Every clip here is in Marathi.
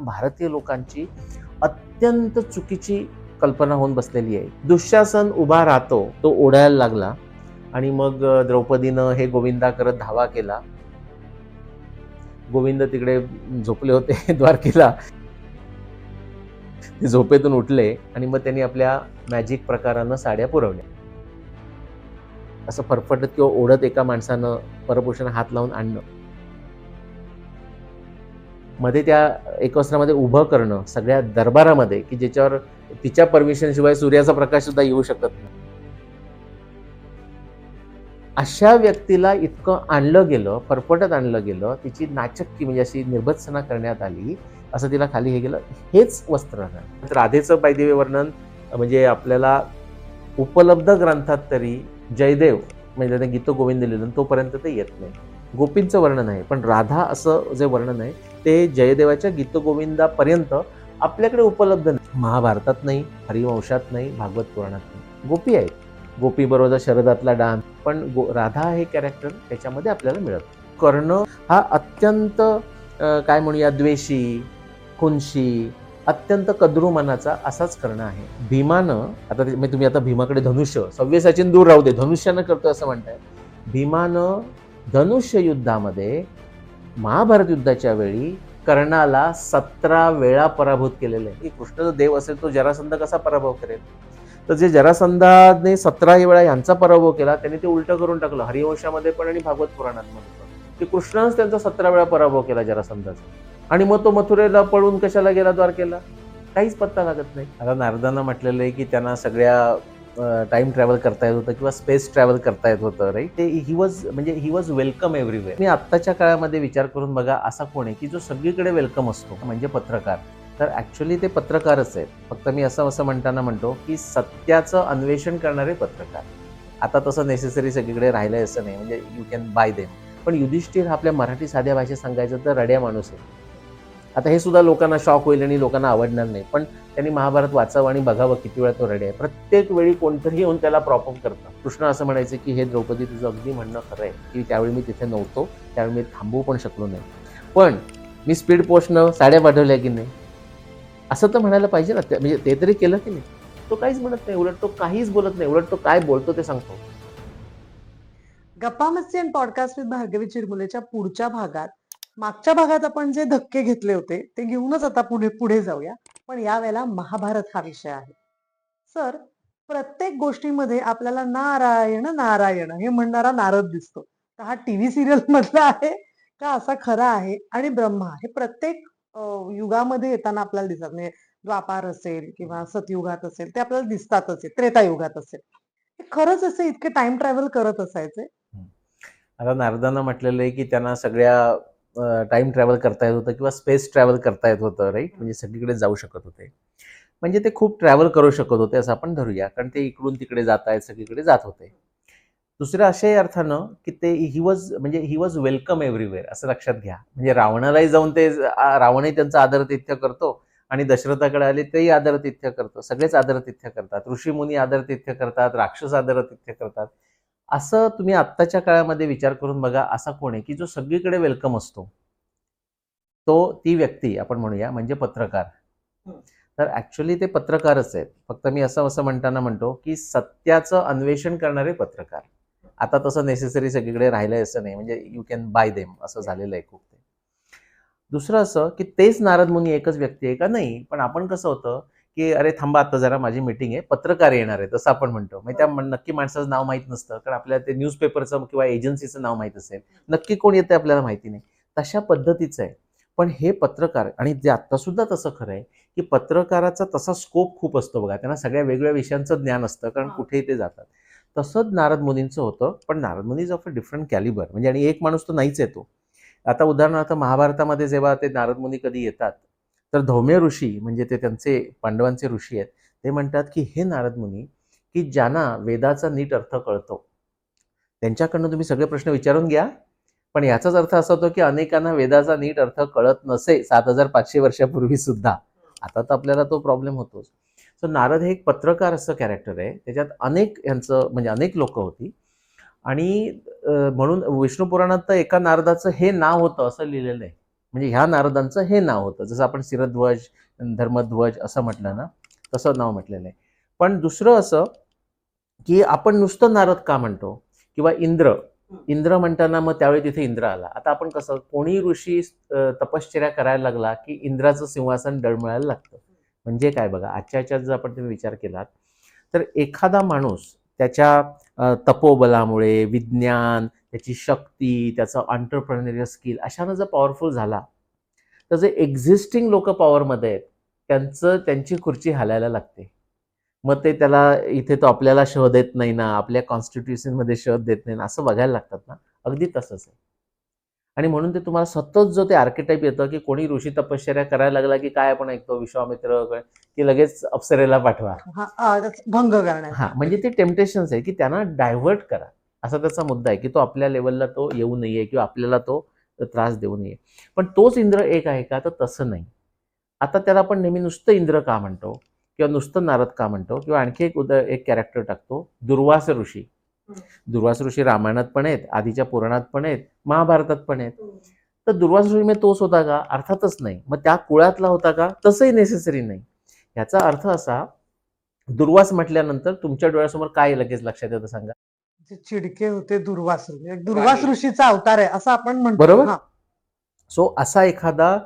भारतीय लोकांची अत्यंत चुकीची कल्पना होऊन बसलेली आहे. दुःशासन उभा राहतो, तो ओढायला लागला आणि मग द्रौपदीनं हे गोविंदा करत धावा केला. गोविंद तिकडे झोपले होते द्वारकेला. ते झोपेतून उठले आणि मग त्यांनी आपल्या मॅजिक प्रकारानं साड्या पुरवल्या. असं फरफटत किंवा ओढत एका माणसानं परपुरुषानं हात लावून आणणं, मध्ये त्या एकवस्त्रामध्ये उभं करणं सगळ्या दरबारामध्ये, की ज्याच्यावर तिच्या परमिशन शिवाय सूर्याचा प्रकाश सुद्धा येऊ शकत नाही. अशा व्यक्तीला इतकं आणलं गेलं, फरफटत आणलं गेलं, तिची नाचक्की म्हणजे अशी निर्भत्सना करण्यात आली, असं तिला खाली हे गेलं. हेच वस्त्र राधेचं बाय द वे वर्णन म्हणजे आपल्याला उपलब्ध ग्रंथात तरी जयदेव म्हणजे त्याने गीतगोविंद लिहिलं तोपर्यंत ते येत नाही. गोपींचं वर्णन आहे, पण राधा असं जे वर्णन आहे ते जयदेवाच्या गीतगोविंदापर्यंत आपल्याकडे उपलब्ध नाही. महाभारतात नाही, हरिवंशात नाही, भागवत पुराणात नाही. गोपी आहेत, गोपी बरोबर शरदातला डान्स, पण राधा हे कॅरेक्टर त्याच्यामध्ये आपल्याला मिळत. कर्ण हा अत्यंत काय म्हणूया द्वेषी, खुनशी, अत्यंत कद्रू मनाचा असाच कर्ण आहे. भीमानं आता तुम्ही आता भीमाकडे धनुष्य सव्यसाचीन दूर राहू दे, धनुष्यानं करतो असं म्हणताय. भीमानं धनुष्य युद्धामध्ये महाभारत युद्धाच्या वेळी कर्णाला 17 वेळा पराभूत केलेलं आहे. की कृष्ण जो देव असेल तो जरासंध कसा पराभव करेल? तर जे जरासंधाने 17 वेळा यांचा पराभव केला त्यांनी ते उलटं करून टाकलं. हरिवंशामध्ये पण आणि भागवत पुराणांमध्ये पण की कृष्णानेच त्यांचा 17 वेळा पराभव केला जरासंधाचा. आणि मग तो मथुरेला पळून कशाला गेला द्वारकेला? काहीच पत्ता लागत नाही. आता नारदांना म्हटलेलं आहे की त्यांना सगळ्या टाइम ट्रॅव्हल करता येत होतं किंवा स्पेस ट्रॅव्हल करता येत होतं, राईट? ते ही वॉज वेलकम एव्हरीवेअर. मी आत्ताच्या काळामध्ये विचार करून बघा, असा कोण आहे की जो सगळीकडे वेलकम असतो? म्हणजे पत्रकार. तर ॲक्च्युली ते पत्रकारच आहेत. फक्त मी असं म्हणताना म्हणतो की सत्याचं अन्वेषण करणारे पत्रकार. आता तसं नेसेसरी सगळीकडे राहिलंय असं नाही, म्हणजे यू कॅन बाय देम. पण युधिष्ठिर हा आपल्या मराठी साध्या भाषेत सांगायचं तर रड्या माणूस आहे. आता हे सुद्धा लोकांना शॉक होईल आणि लोकांना आवडणार नाही, पण त्यांनी महाभारत वाचावं आणि बघावं किती वेळा तो रडे आहे. प्रत्येक वेळी कोणतरी येऊन त्याला प्रॉपअप करतं. कृष्ण असं म्हणायचं की हे द्रौपदी तुझं अगदी म्हणणं खरं आहे की त्यावेळी मी तिथे नव्हतो, त्यावेळी मी थांबवू पण शकलो नाही, पण मी स्पीड पोस्टनं साड्या पाठवल्या की नाही असं तर म्हणायला पाहिजे ना. म्हणजे ते तरी केलं की नाही? तो काहीच म्हणत नाही, उलट तो काहीच बोलत नाही, उलट तो काय बोलतो ते सांगतो. गप्पा मस्ती आणि पॉडकास्ट विथ भार्गवी चिरमुलेच्या पुढच्या भागात मागच्या भागात आपण जे धक्के घेतले होते ते घेऊनच आता पुढे जाऊया. पण यावेळेला महाभारत हा विषय आहे. सर, प्रत्येक गोष्टीमध्ये आपल्याला नारायण नारायण हे म्हणणारा नारद दिसतो. तर हा टीव्ही सिरियल मधला आहे का असा खरा आहे? आणि ब्रह्मा हे प्रत्येक युगामध्ये येताना आपल्याला दिसतात. म्हणजे द्वापार असेल किंवा सतयुगात असेल ते आपल्याला दिसतातच, त्रेतायुगात असेल. हे खरंच असे इतके टाइम ट्रॅव्हल करत असायचे? आता नारदांना म्हटलेलं आहे की त्यांना सगळ्या टाइम ट्रॅव्हल करता येत होतं किंवा स्पेस ट्रॅव्हल करता येत होतं, राईट? म्हणजे सगळीकडे जाऊ शकत होते. म्हणजे ते खूप ट्रॅव्हल करू शकत होते असं आपण धरूया, कारण ते इकडून तिकडे जात आहेत, सगळीकडे जात होते. दुसऱ्या अशाही अर्थानं की ते ही वॉज वेलकम एव्हरीवेअर असं लक्षात घ्या. म्हणजे रावणालाही जाऊन ते रावणही त्यांचा आदरातिथ्य करतो आणि दशरथाकडे आले तेही आदरातिथ्य करतो. सगळेच आदरातिथ्य करतात. ऋषीमुनी आदरातिथ्य करतात, राक्षस आदरातिथ्य करतात. असं तुम्ही आत्ताच्या काळामध्ये विचार करून बघा, असा कोण आहे की जो सगळीकडे वेलकम असतो? ती व्यक्ती आपण म्हणूया म्हणजे पत्रकार. तर ॲक्च्युली ते पत्रकारच आहेत. फक्त मी असं म्हणताना म्हणतो की सत्याचं अन्वेषण करणारे पत्रकार. आता तसं नेसेसरी सगळीकडे राहिलंय असं नाही, म्हणजे यू कॅन बाय देम असं झालेलं आहे खूप. ते दुसरं असं की तेच नारद मुनी एकच व्यक्ती आहे का? नाही. पण आपण कसं होतं की अरे थांबा आता जरा माझी मीटिंग आहे, पत्रकार येणार आहे, तसं आपण म्हणतो. म्हणजे त्या नक्की माणसाचं नाव माहीत नसतं, कारण आपल्याला ते न्यूजपेपरचं किंवा एजन्सीचं नाव माहीत असेल, नक्की कोण येतं आपल्याला माहिती नाही. तशा पद्धतीचं आहे. पण हे पत्रकार, आणि ते आत्ता सुद्धा तसं खरं आहे की पत्रकाराचा तसा स्कोप खूप असतो बघा. त्यांना सगळ्या वेगवेगळ्या विषयांचं ज्ञान असतं, कारण कुठेही ते जातात. तसंच नारद मुनींचं होतं, पण Narad मुनीज of a different Calibri. म्हणजे आणि एक माणूस तो नाहीच येतो. आता उदाहरणार्थ महाभारतामध्ये जेव्हा ते नारद मुनी कधी येतात, तर धौम्य ऋषी म्हणजे ते त्यांचे पांडवांचे ऋषी आहेत, ते म्हणतात की हे नारद मुनी की ज्यांना वेदाचा नीट अर्थ कळतो त्यांच्याकडनं तुम्ही सगळे प्रश्न विचारून घ्या. पण याचाच अर्थ असा होतो की अनेकांना वेदाचा नीट अर्थ कळत नसे 7500 वर्षापूर्वी सुद्धा. आता तर आपल्याला तो प्रॉब्लेम होतोच. सो नारद हे एक पत्रकार असं कॅरेक्टर आहे. त्याच्यात अनेक यांचं म्हणजे अनेक लोक होती. आणि म्हणून विष्णू पुराणात तर एका नारदाचं हे नाव होतं असं लिहिलेलं आहे. म्हणजे ह्या नारदांचं हे नाव होतं. जसं आपण शिरध्वज, धर्मध्वज असं म्हटलं ना, तसं नाव म्हटलेलं आहे. पण दुसरं असं की आपण नुसतं नारद का म्हणतो किंवा इंद्र. इंद्र म्हणताना मग त्यावेळी तिथे इंद्र आला. आता आपण कसं कोणी ऋषी तपश्चर्या करायला लागला की इंद्राचं सिंहासन डळमळायला लागतं. म्हणजे काय बघा, आजच्या ह्याच्यात जर आपण तुम्ही विचार केलात तर एखादा माणूस त्याच्या तपोबलामुळे, विज्ञान, त्याची शक्ती, त्याचं एंटरप्रेन्योरियल स्किल अशानं जर पॉवरफुल झाला, तर जे एक्झिस्टिंग लोक पॉवरमध्ये आहेत त्यांची खुर्ची हालायला लागते. मग ते त्याला इथे तो आपल्याला शोध देत नाही ना, आपल्या कॉन्स्टिट्यूशनमध्ये शोध देत नाही ना, असं बघायला लागतात ना, अगदी तसंच आहे. आणि म्हणून ते तुम्हाला सतत जो ते आर्किटाईप येतं की कोणी ऋषी तपश्चर्या करायला लागला की काय आपण ऐकतो विश्वामित्र की लगेच अप्सरेला पाठवा. भंग हा, करण्यासाठी. म्हणजे ते टेम्पटेशन्स आहे की त्यांना डायव्हर्ट करा, असा त्याचा मुद्दा आहे की तो आपल्या लेवलला तो येऊ नये किंवा आपल्याला तो त्रास देऊ नये. पण तोच इंद्र एक आहे का, तर तसं नाही. आता त्याला आपण नेहमी नुसतं इंद्र का म्हणतो किंवा नुसतं नारद का म्हणतो, किंवा आणखी एक कॅरेक्टर टाकतो, दुर्वास ऋषी. दुर्वास ऋषी रामायणात पण आहेत, आधीच्या पुराणात पण आहेत, महाभारतात पण आहेत. तर दुर्वास ऋषी म्हणजे तोच होता का? अर्थातच नाही. मग त्या कुळातला होता का? तसंही नेसेसरी नाही. याचा अर्थ असा, दुर्वास म्हटल्यानंतर तुमच्या डोळ्यासमोर काय लगेच लक्षात येतं सांगा? जे चिडके होते दुर्वास ऋषी. एक दुर्वास ऋषीचा अवतार आहे असं आपण म्हणतो. बरोबर. हा. सो असा एखादा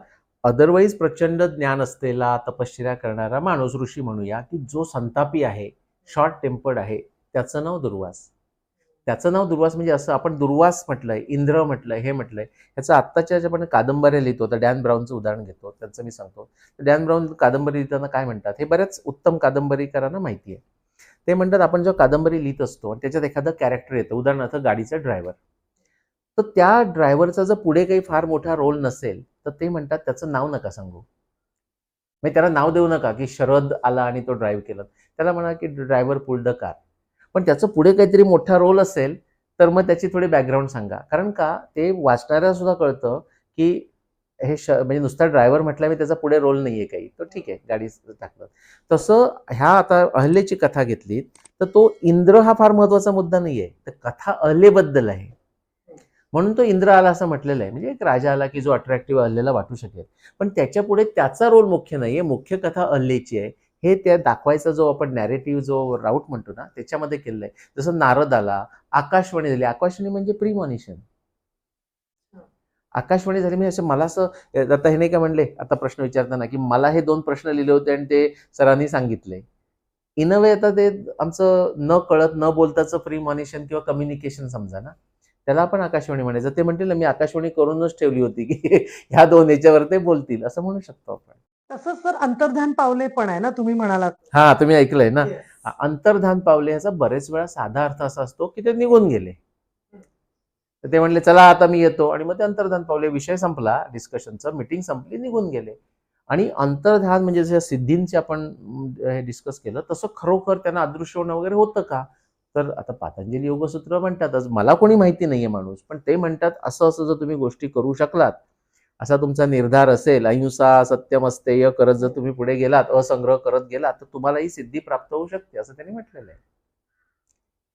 अदरवाईज प्रचंड ज्ञान असलेला तपश्चर्या करणारा माणूस, ऋषी म्हणूया, की जो संतापी आहे, शॉर्ट टेम्पर्ड आहे, त्याचं नाव दुर्वास. त्याचं नाव दुर्वास म्हणजे असं आपण दुर्वास म्हटलंय, इंद्र म्हटलंय, हे म्हटलंय. ह्याचं आत्ताच्या आपण कादंबऱ्या लिहितो, तर डॅन ब्राऊनचं उदाहरण घेतो, त्यांचं मी सांगतो. डॅन ब्राऊन कादंबरी लिहिताना काय म्हणतात, हे बऱ्याच उत्तम कादंबरीकारांना माहिती आहे. ते म्हणतात आपण जेव्हा कादंबरी लिहित असतो आणि त्याच्यात एखादं कॅरेक्टर येतं, उदाहरणार्थ गाडीचा ड्रायव्हर, तर त्या ड्रायव्हरचा जर पुढे काही फार मोठा रोल नसेल तर ते म्हणतात त्याचं नाव नका सांगू. म्हणजे त्याला नाव देऊ नका की शरद आला आणि तो ड्राईव्ह केलं. त्याला म्हणा की ड्रायव्हर पुल्ड द कार. पण त्याचं पुढे काहीतरी मोठा रोल असेल तर मग त्याची थोडी बॅकग्राऊंड सांगा. कारण का, ते वाचणाऱ्याला सुद्धा कळतं की हे म्हणजे नुसता ड्रायव्हर म्हटलं मी त्याचा पुढे रोल नाहीये काही, तो ठीक आहे गाडी टाकलं. तसं ह्या आता अहल्येची कथा घेतली तर तो इंद्र हा फार महत्वाचा मुद्दा नाहीये, तर कथा अहल्येबद्दल आहे. म्हणून तो इंद्र आला असं म्हटलेलं आहे. म्हणजे एक राजा आला की जो अट्रॅक्टिव्ह अहल्येला वाटू शकेल. पण त्याच्या पुढे त्याचा रोल मुख्य नाहीये, मुख्य कथा अहल्येची आहे. हे त्या दाखवायचा जो आपण नॅरेटिव्ह जो राऊट म्हणतो ना, त्याच्यामध्ये केलेलं आहे. जसं नारद आला, आकाशवाणी झाली. आकाशवाणी म्हणजे प्रीमॉनिशन. आकाशवाणी झाली म्हणजे असं मला असं, आता हे नाही का म्हणले आता प्रश्न विचारताना की मला हे 2 प्रश्न लिहिले होते आणि ते सरांनी सांगितले. इन अ वे आता ते आमचं न कळत न बोलताचं प्रीमॉनिशन किंवा कम्युनिकेशन समजा ना. त्याला आपण आकाशवाणी म्हणायचं. ते म्हणतील ना, मी आकाशवाणी करूनच ठेवली होती की ह्या 2 याच्यावर ते बोलतील, असं म्हणू शकतो आपण. तसंच सर अंतर्ध्यान पावले पण आहे ना, तुम्ही म्हणालात. हा, तुम्ही ऐकलंय ना. Yes. अंतर्धान पावले ह्याचा बरेच वेळा साधा अर्थ असा असतो की ते निघून गेले. तर ते म्हणले चला आता मी येतो, आणि मग ते अंतर्धान पावले, विषय संपला डिस्कशनचा, मीटिंग संपली, निघून गेले. आणि अंतर्धान म्हणजे जसं सिद्धींचे आपण हे डिस्कस केलं, तसं खरोखर त्यांना अदृश्य होणं वगैरे होतं का? तर आता पातंजली योगसूत्र म्हणतातच, मला कोणी माहिती नाहीये माणूस, पण ते म्हणतात असं असं जर तुम्ही गोष्टी करू शकलात, असा तुमचा निर्धार असेल, अहिंसा सत्यमस्तेय करत जर तुम्ही पुढे गेलात, असंग्रह करत गेलात, तर तुम्हाला ही सिद्धी प्राप्त होऊ शकते, असं त्यांनी म्हटलेलं आहे.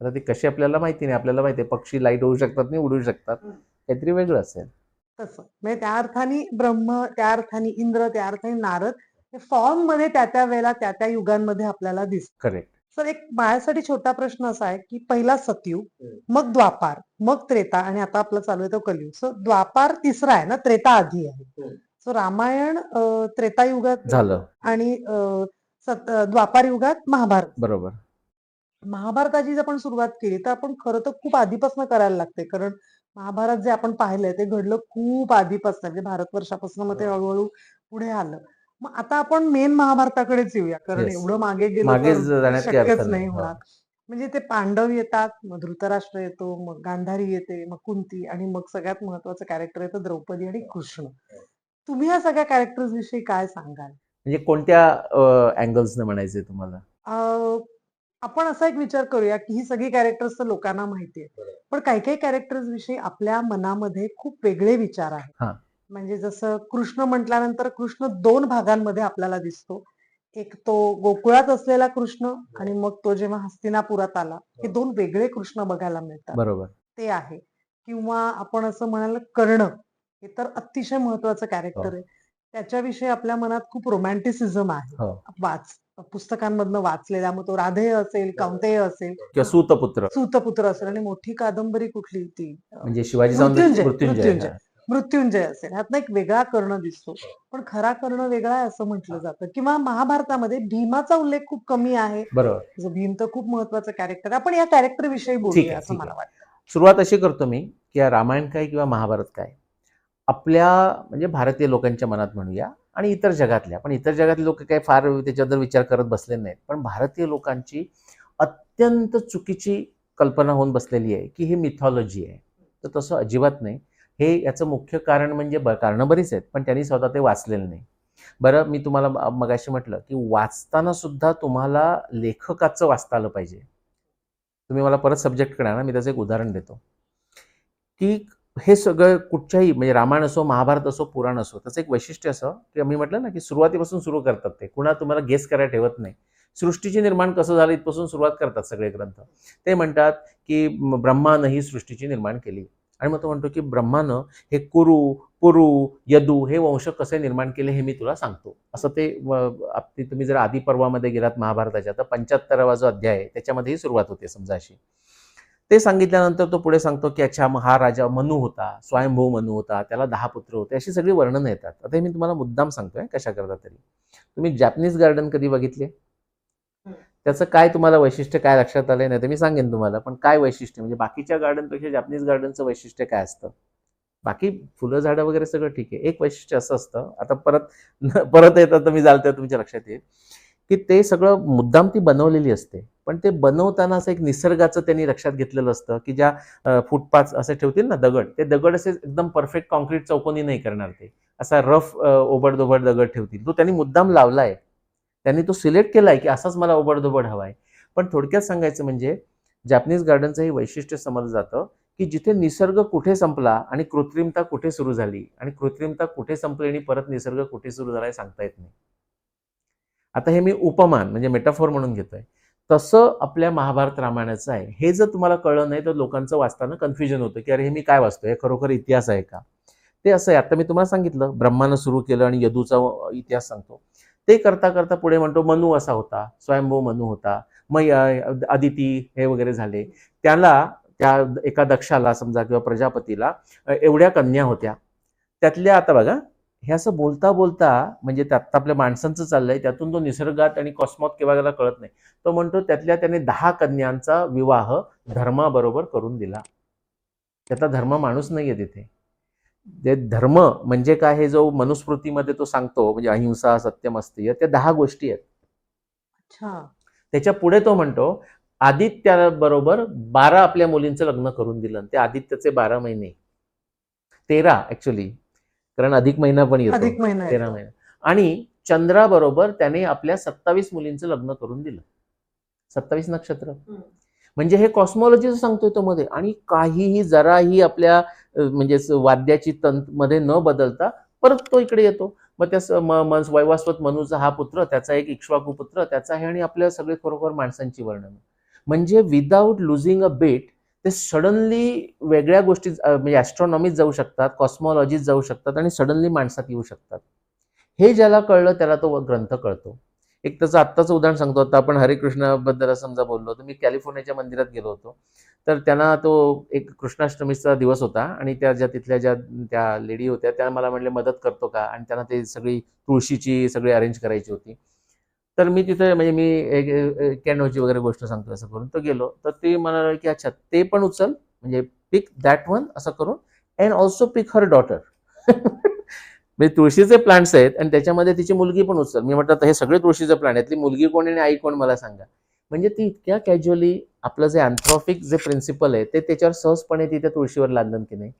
आता ती कशी आपल्याला माहिती नाही. आपल्याला माहिती आहे पक्षी लाईट होऊ शकतात, नाही उडू शकतात, काहीतरी वेगळं असेल. तसं म्हणजे त्या अर्थाने ब्रह्म, त्या अर्थाने इंद्र, त्या अर्थाने नारद हे फॉर्म मध्ये त्या त्या वेळेला त्या त्या युगांमध्ये आपल्याला दिसत. करेक्ट. सर एक माझ्यासाठी छोटा प्रश्न असा आहे की पहिला सतयुग, मग द्वापार, मग त्रेता आणि आता आपलं चालू आहे तो कलियुग. सो द्वापार तिसरा आहे ना, त्रेता आधी आहे. सो रामायण त्रेतायुगात झालं. आणि द्वापार युगात महाभारत. बरोबर. महाभारताची जर आपण सुरुवात केली तर आपण खरं तर खूप आधीपासून करायला लागते, कारण महाभारत जे आपण पाहिलंय ते घडलं खूप आधीपासून, म्हणजे भारतवर्षापासून मग ते हळूहळू पुढे आलं. मग आता आपण मेन महाभारताकडेच येऊया, कारण Yes. एवढं मागे गेलो मागे तर जाण्यात काही अर्थ शक्यच नाही. नाही हो. होणार. म्हणजे ते पांडव येतात, मग धृतराष्ट्र येतो, मग गांधारी येते, मग कुंती, आणि मग सगळ्यात महत्वाचं कॅरेक्टर येतं द्रौपदी आणि कृष्ण. तुम्ही या सगळ्या कॅरेक्टर्स विषयी काय सांगाल? म्हणजे कोणत्या अँगल्सने म्हणायचंय तुम्हाला? अ, आपण असा एक विचार करूया की ही सगळी कॅरेक्टर्स तर लोकांना माहिती आहे, पण काही काही कॅरेक्टर्स विषयी आपल्या मनामध्ये खूप वेगळे विचार आहेत. हा. म्हणजे जसं कृष्ण म्हटल्यानंतर कृष्ण 2 भागांमध्ये आपल्याला दिसतो. एक तो गोकुळात असलेला कृष्ण, आणि मग तो जेव्हा हस्तिनापुरात आला, हे 2 वेगळे कृष्ण बघायला मिळतात. बरोबर. ते आहे. किंवा आपण असं म्हणाल कर्ण, हे तर अतिशय महत्वाचं कॅरेक्टर आहे. त्याच्याविषयी आपल्या मनात खूप रोमॅन्टिसिझम आहे. हो. पुस्तकांमधनं वाचलेला, मग तो राधेय असेल, कौंतेय असेल, किंवा सूतपुत्र सूतपुत्र असेल आणि मोठी कादंबरी कुठली ती म्हणजे शिवाजी मृत्युंजय मृत्युंजय. मृत्युंजय मृत्युंजय असेल. ह्यातनं एक वेगळा कर्ण दिसतो. पण खरा कर्ण वेगळा आहे असं म्हटलं जातं. किंवा महाभारतामध्ये भीमाचा उल्लेख खूप कमी आहे. बरोबर. जो भीम तर खूप महत्वाचा कॅरेक्टर आहे. आपण या कॅरेक्टर विषयी ठीक बोलूया आहे, असं ठीक मला आहे. वाटतं. सुरुवात अशी करतो मी, की या रामायण काय किंवा महाभारत काय, आपल्या म्हणजे भारतीय लोकांच्या मनात म्हणूया आणि इतर जगातल्या, पण इतर जगातले लोक काही फार त्याच्याबद्दल विचार करत बसले नाहीत. पण भारतीय लोकांची अत्यंत चुकीची कल्पना होऊन बसलेली आहे, की हे मिथॉलॉजी आहे. तर तसं अजिबात नाही. हे याचं मुख्य कारण म्हणजे कारणं बरीच आहेत, पण त्यांनी स्वतः ते वाचलेलं नाही. बरं, मी तुम्हाला मगाशी म्हटलं, की वाचताना सुद्धा तुम्हाला लेखकाचं वाचता आलं पाहिजे. तुम्ही मला परत सब्जेक्टकडे आणा, मी त्याचं एक उदाहरण देतो, की हे सगळं कुठच्याही म्हणजे रामायण असो, महाभारत असो, पुराण असो, त्याचं एक वैशिष्ट्य असं, की मी म्हटलं ना, की सुरुवातीपासून सुरू करतात ते. कुणा तुम्हाला गेस करायला ठेवत नाही. सृष्टीचे निर्माण कसं झालं इथपासून सुरुवात करतात सगळे ग्रंथ. ते म्हणतात, की ब्रह्मानं ही सृष्टीची निर्माण केली. आणि मग तो म्हणतो, की ब्रह्मानं हे कुरु, पुरु, यदू हे वंश कसे निर्माण केले हे मी तुला सांगतो. असं ते तुम्ही जर आदी पर्वामध्ये गेलात महाभारताच्या, तर 75वा जो अध्याय आहे त्याच्यामध्येही सुरुवात होते समजा अशी. ते सांगितल्यानंतर तो पुढे सांगतो, की अच्छा मग हा राजा मनू होता, स्वयंभू मनू होता, त्याला 10 पुत्र होते, अशी सगळी वर्णनं येतात. आता हे मी तुम्हाला मुद्दाम सांगतोय कशा करता तरी. तुम्ही जॅपनीज गार्डन कधी बघितले? त्याचं काय तुम्हाला वैशिष्ट्य काय लक्षात आलंय? नाही तर मी सांगेन तुम्हाला, पण काय वैशिष्ट्य म्हणजे बाकीच्या गार्डनपेक्षा जॅपनीज गार्डनचं वैशिष्ट्य काय असतं? बाकी फुलं झाडं वगैरे सगळं ठीक आहे. एक वैशिष्ट्य असं असतं, आता परत येतं तर मी जालत्या तुमच्या लक्षात येईल, की ते सगळं मुद्दाम ती बनवलेली असते. पण ते बनवताना असं एक निसर्गाचं त्यांनी लक्षात घेतलेलं असतं, की ज्या फुटपाथ असे ठेवतील ना दगड, ते दगड असे एकदम परफेक्ट काँक्रीट चौकोनी नाही करणार ते. असा रफ ओबड-धोबड दगड ठेवतील. तो त्यांनी मुद्दाम लावलाय. त्यांनी तो सिलेक्ट केलाय, की असाच मला ओबड-धोबड हवाय. पण थोडक्यात सांगायचं म्हणजे जॅपनीज गार्डनचं हे वैशिष्ट्य समजलं जातं, की जिथे निसर्ग कुठे संपला आणि कृत्रिमता कुठे सुरू झाली आणि कृत्रिमता कुठे संपली आणि परत निसर्ग कुठे सुरू झाला हे सांगता येत नाही. आता हे मी उपमान म्हणजे मेटाफोर म्हणून घेतोय. तसं आपल्या महाभारत रामायणाचं आहे. हे जर तुम्हाला कळलं नाही तर लोकांचं वाचताना कन्फ्युजन होतं, की अरे हे मी काय वाचतोय? हे खरोखर इतिहास आहे का? ते असं आहे. आता मी तुम्हाला सांगितलं ब्रह्मानं सुरू केलं आणि यदूचा इतिहास सांगतो. ते करता करता पुढे म्हणतो मनू असा होता, स्वयंभू मनू होता. मग अदिती हे वगैरे झाले. त्याला त्या एका दक्षाला समजा किंवा प्रजापतीला एवढ्या कन्या होत्या. त्यातल्या आता बघा, हे असं बोलता बोलता म्हणजे त्यात आपल्या माणसांचं चाललंय, त्यातून तो निसर्गात आणि कॉस्मॉत केव्हा गेला कळत नाही. तो म्हणतो त्यातल्या त्याने 10 कन्यांचा विवाह धर्माबरोबर करून दिला. त्याचा धर्म माणूस नाहीये तिथे. ते धर्म म्हणजे काय हे जो मनुस्मृतीमध्ये तो सांगतो म्हणजे अहिंसा, सत्यम, अस्तेय त्या 10 गोष्टी आहेत. अच्छा. त्याच्या पुढे तो म्हणतो आदित्याबरोबर 12 आपल्या मुलींचं लग्न करून दिलं. ते आदित्यचे 12 महिने 13 ऍक्च्युली, कारण अधिक महिना पण येतो. अधिक महिना 13 येतो. महिना आणि चंद्राबरोबर त्याने आपल्या 27 मुलींचं लग्न करून दिलं. 27 नक्षत्र म्हणजे हे कॉस्मॉलॉजी सांगतोय तो मध्ये आणि काहीही जराही आपल्या म्हणजे वाद्याची मध्ये न बदलता परत तो इकडे येतो. मग त्या वैवास्वत मनूचा हा पुत्र, त्याचा एक इक्ष्वाकू पुत्र, त्याचा आहे आणि आपल्या सगळे खरोखर माणसांची वर्णन म्हणजे विदाऊट लुझिंग अ बेट ते सडनली वेगळ्या गोष्टी म्हणजे ॲस्ट्रॉनॉमीत जाऊ शकतात, कॉस्मॉलॉजीत जाऊ शकतात आणि सडनली माणसात येऊ शकतात. हे ज्याला कळलं त्याला तो ग्रंथ कळतो. एक त्याचं आत्ताचं उदाहरण सांगतो. आता आपण हरिकृष्णाबद्दल समजा बोललो तर मी कॅलिफोर्नियाच्या मंदिरात गेलो होतो. तर त्यांना तो एक कृष्णाष्टमीचा दिवस होता आणि तिथल्या ज्या त्या लेडी होत्या त्या मला म्हणले मदत करतो का? आणि त्यांना ते सगळी तुळशीची सगळी अरेंज करायची होती. तर मी तिथे म्हणजे मी एक कॅनोची वगैरे गोष्ट सांगतो असं करून तो गेलो. तर ते म्हणाले की अच्छा ते पण उचल म्हणजे पिक दॅट वन असं करून and also pick her daughter. म्हणजे तुळशीचे प्लांट्स आहेत आणि त्याच्यामध्ये तिची मुलगी पण उचल. मी म्हटलं हे सगळे तुळशीचे प्लांट आहेत, मुलगी कोण आणि आई कोण मला सांगा. म्हणजे ती इतक्या कॅज्युअली आपलं जे अँथ्रॉपिक जे प्रिन्सिपल आहे ते त्याच्यावर सहजपणे ती त्या तुळशीवर लादलं की नाही.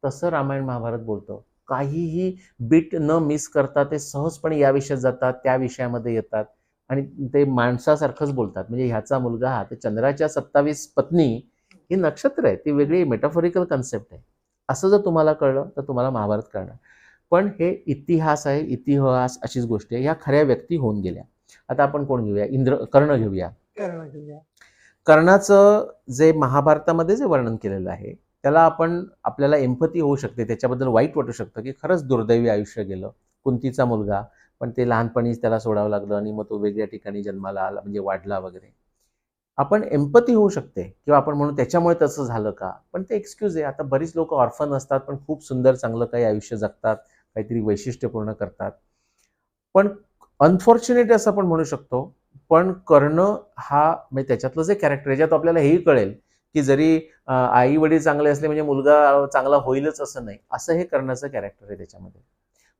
तसं रामायण महाभारत बोलतो. काहीही बीट न मिस करता ते सहजपणे या विषयात जातात, त्या विषयामध्ये येतात आणि ते माणसासारखंच बोलतात. म्हणजे ह्याचा मुलगा हा ते चंद्राच्या 27 पत्नी ही नक्षत्र आहे, ती वेगळी मेटाफॉरिकल कन्सेप्ट आहे. असं जर तुम्हाला कळलं तर तुम्हाला महाभारत कळणार. पण हे इतिहास आहे, इतिहास अशीच गोष्ट आहे. ह्या खऱ्या व्यक्ती होऊन गेल्या. आता आपण कोण घेऊया? कर्ण घेऊया. कर्ण घेऊया. कर्णाचं जे महाभारतामध्ये जे वर्णन केलेलं आहे त्याला आपल्याला एम्पथी होऊ शकते, त्याच्याबद्दल वाईट वाटू शकतं की खरंच दुर्दैवी आयुष्य गेलं. कुंतीचा मुलगा, पण ते लहानपणीच त्याला सोडावं लागलं आणि मग तो वेगळ्या ठिकाणी जन्माला आला, म्हणजे वाढला वगैरे. आपण एम्पथी होऊ शकते किंवा आपण म्हणू त्याच्यामुळे तसं झालं का, पण ते एक्सक्यूज आहे. आता बरीच लोक ऑर्फन असतात पण खूप सुंदर चांगलं काही आयुष्य जगतात, काहीतरी वैशिष्ट्यपूर्ण करतात. पण अनफॉर्च्युनेट असं आपण म्हणू शकतो. पण करणं हा म्हणजे त्याच्यातलं जे कॅरेक्टर याच्यात आपल्याला हेही कळेल की जरी आई वडील चांगले असले म्हणजे मुलगा चांगला होईलच असं नाही, असं हे कर्णाचं कॅरेक्टर आहे त्याच्यामध्ये.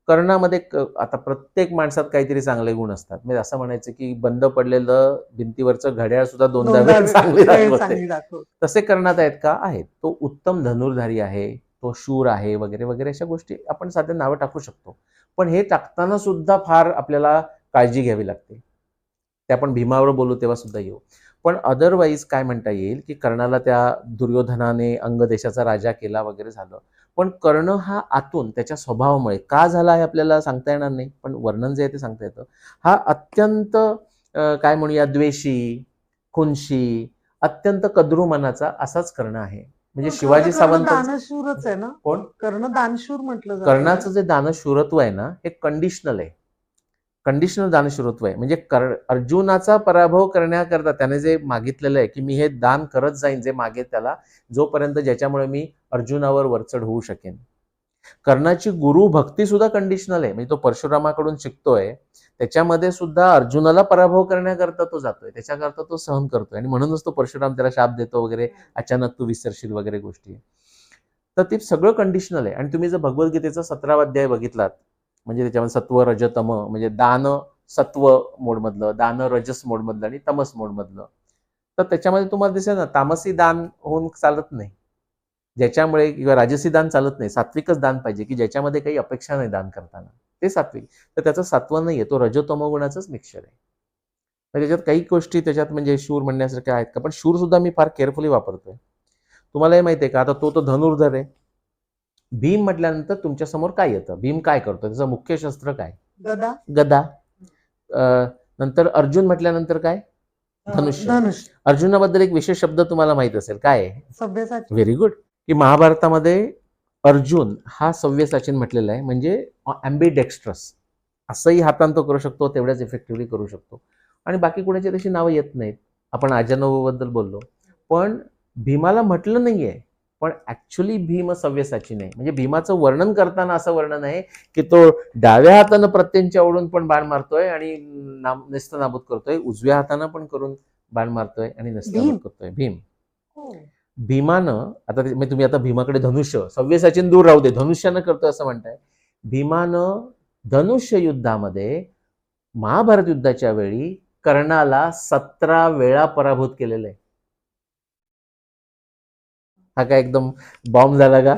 कर्णामध्ये आता प्रत्येक माणसात काहीतरी चांगले गुण असतात. म्हणजे असं म्हणायचं की बंद पडलेलं भिंतीवरचं घड्याळ सुद्धा दोनदा दोनदा वेळ चांगली वेळ दाखवते. चांगली दाखव. तसे कर्णात आहेत का? आहेत. तो उत्तम धनुर्धारी आहे, तो शूर आहे वगैरे वगैरे अशा गोष्टी आपण साध्या नावं टाकू शकतो. पण हे टाकताना सुद्धा फार आपल्याला काळजी घ्यावी लागते. ते आपण भीमावर बोलू तेव्हा सुद्धा येऊ. पण अदरवाईज काय म्हणता येईल की कर्णाला त्या दुर्योधनाने अंग देशाचा राजा केला वगैरे झालं. पण कर्ण हा आतून त्याच्या स्वभावामुळे का झाला हे आपल्याला सांगता येणार नाही, पण वर्णन जे आहे ते सांगता येतं. हा अत्यंत काय म्हणूया द्वेषी, खुनशी, अत्यंत कद्रू मनाचा असाच कर्ण आहे. म्हणजे पण खरं तर शिवाजी कर्ण सावंत दानशूरच आहे ना? कोण? कर्ण दानशूर म्हटलं जातं ना? कर्णाचं जे दानशूरत्व आहे ना, हे कंडिशनल आहे. कंडिशनल दानशूरत्व आहे. म्हणजे अर्जुनाचा पराभव करण्याकरता त्याने जे मागितलेलं आहे की मी हे दान करत जाईन जे मागे त्याला, जोपर्यंत ज्याच्यामुळे मी अर्जुनावर वरचढ होऊ शकेन. कर्णाची गुरु भक्ती सुद्धा कंडिशनल आहे. म्हणजे तो परशुरामाकडून शिकतोय, त्याच्यामध्ये सुद्धा अर्जुनाला पराभव करण्याकरता तो जातोय, त्याच्याकरता तो सहन करतोय आणि म्हणूनच तो परशुराम त्याला शाप देतो वगैरे, अचानक तू विसरशील वगैरे गोष्टी. तर ते सगळं कंडिशनल आहे. आणि तुम्ही जर भगवद्गीतेचा 17वा अध्याय बघितलात, म्हणजे त्याच्यामध्ये सत्व रज तम, म्हणजे दान सत्व मोडमधलं, दान रजस मोडमधलं आणि तमस मोडमधलं. तर त्याच्यामध्ये तुम्हाला दिसेल ना, तामसी दान होऊन चालत नाही, ज्याच्यामुळे, किंवा राजसी दान चालत नाही. सात्विकच दान पाहिजे की ज्याच्यामध्ये काही अपेक्षा नाही दान करताना, ते सात्विक. तर त्याचं सत्व नाहीये, तो रजोतमोगुणाचंच मिक्सचर आहे. तर त्याच्यात काही गोष्टी त्याच्यात म्हणजे शूर म्हणण्यासारख्या आहेत का, पण शूर सुद्धा मी फार केअरफुली वापरतोय. तुम्हाला हे माहिती आहे का, आता तो धनुर्धर आहे. भीम म्हटल्यानंतर तुमच्या समोर काय येतं? भीम काय करतो? त्याचं मुख्य शस्त्र काय? गदा. गदा. नंतर अर्जुन म्हटल्यानंतर काय? धनुष्य. धनुष. अर्जुनाबद्दल एक विशेष शब्द तुम्हाला माहित असेल, काय आहे? सभ्यसाची. Very good. की महाभारतामध्ये अर्जुन हा सव्यसाचीन म्हटलेला आहे, म्हणजे ॲम्बिडेक्स्ट्रस. असंही हातांत तो करू शकतो, तेवढ्याच इफेक्टिव्हली करू शकतो. आणि बाकी कोणाची तशी नावं येत नाहीत. आपण अजानवबद्दल बोललो, पण भीमाला म्हटलं नाहीये, पण ऍक्च्युली भीम सव्यसाची नाही. म्हणजे भीमाचं वर्णन करताना असं वर्णन आहे की तो डाव्या हातानं प्रत्यंच्या ओढून पण बाण मारतोय आणि नेस्तनाबूत करतोय, उजव्या हातानं पण करून बाण मारतोय आणि नेस्तनाबूत भीम. करतोय. भीम. हो. भीमानं आता म्हणजे तुम्ही आता भीमाकडे धनुष्य, सव्यसाचीन दूर राहू दे, धनुष्यानं करतोय असं म्हणताय. भीमानं धनुष्य युद्धामध्ये महाभारत युद्धाच्या वेळी कर्णाला 17 वेळा पराभूत केलेलं आहे. हा काय एकदम बॉम्ब झाला का?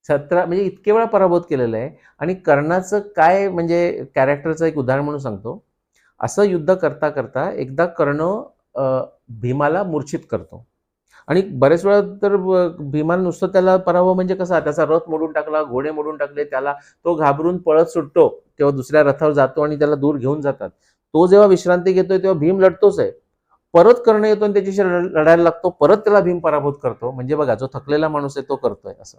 17 म्हणजे इतके वेळा पराभूत केलेलं आहे. आणि कर्णाचं काय म्हणजे कॅरेक्टरचं एक उदाहरण म्हणून सांगतो. असं युद्ध करता करता एकदा कर्ण भीमाला मूर्छित करतो. आणि बरेच वेळा तर भीमाला नुसतं त्याला पराभव म्हणजे कसा, त्याचा रथ मोडून टाकला, घोडे मोडून टाकले, त्याला तो घाबरून पळत सुटतो, तेव्हा दुसऱ्या रथावर जातो आणि त्याला दूर घेऊन जातात. तो जेव्हा विश्रांती घेतोय तेव्हा भीम लढतोच आहे. परत कर्ण येतो आणि त्याच्याशी लढायला लागतो, परत त्याला भीम पराभूत करतो. म्हणजे बघा, जो थकलेला माणूस आहे तो करतोय असं.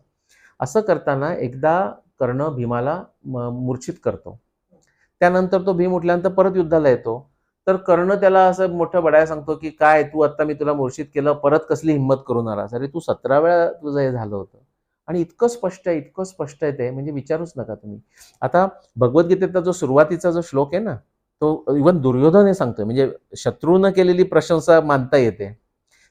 असं करताना एकदा कर्ण भीमाला मूर्छित करतो. त्यानंतर तो भीम उठल्यानंतर परत युद्धाला येतो. तर कर्ण त्याला असं मोठं बडाया सांगतो की काय तू आता मी तुला मूर्छित केलं, परत कसली हिंमत करून आलास? अरे तू 17 वेळा तुझं हे झालं होतं. आणि इतकं स्पष्ट आहे, इतकं स्पष्ट आहे ते, म्हणजे विचारूच नका तुम्ही. आता भगवद्गीतेचा जो सुरुवातीचा जो श्लोक आहे ना, तो इव्हन दुर्योधन हे सांगतोय, म्हणजे शत्रूनं केलेली प्रशंसा मानता येते.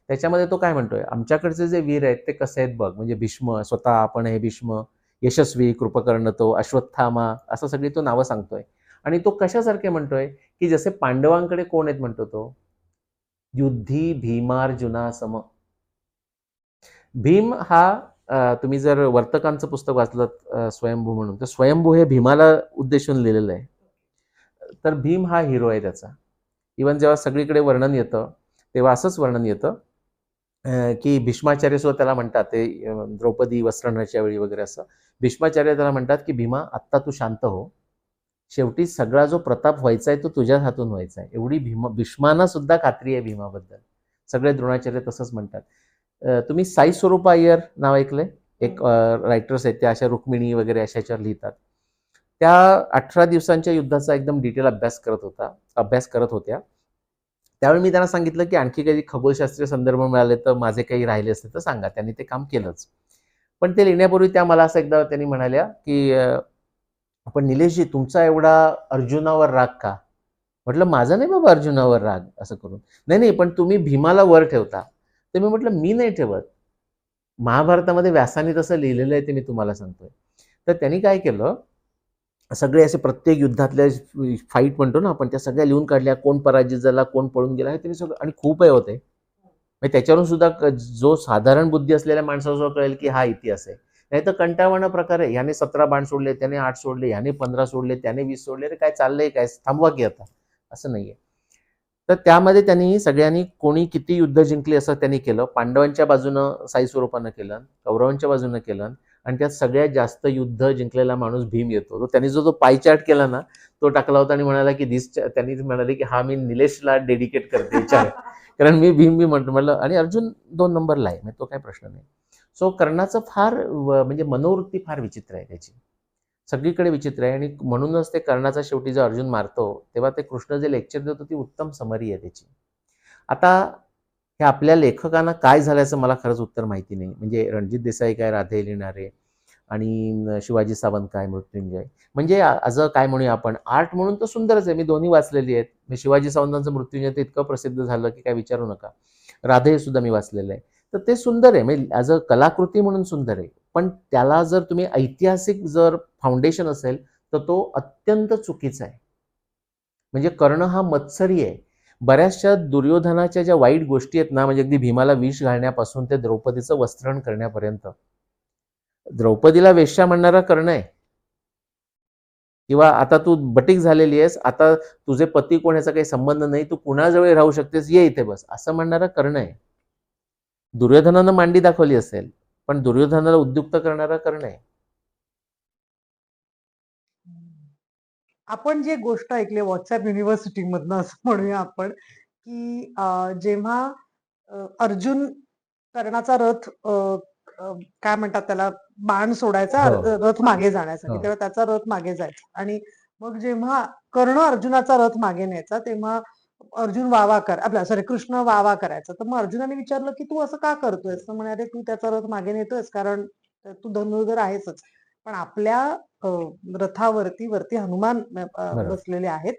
त्याच्यामध्ये तो काय म्हणतोय, आमच्याकडचे जे वीर आहेत ते कसे आहेत बघ. म्हणजे भीष्म स्वतः, आपण हे भीष्म, यशस्वी, कृपकर्ण तो, अश्वत्थामा, असं सगळी तो नावं सांगतोय. आणि तो कशासारखे म्हणतोय की जसे पांडवांकडे कोण आहेत म्हणतो तो, युद्धी भीमार्जुना सम. भीम हा तुम्ही जर वर्तकांचं पुस्तक वाचलं स्वयंभू म्हणून, तर स्वयंभू हे भीमाला उद्देशून लिहिलेलं आहे. तर भीम हा हिरो आहे त्याचा. इव्हन जेव्हा सगळीकडे वर्णन येतं तेव्हा असंच वर्णन येतं की भीष्माचार्य सुद्धा त्याला म्हणतात, ते द्रौपदी वस्त्रहरणाच्या वेळी वगैरे असं भीष्माचार्य त्याला म्हणतात की भीमा आत्ता तू शांत हो, शेवटी सगळा जो प्रताप व्हायचा आहे तो तुझ्याच हातून व्हायचा आहे. एवढी भीष्मांना सुद्धा खात्री आहे भीमाबद्दल. सगळे द्रोणाचार्य तसंच म्हणतात. तुम्ही साई स्वरूपा अय्यर नाव ऐकलंय? एक रायटर्स आहेत, त्या अशा रुक्मिणी वगैरे अशा याच्यावर लिहितात. त्या 18 दिवसांच्या युद्धाचा एकदम डिटेल अभ्यास करत होत्या. त्यावेळी मी त्यांना सांगितलं, की आणखी काही खगोलशास्त्रीय संदर्भ मिळाले तर माझे काही राहिले असते तर सांगा. त्यांनी ते काम केलंच. पण ते लिहिण्यापूर्वी त्या मला असं एकदा त्यांनी म्हणाल्या, की "पण निलेशजी, तुमचा एवढा अर्जुनावर राग का?" म्हटलं, "माझा नाही बाबा अर्जुनावर राग." असं करून. "नाही, नाही, पण तुम्ही भीमाला वर ठेवता." तर मी म्हटलं, "मी नाही ठेवत. महाभारतामध्ये व्यासाने तसं लिहिलेलं आहे ते मी तुम्हाला सांगतोय." तर त्यांनी काय केलं, सगळे असे प्रत्येक युद्धातल्या फाईट म्हणतो ना आपण, त्या सगळ्या लिहून काढल्या. कोण पराजित झाला, कोण पळून गेला, हे त्यांनी सगळं, आणि खूप आहे होते. म्हणजे त्याच्यावरून सुद्धा जो साधारण बुद्धी असलेल्या माणसाला कळेल की हा इतिहास आहे. नाही तर कंटाळवाणा प्रकार आहे. ह्याने 17 बाण सोडले, त्याने 8 सोडले, ह्याने 15 सोडले, त्याने 20 सोडले. अरे काय चाललंय काय? थांबवा की आता. असं नाहीये. तर त्यामध्ये त्यांनी सगळ्यांनी कोणी किती युद्ध जिंकली असं त्यांनी केलं. पांडवांच्या बाजूनं साई स्वरूपानं केलं, कौरवांच्या बाजूनं केलं, आणि त्यात सगळ्यात जास्त युद्ध जिंकलेला माणूस भीम येतो. तो त्यांनी जो पाय चार्ट केला ना, तो टाकला होता आणि म्हणाला की त्यांनी म्हणाले की हा मी निलेशला डेडिकेट करते चार्ट. कारण मी भीम मी म्हटलं, आणि अर्जुन 2 नंबरला आहे, म्हणजे तो काही प्रश्न नाही. सो कर्णाचं फार म्हणजे मनोवृत्ती फार विचित्र आहे त्याची. सगळीकडे विचित्र आहे, आणि म्हणूनच ते कर्णाचा शेवटी जो अर्जुन मारतो, तेव्हा ते कृष्ण जे लेक्चर देतो ती उत्तम समरी आहे त्याची. आता हे आपल्या लेखकांना काय झाल्याचं मला खरंच उत्तर माहिती नाही. म्हणजे रणजित देसाई काय राधे लिहिणारे, आणि शिवाजी सावंत काय मृत्युंजय. म्हणजे असं काय म्हणूया आपण, आर्ट म्हणून तर सुंदरच आहे. मी दोन्ही वाचलेली आहेत. मी शिवाजी सावंतांचं मृत्युंजय तर इतकं प्रसिद्ध झालं की काय विचारू नका. राधे सुद्धा मी वाचलेलं आहे. तर ते सुंदर आहे, म्हणजे ॲज अ कलाकृती म्हणून सुंदर आहे. पण त्याला जर तुम्ही ऐतिहासिक जर फाउंडेशन असेल तर तो अत्यंत चुकीचा आहे. म्हणजे कर्ण हा मत्सरी आहे. बऱ्याचशा दुर्योधनाच्या ज्या वाईट गोष्टी आहेत ना, म्हणजे अगदी भीमाला विष घालण्यापासून ते द्रौपदीचं वस्त्रण करण्यापर्यंत, द्रौपदीला वेश्या म्हणणारा कर्ण आहे. किंवा आता तू बटीक झालेली आहेस, आता तुझे पती कोण याचा काही संबंध नाही, तू कुणाजवळ राहू शकतेस, ये इथे बस, असं म्हणणारा कर्ण आहे. दुर्योधनानं मांडी दाखवली असेल, पण दुर्योधनाला उद्युक्त करणारा कर्ण आहे. आपण जी एक गोष्ट ऐकली व्हॉट्सअप युनिव्हर्सिटीमधनं असं म्हणूया आपण, की जेव्हा अर्जुन कर्णाचा रथ काय म्हणतात त्याला, बाण सोडायचा हो, रथ मागे जाण्यासाठी, हो. तेव्हा त्याचा रथ मागे जायचा, आणि मग जेव्हा कर्ण अर्जुनाचा रथ मागे न्यायचा तेव्हा अर्जुन वावा कर आपला सॉरी कृष्ण वावा करायचा. तर मग अर्जुनाने विचारलं की तू असं का करतोयस? तर म्हणाले तू त्याचा रथ मागे नेतोयस कारण तू धनुर्धर आहेसच. पण आपल्या अ, वरती हनुमान बरोबर, बसलेले आहेत.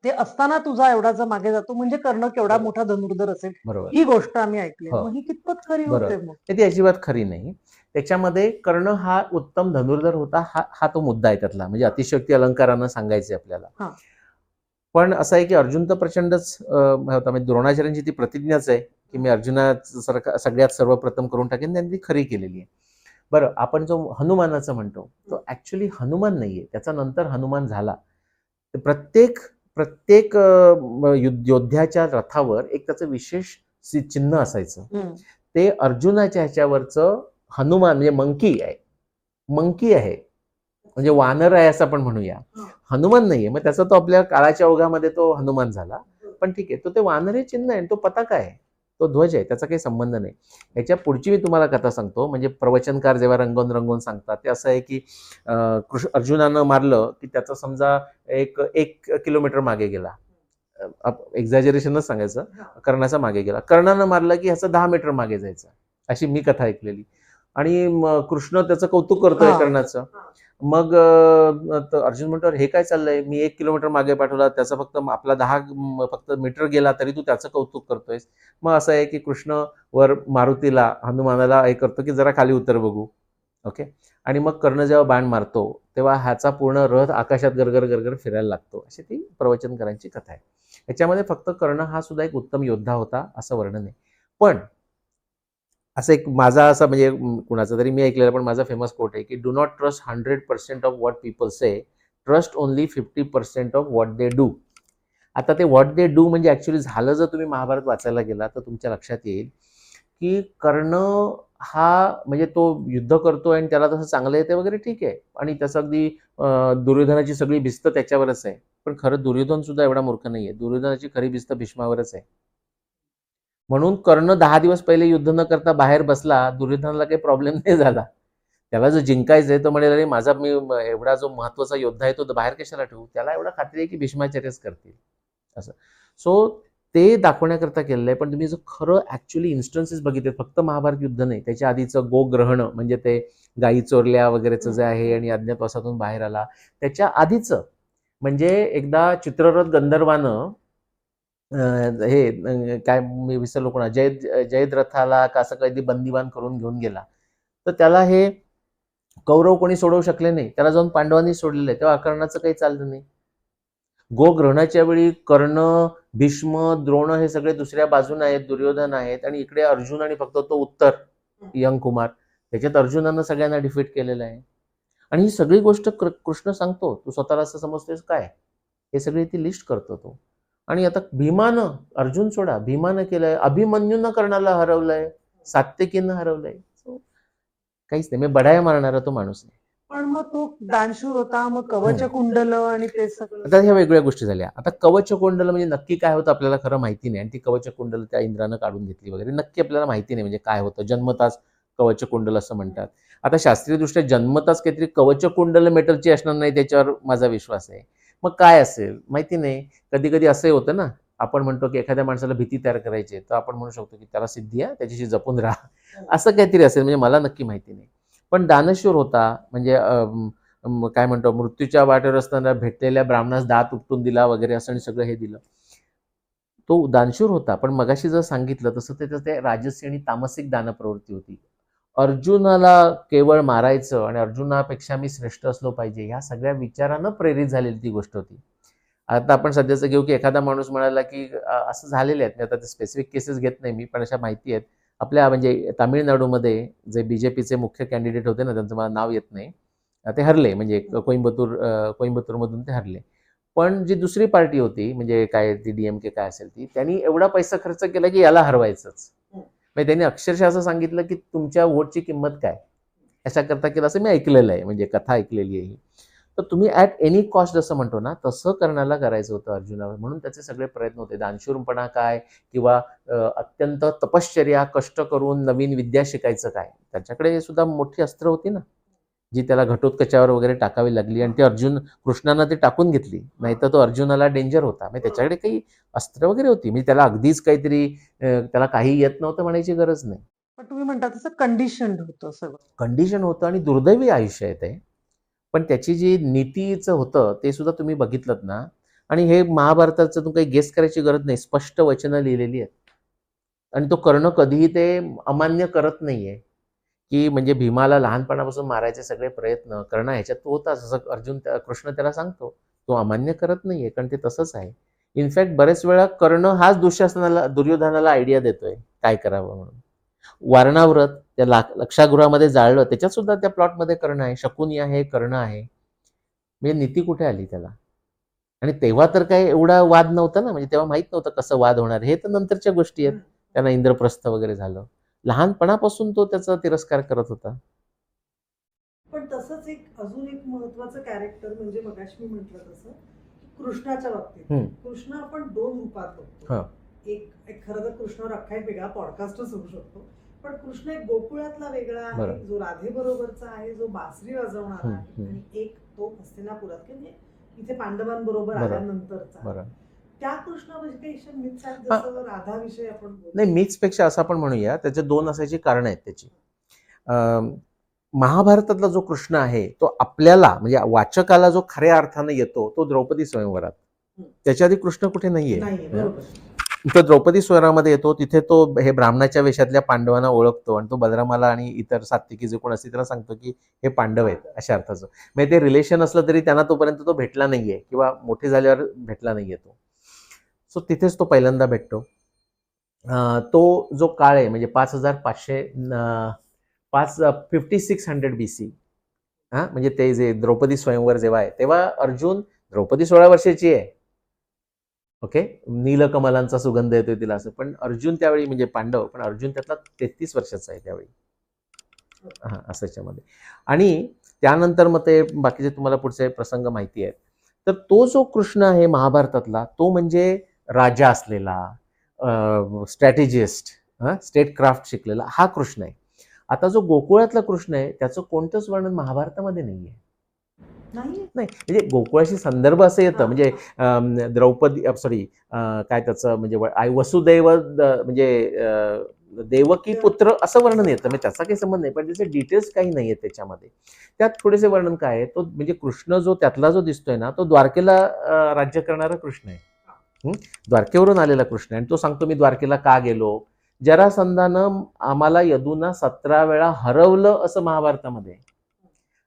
ते असताना तुझा एवढा जर मागे जातो म्हणजे कर्ण केवढा बरोबर, मोठा धनुर्धर असेल. बरोबर. ही गोष्ट आम्ही ऐकली. हो, मग ही कितपत खरी बरोबर. होते मग? तर ती अजिबात खरी नाही. त्याच्यामध्ये कर्ण हा उत्तम धनुर्धर होता, हा हा तो मुद्दा आहे त्यातला. म्हणजे अतिशयोक्ती अलंकारानं सांगायचे आपल्याला. हां. पण असं आहे की अर्जुन तर प्रचंडच होता. म्हणजे द्रोणाचार्यांची ती प्रतिज्ञाच आहे की मी अर्जुनासारखा सगळ्यात सर्वप्रथम करून टाकेन, त्यांनी ती खरी केलेली आहे. बरं, आपण जो हनुमानाचं म्हणतो, तो ॲक्चुअली हनुमान नाहीये. त्याचा नंतर हनुमान झाला. तर प्रत्येक प्रत्येक योद्ध्याच्या रथावर एक त्याचं विशेष चिन्ह असायचं. हं. ते अर्जुनाच्या ह्याच्यावरचं हनुमान म्हणजे मंकी आहे. मंकी आहे. म्हणजे वानर आहे असं आपण म्हणूया. हनुमान नाहीये. मग त्याचा तो आपल्या काळाच्या ओघामध्ये तो हनुमान झाला. पण ठीक आहे. तो ते वानर हे चिन्ह आहे, तो पताका आहे. तो ध्वज आहे. त्याचा काही संबंध नाही. ह्याच्या पुढची मी तुम्हाला कथा सांगतो. म्हणजे प्रवचनकार जेव्हा रंगवून रंगवून सांगतात, ते असं आहे की अर्जुनानं मारलं की त्याचा समजा एक किलोमीटर मागे गेला. एक्झॅजरेशनच सांगायचं. कर्णाचा मागे गेला. कर्णानं मारलं की ह्याचं 10 मीटर मागे जायचं. अशी मी कथा ऐकलेली. आणि कृष्ण त्याचं कौतुक करतोय हां. कर्णाचं. मग अर्जुन म्हणतो, "अरे हे काय चाललंय? मी 1 किलोमीटर मागे पाठवला, त्याचा फक्त आपला 10 फक्त मीटर गेला, तरी तू त्याचं कौतुक करतोयस." मग असं आहे की कृष्ण वर मारुतीला, हनुमानाला हे करतो की जरा खाली उतर बघू. ओके. आणि मग कर्ण जेव्हा बाण मारतो, तेव्हा ह्याचा पूर्ण रथ आकाशात गरगर गरगर फिरायला लागतो. अशी ती प्रवचनकारांची कथा आहे. ह्याच्यामध्ये फक्त कर्ण हा सुद्धा एक उत्तम योद्धा होता असं वर्णन आहे. पण असं एक माझा असा म्हणजे कुणाचा तरी मी ऐकलेला पण माझा फेमस कोट आहे की do not trust 100% of what people say, trust only 50% of what they do. आता ते व्हॉट दे डू म्हणजे ऍक्च्युली झालं, जर तुम्ही महाभारत वाचायला गेला तर तुमच्या लक्षात येईल की कर्ण हा म्हणजे तो युद्ध करतोय आणि त्याला तसं चांगलं येते वगैरे, ठीक आहे. आणि त्याचं अगदी दुर्योधनाची सगळी भिस्त त्याच्यावरच आहे. पण खरं दुर्योधन सुद्धा एवढा मूर्ख नाहीये. दुर्योधनाची खरी भिस्त भीष्मावरच आहे. म्हणून कर्ण 10 दिवस पहिले युद्ध न करता बाहेर बसला, दुर्योधनाला काही प्रॉब्लेम नाही झाला. त्याला जो जिंकायचंय तो म्हणेल, अरे माझा मी एवढा जो महत्वाचा योद्धा आहे तो बाहेर कशाला ठेवू? त्याला एवढा खात्री आहे की भीष्माचार्यच करतील असं. सो ते दाखवण्याकरता केलेलं आहे. पण तुम्ही जर खरं ऍक्च्युअली इन्स्टन्सेस बघितले, फक्त महाभारत युद्ध नाही, त्याच्या आधीचं गोग्रहण म्हणजे ते गायी चोरल्या वगैरेचं जे आहे आणि अज्ञातवासातून बाहेर आला, त्याच्या आधीचं म्हणजे एकदा चित्ररथ गंधर्वानं हे काय मी विसरलो कोणा जयद्रथाला का असं कधी बंदिवान करून घेऊन गेला, तर त्याला हे कौरव कोणी सोडवू शकले नाही, त्याला जाऊन पांडवांनी सोडलेलं आहे. तेव्हा कर्णाचं काही चाललं नाही. गोग्रहणाच्या वेळी कर्ण, भीष्म, द्रोण हे सगळे दुसऱ्या बाजूने आहेत, दुर्योधन आहेत, आणि इकडे अर्जुन आणि फक्त तो उत्तर यंग कुमार. त्याच्यात अर्जुनानं सगळ्यांना डिफीट केलेलं आहे. आणि ही सगळी गोष्ट कृष्ण सांगतो. तू स्वतःला असं समजतोस काय? हे सगळी ती लिस्ट करतो तो. आणि आता भीमानं, अर्जुन सोडा, भीमानं केलंय, अभिमन्यूनं कर्णाला हरवलंय, सात्यकीनं हरवलंय. काहीच नाही, मी बढाया मारणारा तो माणूस नाही. पण मग तो दानशूर होता, मग कवच कुंडल आणि ते सगळं. आता ह्या वेगळ्या गोष्टी झाल्या. आता कवच कुंडल म्हणजे नक्की काय होतं आपल्याला खरं माहिती नाही, आणि ती कवच कुंडल त्या इंद्रानं काढून घेतली वगैरे, नक्की आपल्याला माहिती नाही म्हणजे काय होतं. जन्मताच कवच कुंडल असं म्हणतात. आता शास्त्रीयदृष्ट्या जन्मताच काहीतरी कवच कुंडल मेटलची असणार नाही, त्याच्यावर माझा विश्वास आहे. मग काय असेल माहिती नाही. कधी कधी असंही होतं ना, आपण म्हणतो की एखाद्या माणसाला भीती तयार करायची आहे, तर आपण म्हणू शकतो की त्याला सिद्धी आहे, त्याच्याशी जपून राहा, असं काहीतरी असेल. म्हणजे मला नक्की माहिती नाही. पण दानशूर होता म्हणजे काय म्हणतो, मृत्यूच्या वाटेवर असताना भेटलेल्या ब्राह्मणास दात उपटून दिला वगैरे असं आणि सगळं हे दिलं. तो दानशूर होता. पण मगाशी जर सांगितलं तसं त्याचं ते राजसी आणि तामसिक दानप्रवृत्ती होती. अर्जुनाला केवळ मारायचं आणि अर्जुनापेक्षा मी श्रेष्ठ असलो पाहिजे, ह्या सगळ्या विचारानं प्रेरित झालेली ती गोष्ट होती. आता आपण सध्याचं घेऊ की एखादा माणूस म्हणाला की असं झालेले आहेत, मी आता स्पेसिफिक केसेस घेत नाही मी, पण अशा माहिती आहेत आपल्या म्हणजे तामिळनाडूमध्ये जे बीजेपीचे मुख्य कॅन्डिडेट होते ना, त्यांचं मला नाव येत नाही, ते हरले, म्हणजे कोइंबतूरमधून ते हरले. पण जी दुसरी पार्टी होती म्हणजे काय ती डीएमके काय असेल ती, त्यांनी एवढा पैसा खर्च केला की याला हरवायचंच. म्हणजे त्यांनी अक्षरशः असं सांगितलं की तुमच्या वोटची किंमत काय, अशा करता केलं, असं मी ऐकलेलं आहे, म्हणजे कथा ऐकलेली आहे. तर तुम्ही ऍट एनी कॉस्ट असं म्हणतो ना, तसं कर्णाला करायचं होतं अर्जुनावर, म्हणून त्याचे सगळे प्रयत्न होते. दानशूरपणा काय किंवा अत्यंत तपश्चर्या, कष्ट करून नवीन विद्या शिकायचं काय, त्याच्याकडे सुद्धा मोठी अस्त्र होती ना, जी त्याला घटोत्कचावर वगैरे टाकावी लागली, आणि ते कृष्णानं ते टाकून घेतली, नाहीतर तो अर्जुनाला डेंजर होता. म्हणजे त्याच्याकडे काही अस्त्र वगैरे होती, म्हणजे त्याला अगदीच काहीतरी त्याला काही येत नव्हतं म्हणायची गरज नाही. पण तुम्ही म्हणता तसं कंडिशन होतं सगळं. कंडिशन होतं आणि दुर्दैवी आयुष्य आहे ते. पण त्याची जी नीतीचं होतं ते सुद्धा तुम्ही बघितलं ना. आणि हे महाभारताचं तुम्ही काही गेस करायची गरज नाही, स्पष्ट वचनं लिहिलेली आहेत. आणि तो कर्ण कधीही ते अमान्य करत नाहीये, की म्हणजे भीमाला लहानपणापासून मारायचे सगळे प्रयत्न कर्ण ह्याच्यात तो होताच, असं कृष्ण त्याला सांगतो. तो अमान्य करत नाहीये, कारण ते तसंच आहे. इनफॅक्ट बरेच वेळा कर्ण हाच दुःशासनाला, दुर्योधनाला आयडिया देतोय काय करावं म्हणून. वारणाव्रत त्या लक्षागृहामध्ये जाळलं, त्याच्यात सुद्धा त्या प्लॉटमध्ये कर्ण आहे, शकुनी आहे, कर्ण आहे. म्हणजे नीती कुठे आली त्याला? आणि तेव्हा तर काय एवढा वाद नव्हता ना, म्हणजे तेव्हा माहित नव्हतं कसं वाद होणार, हे तर नंतरच्या गोष्टी आहेत. त्यांना इंद्रप्रस्थ वगैरे झालं. लहानपणापासून तो त्याचा तिरस्कार करत होता. पण तसंच अजून एक महत्वाचं कॅरेक्टर म्हणजे मगाशी मी म्हटलं तसं कृष्णाच्या बाबतीत. कृष्ण आपण दोन रूपात बघतो. एक खरं तर कृष्णावर अख्खा एक वेगळा पॉडकास्टच होऊ शकतो. पण कृष्ण एक गोकुळातला वेगळा आहे, जो राधे बरोबरचा आहे, जो बासरी वाजवणारा आहे, आणि एक तो हस्तिनापुरात म्हणजे इथे पांडवांबरोबर आल्यानंतरचा. त्या कृष्णापेक्षा मीच जसं राधाविषयी आपण नाही, मीच पेक्षा असं आपण म्हणूया, त्याचे दोन असायची कारण आहेत त्याची. महाभारतातला जो कृष्ण आहे तो आपल्याला म्हणजे वाचकाला जो खऱ्या अर्थाने येतो तो द्रौपदी स्वयंवरात. त्याच्या आधी कृष्ण कुठे नाहीये. तो द्रौपदी स्वयंवरामध्ये येतो, तिथे तो हे ब्राह्मणाच्या वेशातल्या पांडवांना ओळखतो आणि तो बलरामाला आणि इतर सात्विकी जे कोण असते त्याला सांगतो की हे पांडव आहेत, अशा अर्थाचं. म्हणजे ते रिलेशन असलं तरी त्यांना तोपर्यंत तो भेटला नाहीये किंवा मोठे झाल्यावर भेटला नाहीये तो. सो तिथेच तो पहिल्यांदा भेटतो. तो जो काळ आहे म्हणजे 5600 BC, म्हणजे ते जे द्रौपदी स्वयंवर जेव्हा आहे तेव्हा अर्जुन, द्रौपदी 16 वर्षाची आहे, ओके, नीलकमलांचा सुगंध येतोय तिला असं, पण अर्जुन त्यावेळी म्हणजे पांडव, पण अर्जुन त्यातला 33 वर्षाचा आहे त्यावेळी, असाच्यामध्ये. आणि त्यानंतर मग ते बाकीचे तुम्हाला पुढचे प्रसंग माहिती आहेत. तर तो जो कृष्ण आहे महाभारतातला तो म्हणजे राजा असलेला, स्ट्रॅटेजिस्ट, स्टेट क्राफ्ट शिकलेला हा कृष्ण आहे. आता जो गोकुळातला कृष्ण आहे त्याचं कोणतंच वर्णन महाभारतामध्ये नाहीये. नाही नाही म्हणजे गोकुळाशी संदर्भ असं येतं, हा, म्हणजे द्रौपदी सॉरी काय त्याचं म्हणजे वसुदैव म्हणजे देवकी पुत्र असं वर्णन येतं, म्हणजे त्याचा काही संबंध नाही, पण त्याचे डिटेल्स काही नाही आहेत त्याच्यामध्ये. त्यात थोडेसे वर्णन काय आहे, तो म्हणजे कृष्ण जो त्यातला जो दिसतोय ना तो द्वारकेला राज्य करणारा कृष्ण आहे. द्वारकेवरून आलेला कृष्ण आहे आणि तो सांगतो मी द्वारकेला का गेलो, जरासंधानं आम्हाला यदूंना 17 वेळा हरवलं असं महाभारतामध्ये.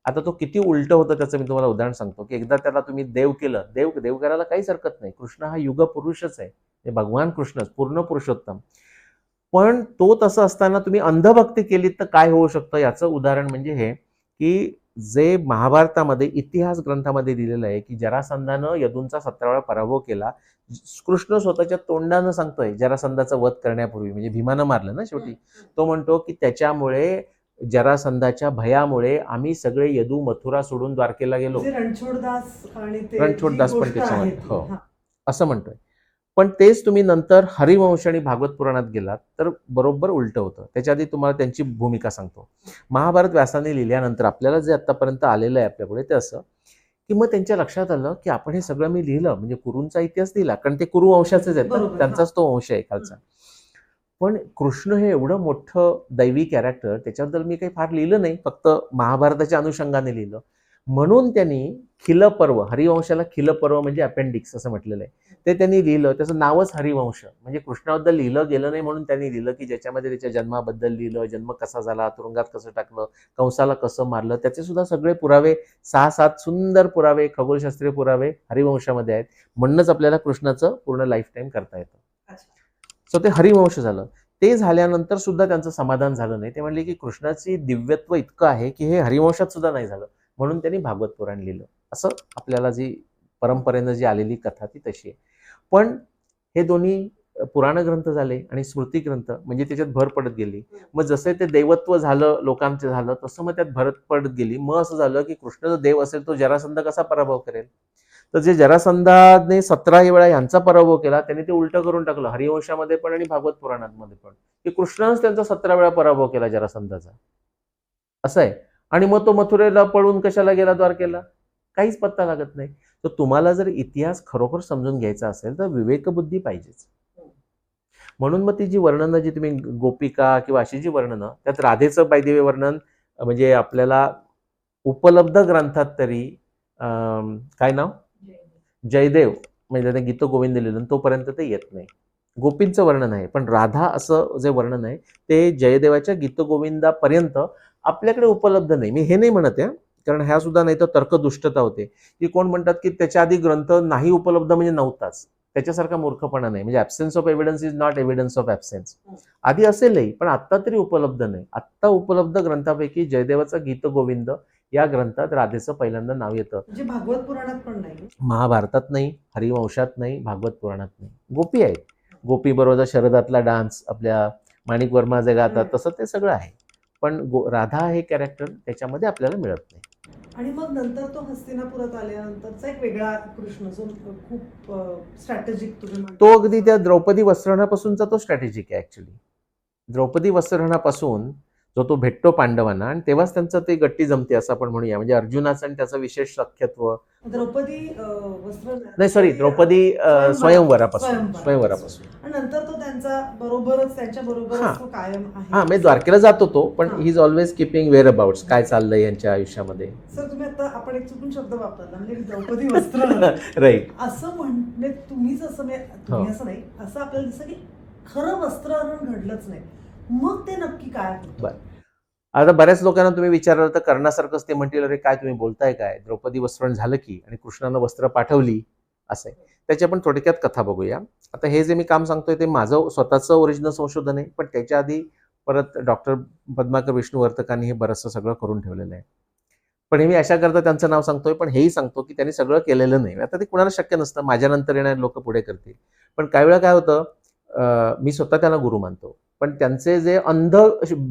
आता तो किती उलट होतं त्याचं मी तुम्हाला उदाहरण सांगतो, की एकदा त्याला तुम्ही देव केलं, देव करायला काहीच हरकत नाही, कृष्ण हा युग पुरुषच आहे, हे भगवान कृष्णच पूर्ण पुरुषोत्तम. पण तो तसं असताना तुम्ही अंधभक्ती केली तर काय होऊ शकतं याचं उदाहरण म्हणजे हे, की जे महाभारतामध्ये इतिहास ग्रंथामध्ये दिलेलं आहे की जरासंधानं यदूंचा 17 वेळा पराभव केला. कृष्ण स्वतःच्या तोंडानं सांगतोय जरासंधाचा वध करण्यापूर्वी, म्हणजे भीमानं मारलं ना शेवटी, तो म्हणतो की त्याच्यामुळे जरासंधाच्या भयामुळे आम्ही सगळे यदू मथुरा सोडून द्वारकेला गेलो. म्हणजे रणछोडदास आणि ते रणछोडदास जी पण गोष्ट त्याच्यामध्ये आहे ती. हो हा. असं म्हणतोय. पण तेच तुम्ही नंतर हरिवंश आणि भागवत पुराणात गेलात तर बरोबर उलट होतं. त्याच्या आधी तुम्हाला त्यांची भूमिका सांगतो. महाभारत व्यासाने लिहिल्यानंतर आपल्याला जे आतापर्यंत आलेलं आहे आपल्यापुढे ते असं, की मग त्यांच्या लक्षात आलं की आपण हे सगळं मी लिहिलं म्हणजे कुरूंचा इतिहास लिहिला, कारण ते कुरु वंशाचेच आहेत ना, बरोबर, त्यांचाच तो वंश आहे खालचा. पण कृष्ण हे एवढं मोठं दैवी कॅरेक्टर, त्याच्याबद्दल मी काही फार लिहिलं नाही, फक्त महाभारताच्या अनुषंगाने लिहिलं. म्हणून त्यांनी खिलपर्व, हरिवंशाला खिलपर्व म्हणजे अपेंडिक्स असं म्हटलेलं आहे, ते त्यांनी लिहिलं. त्याचं नावच हरिवंश, म्हणजे कृष्णाबद्दल लिहिलं गेलं नाही म्हणून त्यांनी लिहिलं, की ज्याच्यामध्ये त्याच्या जन्माबद्दल लिहिलं, जन्म कसा झाला, तुरुंगात कसं टाकलं, कंसाला कसं मारलं, त्याचे सुद्धा सगळे पुरावे 6-7 सुंदर पुरावे, खगोलशास्त्रीय पुरावे हरिवंशामध्ये आहेत. म्हणूनच आपल्याला कृष्णाचं पूर्ण लाईफ टाईम करता येतं. सो ते हरिवंश झालं. ते झाल्यानंतर सुद्धा त्यांचं समाधान झालं नाही. ते म्हणले की कृष्णाची दिव्यत्व इतकं आहे की हे हरिवंशात सुद्धा नाही झालं, म्हणून त्यांनी भागवत पुराण लिहिलं. असं आपल्याला जी परंपरेनं जी आलेली कथा ती तशी आहे. पण हे दोन्ही पुराण ग्रंथ झाले आणि स्मृती ग्रंथ, म्हणजे त्याच्यात भर पडत गेली. मग जसं ते दैवत्व झालं लोकांचं झालं तसं मग त्यात भर पडत गेली. मग असं झालं की कृष्ण जर देव असेल तो जरासंध कसा पराभव करेल, तर जे जरासंधाने 17 वेळा यांचा पराभव केला त्यांनी ते उलट करून टाकलं हरिवंशामध्ये पण आणि भागवत पुराणामध्ये पण, की कृष्णानेच त्यांचा 17 वेळा पराभव केला जरासंधाचा, असं आहे. आणि मग तो मथुरेला पळून कशाला गेला द्वारकेला, काहीच पत्ता लागत नाही. तर तुम्हाला जर इतिहास खरोखर समजून घ्यायचा असेल तर विवेकबुद्धी पाहिजेच. म्हणून मग ती जी वर्णनं जी तुम्ही गोपिका किंवा अशी जी वर्णनं, त्यात राधेचं बाय वर्णन म्हणजे आपल्याला उपलब्ध ग्रंथात तरी काय नाव, जयदेव म्हणजे ते गीत गोविंद लिहिलं तोपर्यंत ते येत नाही. गोपींचं वर्णन आहे, पण राधा असं जे वर्णन आहे ते जयदेवाच्या गीतगोविंदापर्यंत आपल्याकडे उपलब्ध नाही. मी हे नाही म्हणत आहे, कारण ह्या सुद्धा नाही तर तर्कदुष्टता होते, की कोण म्हणतात की त्याच्या आधी ग्रंथ नाही उपलब्ध म्हणजे नव्हताच. त्याच्यासारखा मूर्खपणा नाही, म्हणजे absence of evidence is not evidence of absence. आधी असेलही पण आत्ता तरी उपलब्ध नाही. आत्ता उपलब्ध ग्रंथापैकी जयदेवाचा गीतगोविंद या ग्रंथात राधेचं पहिल्यांदा नाव येतं. म्हणजे भागवत पुराणात पण नाही, महाभारतात नाही, हरिवंशात नाही, भागवत पुराणात नाही. गोपी आहेत, गोपी बरोबर शरदातला डान्स आपल्या माणिक वर्मा जे गातात तसं ते सगळं आहे. पण राधा हे कॅरेक्टर त्याच्यामध्ये आपल्याला मिळत नाही. आणि मग नंतर तो हस्तिनापुरात आल्यानंतरचा एक वेगळा कृष्ण जो खूप स्ट्रॅटेजिक तुम्ही तो अगदी त्या द्रौपदी वस्त्रहरणापासूनचा तो स्ट्रॅटेजिक आहे ऍक्च्युली. द्रौपदी वस्त्रहरणापासून जो तो भेटतो पांडवांना आणि तेव्हाच त्यांचं ते गट्टी जमते असं आपण म्हणूया, म्हणजे अर्जुनाचं आणि त्याचं विशेष सख्यत्व. द्रौपदी वस्त्र नाही सॉरी, द्रौपदी स्वयंवरापासून. आणि नंतर तो त्यांचा बरोबरच त्यांच्या हा बरोबरच तो कायम आहे. हा म्हणजे द्वारकेला जातो तो, पण हा. ही इज ऑलवेज किपिंग वेअर अबाउट्स, काय चाललंय यांच्या आयुष्यामध्ये. सर तुम्ही आता आपण एक चुकून शब्द वापरला म्हणजे द्रौपदी वस्त्र राईट. असं म्हणणे तुम्हीच असं तुम्ही असं नाही, असं आपल्याला दिसतं की खरं वस्त्रहरण घडलंच नाही. मग ते नक्की काय होतं? बरं, आता बऱ्याच लोकांना तुम्ही विचारलं तर करण्यासारखंच ते म्हणतील, अरे काय तुम्ही बोलताय काय, द्रौपदी वस्त्रण झालं की आणि कृष्णानं वस्त्र पाठवली असं आहे. त्याची आपण थोडक्यात कथा बघूया. आता हे जे मी काम सांगतोय ते माझं स्वतःचं ओरिजिनल संशोधन आहे, पण त्याच्या आधी परत डॉक्टर पद्माकर विष्णुवर्तकांनी हे बरंचसं सगळं करून ठेवलेलं आहे. पण हे मी अशा करता त्यांचं नाव सांगतोय, पण हेही सांगतो की त्यांनी सगळं केलेलं नाही. आता ते कुणाला शक्य नसतं, माझ्यानंतर येणारे लोक पुढे करतील. पण काही वेळा काय होतं, मी स्वतः त्यांना गुरु मानतो, पण त्यांचे जे अंध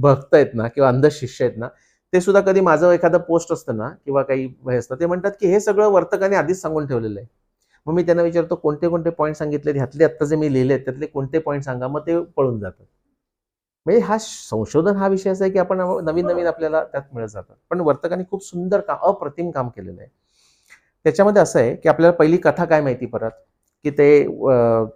भक्त आहेत ना किंवा अंध शिष्य आहेत ना, ते सुद्धा कधी माझं एखादं पोस्ट असतं ना किंवा काही हे असतं, ते म्हणतात की हे सगळं वर्तकाने आधीच सांगून ठेवलेलं आहे. मग मी त्यांना विचारतो कोणते कोणते पॉईंट सांगितले ह्यातले आत्ता जे मी लिहिले त्यातले कोणते पॉईंट सांगा, मग ते पळून जातात. म्हणजे हा संशोधन हा विषय असा आहे की आपण नवीन नवीन आपल्याला त्यात मिळत जातात. पण वर्तकांनी खूप सुंदर अप्रतिम काम केलेलं आहे. त्याच्यामध्ये असं आहे की आपल्याला पहिली कथा काय माहिती परत की ते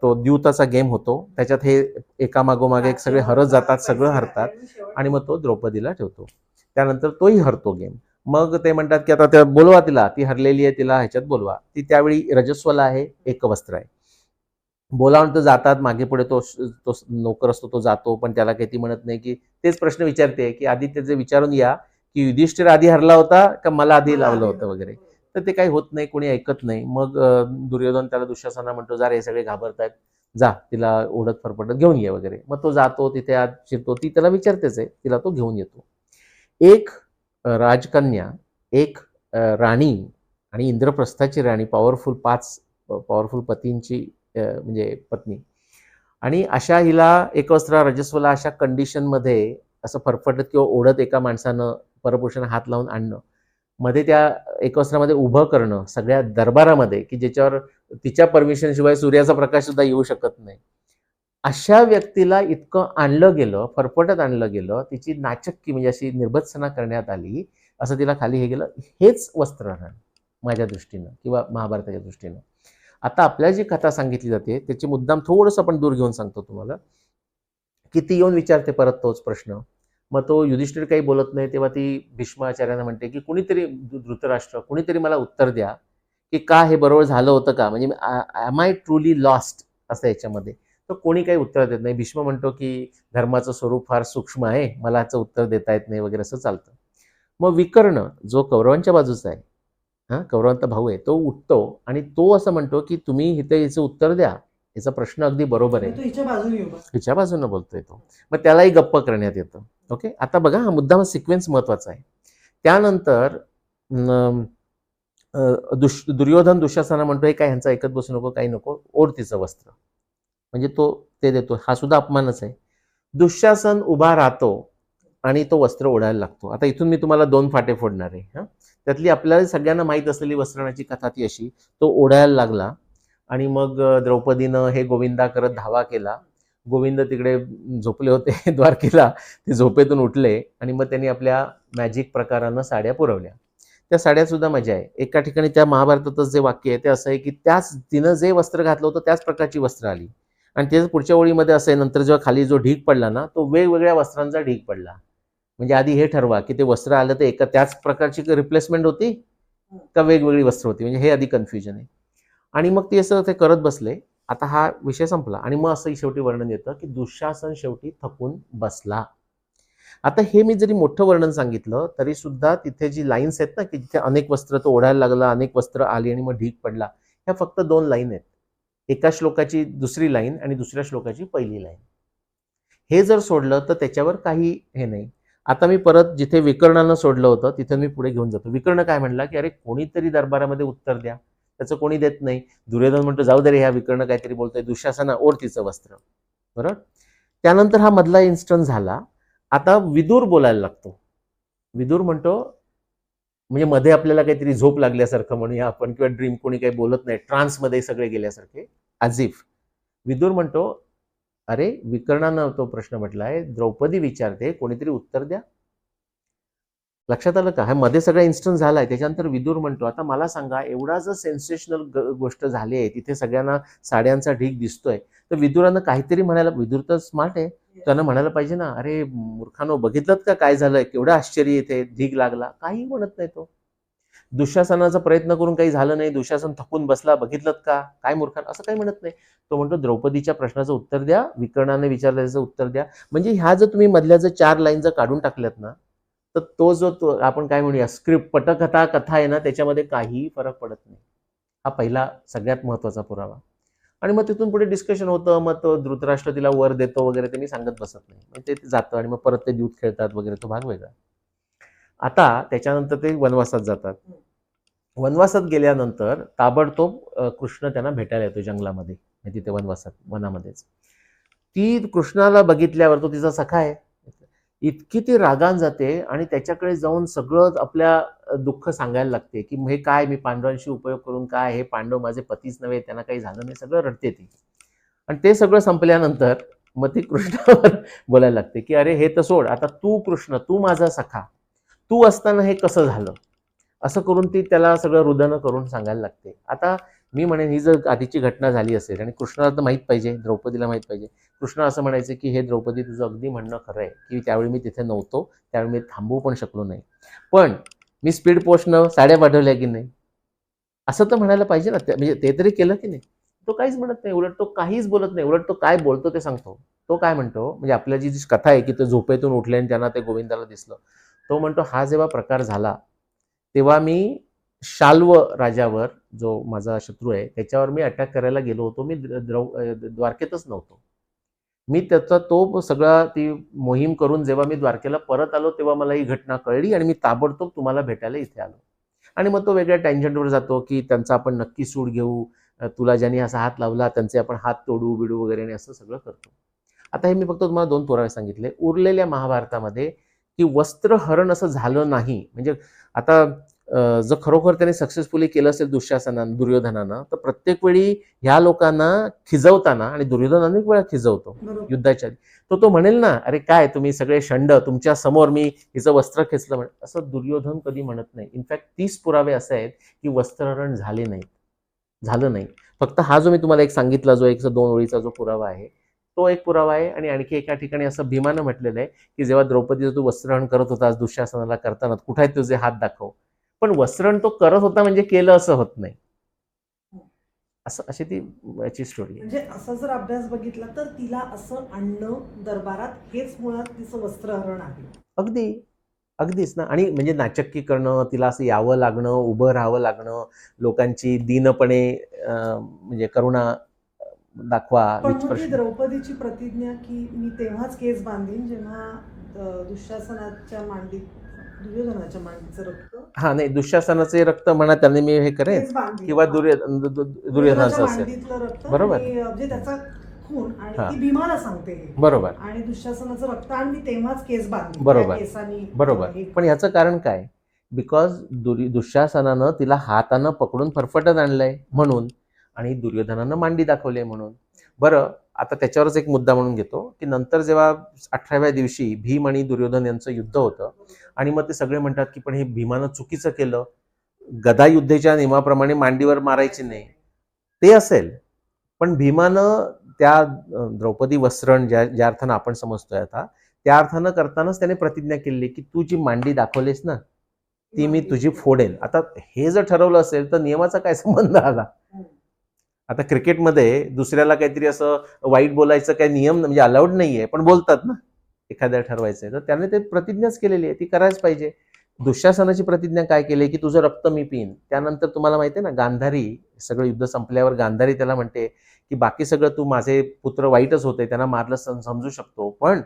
तो द्यूताचा गेम होतो, त्याच्यात हे एकामागोमाग एक सगळे हरत जातात, सगळं हरतात आणि मग तो द्रौपदीला ठेवतो. त्यानंतर तोही हरतो गेम. मग ते म्हणतात की आता त्या बोलवा तिला, ती हरलेली आहे, तिला ह्याच्यात बोलवा. ती त्यावेळी रजस्वला आहे, एकवस्त्र आहे. बोलावून तर जातात, मागे पुढे तो तो नोकर असतो तो जातो, पण त्याला काही ती म्हणत नाही की तेच प्रश्न विचारते की आधी त्याचे विचारून या की युधिष्ठिर आधी हरला होता का मला आधी लावलं होतं वगैरे. तर ते काही होत नाही, कोणी ऐकत नाही. मग दुर्योधन त्याला दुःशासना म्हणतो जा रे, हे सगळे घाबरतायत, जा तिला ओढत फरफटत घेऊन ये वगैरे. मग तो जातो, तिथे आत शिरतो, ती त्याला विचारतेच आहे, तिला तो घेऊन येतो. एक राजकन्या, एक राणी आणि इंद्रप्रस्थाची राणी, पॉवरफुल 5 पॉवरफुल पतींची म्हणजे पत्नी, आणि अशा हिला एकवस्त्र रजस्वला अशा कंडिशनमध्ये असं फरफटत किंवा ओढत एका माणसानं परपुरुषानं हात लावून आणणं, मध्ये त्या एकवस्त्रामध्ये उभं करणं सगळ्या दरबारामध्ये की ज्याच्यावर तिच्या परमिशन शिवाय सूर्याचा प्रकाश सुद्धा येऊ शकत नाही, अशा व्यक्तीला इतकं आणलं गेलं, फरफटत आणलं गेलं, तिची नाचक्की म्हणजे अशी निर्भत्सना करण्यात आली, असं तिला खाली हे गेलं. हेच वस्त्रहरण माझ्या दृष्टीनं किंवा महाभारताच्या दृष्टीनं. आता आपल्याला जी कथा सांगितली जाते त्याची मुद्दाम थोडंसं आपण दूर घेऊन सांगतो तुम्हाला, की ती येऊन विचारते परत तोच प्रश्न. मग तो युधिष्ठिर काही बोलत नाही, तेव्हा ती भीष्माचार्यांना म्हणते की कुणीतरी धृतराष्ट्र, कुणीतरी मला उत्तर द्या की का हे बरोबर झालं होतं का, म्हणजे एम आय ट्रुली लॉस्ट असं याच्यामध्ये. तर कोणी काही उत्तर देत नाही. भीष्म म्हणतो की धर्माचं स्वरूप फार सूक्ष्म आहे, मला याचं उत्तर देता येत नाही वगैरे असं चालतं. मग विकर्ण जो कौरवांच्या बाजूचा आहे, कौरवांचा भाऊ आहे, तो उठतो आणि तो असं म्हणतो की तुम्ही इथे याचं उत्तर द्या, याचा प्रश्न अगदी बरोबर आहे. हिच्या बाजूने बोलतोय तो. मग त्यालाही गप्प करण्यात येतं. ओके, आता बघा हा मुद्दा सिक्वेन्स महत्वाचा आहे. त्यानंतर दुर्योधन दुःशासना म्हणतोय काय ह्यांचं ऐकत बसू नको, काही नको, ओढ तिचं वस्त्र, म्हणजे तो ते देतो. हा सुद्धा अपमानच आहे. दुःशासन उभा राहतो आणि तो वस्त्र ओढायला लागतो. आता इथून मी तुम्हाला 2 फाटे फोडणार आहे. त्यातली आपल्याला सगळ्यांना माहीत असलेली वस्त्रहरणाची कथा ती अशी, तो ओढायला लागला आणि मग द्रौपदीनं हे गोविंदा करत धावा केला. गोविंद तिकडे झोपले होते द्वारकेला, ते झोपेतून उठले आणि मग त्यांनी आपल्या मॅजिक प्रकारानं साड्या पुरवल्या. त्या साड्यात सुद्धा मजा आहे. एका ठिकाणी त्या महाभारतातच जे वाक्य आहे ते असं आहे की त्याच तिनं जे वस्त्र घातलं होतं त्याच प्रकारची वस्त्र आली, आणि त्याच पुढच्या ओळीमध्ये असं आहे, नंतर जेव्हा खाली जो ढीग पडला ना, तो वेगवेगळ्या वस्त्रांचा ढीग पडला. म्हणजे आधी हे ठरवा की ते वस्त्र आलं तर एका त्याच प्रकारची रिप्लेसमेंट होती का वेगवेगळी वस्त्र होती, म्हणजे हे आधी कन्फ्युजन आहे. आणि मग ते असं ते करत बसले. आता हा विषय संपला आणि मग असं शेवटी वर्णन येतं की दुःशासन शेवटी थकून बसला. आता हे मी जरी मोठं वर्णन सांगितलं तरी सुद्धा तिथे जी लाईन्स आहेत ना, की जिथे अनेक वस्त्र तो ओढायला लागला, अनेक वस्त्र आली आणि मग ढीग पडला, ह्या फक्त 2 लाईन आहेत. एका श्लोकाची दुसरी लाईन आणि दुसऱ्या श्लोकाची पहिली लाईन. हे जर सोडलं तर त्याच्यावर काही हे नाही. आता मी परत जिथे विकर्णानं सोडलं होतं तिथे मी पुढे घेऊन जातो. विकर्ण काय म्हणला की अरे कोणीतरी दरबारामध्ये उत्तर द्या, त्याचं कोणी देत नाही. दुर्योधन म्हणतो जाऊ दे रे, ह्या विकर्ण काहीतरी बोलतोय, दुःशासना ओढ तिचं वस्त्र. बरोबर. त्यानंतर हा मधला इन्स्टन्स झाला. आता विदूर बोलायला लागतो. विदूर म्हणतो, म्हणजे मध्ये आपल्याला काहीतरी झोप लागल्यासारखं म्हणूया आपण, किंवा ड्रीम, कोणी काही बोलत नाही, ट्रान्समध्ये सगळे गेल्यासारखे, अजिफ. विदूर म्हणतो अरे विकर्णानं तो प्रश्न म्हटलाय, द्रौपदी विचारते, कोणीतरी उत्तर द्या. लक्षात आलं का? हा मध्ये सगळा इन्स्टन्स झालाय. त्याच्यानंतर विदूर म्हणतो आता मला सांगा, एवढा जर सेन्सेशनल गोष्ट झाली आहे, तिथे सगळ्यांना साड्यांचा ढीग दिसतोय, तर विदुरानं काहीतरी म्हणायला, विदूर तर स्मार्ट आहे, त्यानं म्हणायला पाहिजे ना, अरे मूर्खानो बघितलं का काय झालंय, केवढं आश्चर्य इथे ढीग लागला. काही म्हणत नाही तो. दुःशासनाचा प्रयत्न करून काही झालं नाही, दुःशासन थकून बसला, बघितलं का काय मूर्खान, असं काही म्हणत नाही. तो म्हणतो द्रौपदीच्या प्रश्नाचं उत्तर द्या, विकर्णाने विचारल्याचं उत्तर द्या. म्हणजे ह्या जर तुम्ही मधल्या जर 4 लाईन जर काढून टाकल्यात ना, तर तो जो आपण काय म्हणूया स्क्रिप्ट, पटकथा कथा आहे ना, त्याच्यामध्ये काही फरक पडत नाही. हा पहिला सगळ्यात महत्वाचा पुरावा. आणि मग तिथून पुढे डिस्कशन होतं. मग तो धृतराष्ट्र तिला वर देतो वगैरे, ते मी सांगत बसत नाही. मग ते जातं आणि मग परत ते दूध खेळतात वगैरे, तो भाग वेगळा. आता त्याच्यानंतर ते वनवासात जातात. वनवासात गेल्यानंतर ताबडतोब कृष्ण त्यांना भेटायला येतो जंगलामध्ये, तिथे वनवासात, वनामध्येच. ती कृष्णाला बघितल्यावर, तो तिचा सखा आहे, इतकी ती रागान जाते आणि त्याच्याकडे जाऊन सगळं आपल्या दुःख सांगायला लागते, की हे काय मी पांडवांशी उपयोग करून काय, हे पांडव माझे पतीच नव्हे, त्यांना काही झालं नाही, सगळं रडते ती. आणि ते सगळं संपल्यानंतर मग ती कृष्णावर बोलायला लागते, की अरे हे तर सोड, आता तू कृष्ण, तू माझा सखा, तू असताना हे कसं झालं? असं करून ती त्याला सगळं रुदन करून सांगायला लागते. आता मी म्हणेन ही जर आधीची घटना झाली असेल आणि कृष्णाला तर माहीत पाहिजे, द्रौपदीला माहीत पाहिजे. कृष्ण असं म्हणायचे, की "हे द्रौपदी, तुझं अगदी म्हणणं खरं आहे, की त्यावेळी मी तिथे नव्हतो, त्यावेळी मी थांबवू पण शकलो नाही. पण मी स्पीड पोस्टनं साड्या पाठवल्या की नाही?" असं तर म्हणायला पाहिजे ना. म्हणजे ते तरी केलं की नाही? तो काहीच म्हणत नाही. उलट तो काहीच बोलत नाही. उलट तो काय बोलतो ते सांगतो. तो काय म्हणतो, म्हणजे आपल्याची जी कथा आहे, की तो झोपेतून उठले आणि त्यांना ते गोविंदाला दिसलं. तो म्हणतो, "हा जेव्हा प्रकार झाला, तेव्हा मी शाल्व राजावर, जो माझा शत्रू आहे, त्याच्यावर मी अटॅक करायला गेलो होतो. मी द्वारकेतच नव्हतो. मी त्याचा तो सगळा ती मोहीम करून जेव्हा मी द्वारकेला परत आलो, तेव्हा मला ही घटना कळली आणि मी ताबडतोब तुम्हाला भेटायला इथे आलो." आणि मग तो वेगळ्या टँजंटवर जातो, की त्यांचा आपण नक्की सूड घेऊ, तुला ज्यांनी असा हात लावला त्यांचे आपण हात तोडू बिडू वगैरे आणि असं सगळं करतो. आता हे मी फक्त तुम्हाला 2 पुरावे सांगितले. उरलेल्या महाभारतामध्ये की वस्त्रहरण असं झालं नाही. म्हणजे आता जर खरोखर त्याने सक्सेसफुली केलं असेल दुःशासनानं, दुर्योधनानं, तर प्रत्येक वेळी ह्या लोकांना खिजवताना, आणि दुर्योधन अनेक वेळा खिजवतो बरोबर. युद्धाच्या आधी, तो म्हणेल ना, "अरे काय तुम्ही सगळे षंड, तुमच्या समोर मी हिचं वस्त्र खेचलं." म्हणे. असं दुर्योधन कधी म्हणत नाही. इनफॅक्ट 30 पुरावे असे आहेत की वस्त्रहरण झाले नाहीत, झालं नाही. फक्त हा जो मी तुम्हाला एक सांगितला, जो 102 ओळीचा जो पुरावा आहे, तो एक पुरावा आहे. आणि आणखी एका ठिकाणी असं भीमानं म्हटलेलं आहे, की जेव्हा द्रौपदीचं तू वस्त्रहरण करत होतास दुःशासनाला करताना, कुठे आहेत तुझे हात दाखव. पण वस्त्रहरण तो करत होता म्हणजे केलं असं होत नाही. असं अशी ती याची स्टोरी आहे. म्हणजे असा जर अभ्यास बघितला तर तिला असं आणणं दरबारात हेच मुळात तिचं वस्त्रहरण आहे. अगदी अगदीच ना. आणि म्हणजे नाचक्की करणं, तिला असं यावं लागणं, उभं राहावं लागणं, लोकांची दीनपणे म्हणजे करुणा दाखवा, पण मग ती विस्पर्श. द्रौपदीची प्रतिज्ञा की मी तेव्हाच केस बांधीन जेव्हा दुःशासनाच्या मांडीत दुर्योधनाच्या मांडीचं रक्त हा नाही, दुःशासनाचे रक्त म्हणा त्यांनी मी हे करेन, तेच बांधीन. किंवा हा. दुर्योधनाच्या दुर्योधनाचं असेल. मांडीतलं रक्त बरोबर. आणि म्हणजे त्याचा खून आणि हा, ती भीमाला सांगते हे. बरोबर आणि दुःशासनाचं रक्त आणि मी तेव्हाच केस बांधीन. त्या बरोबर केसानी बरोबर. हे पण ह्याचं कारण काय? बिकॉज दुःशासनानं तिला हातानं पकडून फरफटत आणलंय म्हणून, आणि दुर्योधनानं मांडी दाखवली म्हणून. बरं, आता त्याच्यावरच एक मुद्दा म्हणून घेतो, की नंतर जेव्हा 18व्या दिवशी भीम आणि दुर्योधन यांचं युद्ध होतं, आणि मग ते सगळे म्हणतात, की पण हे भीमानं चुकीचं केलं, गदा युद्धेच्या नियमाप्रमाणे मांडीवर मारायची नाही. ते असेल, पण भीमानं त्या द्रौपदी वस्त्रण ज्या ज्या अर्थानं आपण समजतोय आता, त्या अर्थानं करतानाच त्याने प्रतिज्ञा केलेली, की तू जी मांडी दाखवलीस ना, ती मी तुझी फोडेन. आता हे जर ठरवलं असेल तर नियमाचा काय संबंध आला? आता क्रिकेटमध्ये दुसऱ्याला काहीतरी असं वाईट बोलायचं काही नियम म्हणजे अलाउड नाहीये, पण बोलतात ना, एखाद्याला ठरवायचंय तर त्याने ते प्रतिज्ञाच केलेली आहे, ती करायच पाहिजे. दुःशासनाची प्रतिज्ञा काय केली, की तुझं रक्त मी पिईन. त्यानंतर तुम्हाला माहिती आहे ना, गांधारी, सगळं युद्ध संपल्यावर गांधारी त्याला म्हणते, की बाकी सगळं तू, माझे पुत्र वाईटच होते, त्यांना मारलं समजू शकतो, पण